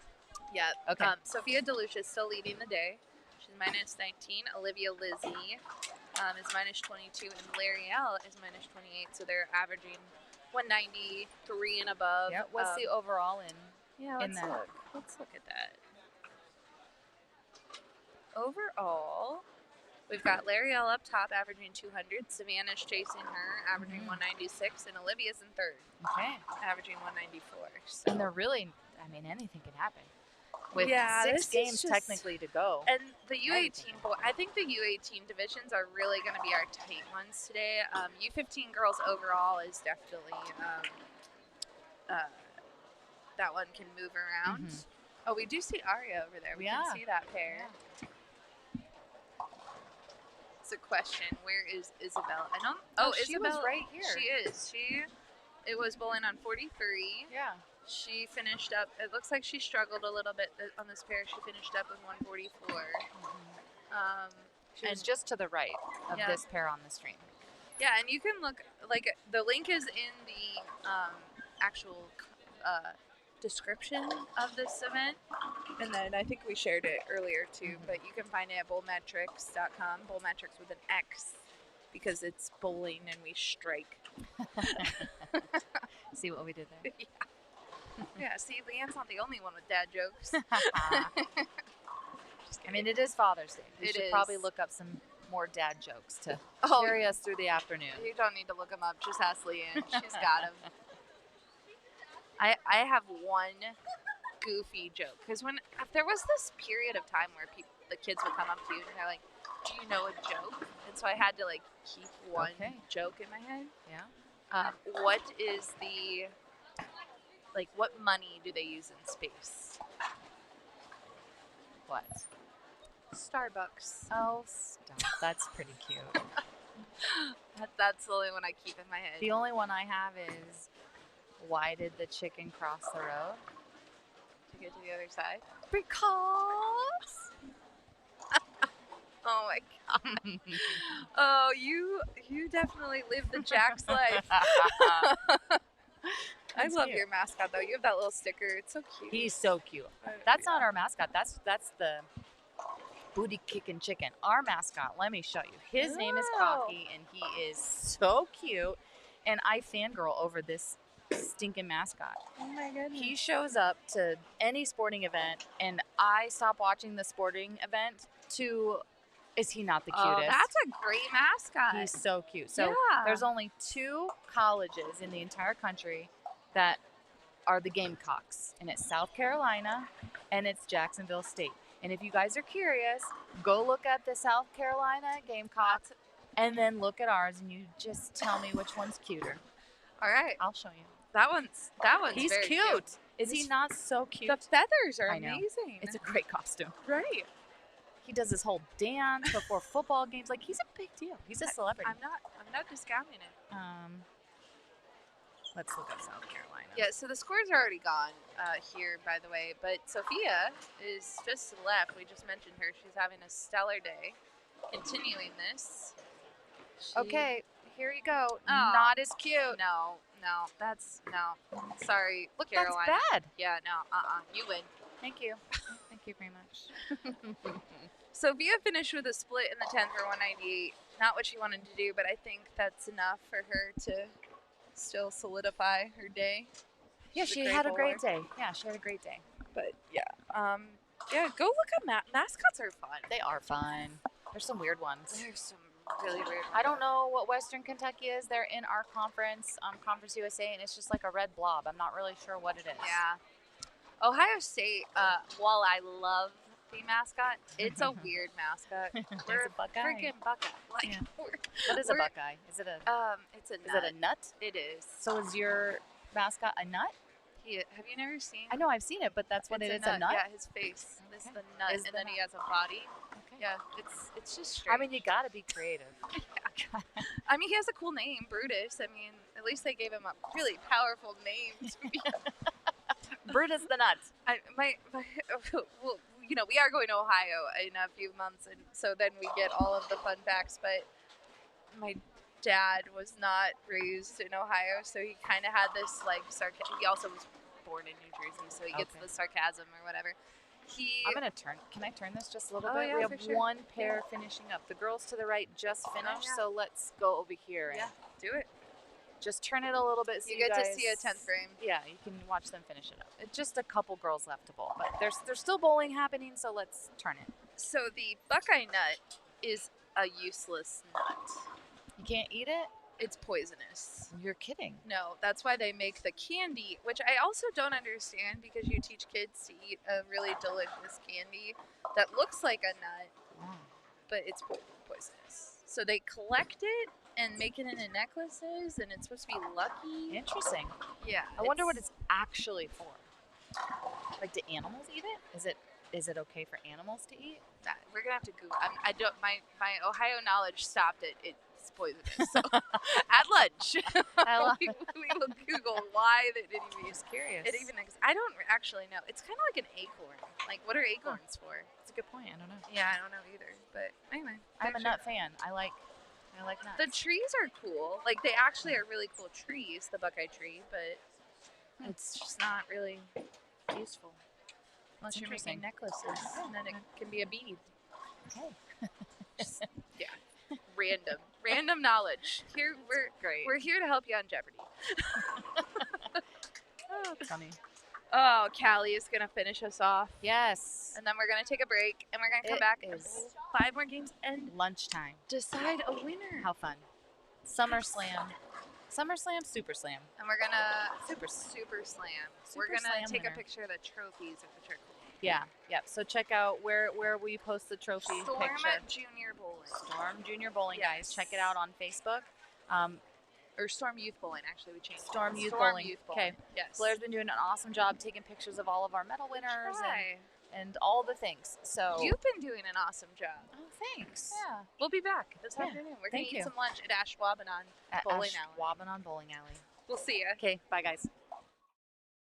Yeah. Okay. Sophia DeLucia is still leading the day. She's -19. Olivia Lizzie is -22, and Larielle is -28. So they're averaging 193 and above. Yeah. What's the overall in? Yeah. Let's look. Let's look at that. Overall, We've got L'Ariel up top, averaging 200. Savannah's chasing her, averaging 196, and Olivia's in third, Okay. averaging 194. So. And they're really, I mean, anything can happen. With Yeah, 6 this is games just- technically to go. And the U18, I think the U18 divisions are really going to be our tight ones today. U15 girls overall is definitely that one can move around. Oh, we do see Aria over there. We can see that pair. It's a question. Where is Isabel? I don't. Oh, she Isabel was right here. She is. It was bowling on 43. Yeah. She finished up. It looks like she struggled a little bit on this pair. She finished up with 144. She was just to the right of this pair on the stream. Yeah, and you can look, like, the link is in the actual description of this event, and then I think we shared it earlier too, but you can find it at bowlmetrics.com, bowlmetrics with an X, because it's bowling and we strike. See what we did there? Yeah, see, Leanne's not the only one with dad jokes. I mean, it is Father's Day. We should probably look up some more dad jokes to carry us through the afternoon. You don't need to look them up. Just ask Leanne. She's got them. I have one goofy joke, because there was this period of time where the kids would come up to you and they're like, "Do you know a joke?" And so I had to keep one joke in my head. Yeah. What is what money do they use in space? What? Starbucks. Oh, stop. That's pretty cute. That's the only one I keep in my head. The only one I have is, why did the chicken cross the road? To get to the other side? Because. Oh my god. Oh, you definitely live the Jack's life. I love your mascot though. You have that little sticker. It's so cute. He's so cute. That's not our mascot. That's the booty kicking chicken. Our mascot, let me show you. His name is Coffee, and he is so cute. And I fangirl over this stinking mascot. Oh my goodness. He shows up to any sporting event, and I stop watching the sporting event to, is he not the cutest? Oh, that's a great mascot. He's so cute. So there's only 2 colleges in the entire country that are the Gamecocks, and it's South Carolina and it's Jacksonville State. And if you guys are curious, go look at the South Carolina Gamecocks and then look at ours, and you just tell me which one's cuter. All right, I'll show you. That one's He's very cute. Is he not so cute? The feathers are I know. amazing. It's a great costume. Right. He does this whole dance before football games. He's a big deal. He's a celebrity. I'm not discounting it. Let's look up South Carolina. Yeah, so the scores are already gone here, by the way. But Sophia is just left. We just mentioned her. She's having a stellar day. Continuing this. Okay, here you go. Oh. Not as cute. No. Sorry, Look, Carolina. that's bad. Yeah, no, you win. Thank you. Thank you very much. Sophia finished with a split in the 10th for 198. Not what she wanted to do, but I think that's enough for her to still solidify her day. Yeah, she had a great day. Yeah, she had a great day. But yeah, go look at mascots are fun. They are fun. There's some weird ones. There's some really weird ones. I don't know what Western Kentucky is. They're in our conference, Conference USA, and it's just like a red blob. I'm not really sure what it is. Yeah. Ohio State, while I love the mascot, it's a weird mascot. We're a Buckeye. Freaking Buckeye. What is a Buckeye? Is it a it's a Is nut. it a nut? It is. So is your mascot a nut? Have you never seen? I know I've seen it, but that's what it is. It's A nut? Yeah, his face. This is the nut, Is and the then he nut. has a body. Okay. Yeah, it's just strange. I mean, you gotta be creative. I mean, he has a cool name, Brutus. I mean, at least they gave him a really powerful name to be. Brutus the nut. Well, we are going to Ohio in a few months, and so then we get all of the fun facts. But my dad was not raised in Ohio, so he kind of had this sarcasm. He also was born in New Jersey, so he gets the sarcasm or whatever. I'm gonna turn. Can I turn this just a little Oh, bit? yeah, We for have sure. one pair finishing up. The girls to the right just finished, yeah. so let's go over here and do it. just turn it a little bit. So You you get to guys- see a 10th frame. Yeah, you can watch them finish it up. It's just a couple girls left to bowl, but there's still bowling happening, so let's turn it. So the Buckeye nut is a useless nut. You can't eat it? It's poisonous. You're kidding. No, that's why they make the candy, which I also don't understand because you teach kids to eat a really delicious candy that looks like a nut, but it's poisonous. So they collect it and make it into necklaces, and it's supposed to be lucky. Interesting. Yeah. I wonder what it's actually for. Like, do animals eat it? Is it okay for animals to eat? That we're gonna have to Google. I don't. My Ohio knowledge stopped at it's poisonous. So at lunch, we will Google why that it even. Just curious. It even. I don't actually know. It's kind of like an acorn. Like, what are acorns for? That's a good point. I don't know. Yeah, I don't know either. But anyway, I'm a nut fan. I like nuts. The trees are cool. Like, they actually are really cool trees. The Buckeye tree, but it's just not really useful. Unless you're making necklaces, and then it can be a bead. Okay. Yeah. Random knowledge. Here we're here to help you on Jeopardy. Oh, that's funny. Oh, Callie is gonna finish us off. Yes. And then we're gonna take a break, and we're gonna come back and bowl 5 more games and Lunchtime. decide a winner. How fun. SummerSlam, Super Slam. And we're gonna Super Slam. Super We're gonna Slam take winner. a picture of the trophies, which are cool. Yeah. So check out where we post the trophy Storm picture. Junior Bowling. Storm Junior Bowling, guys. Yes. Check it out on Facebook. Or Storm Youth Bowling, actually, we changed it. Storm Youth Bowling. Youth Bowling. Okay. Yes. Blair's been doing an awesome job taking pictures of all of our medal winners Try. and all the things. So You've been doing an awesome job. Oh, thanks. Yeah. We'll be back this Yeah. afternoon. We're going Thank to eat you. some lunch at Ashwaubenon At Bowling Alley. Ashwaubenon Bowling Alley. We'll see you. Okay. Bye, guys.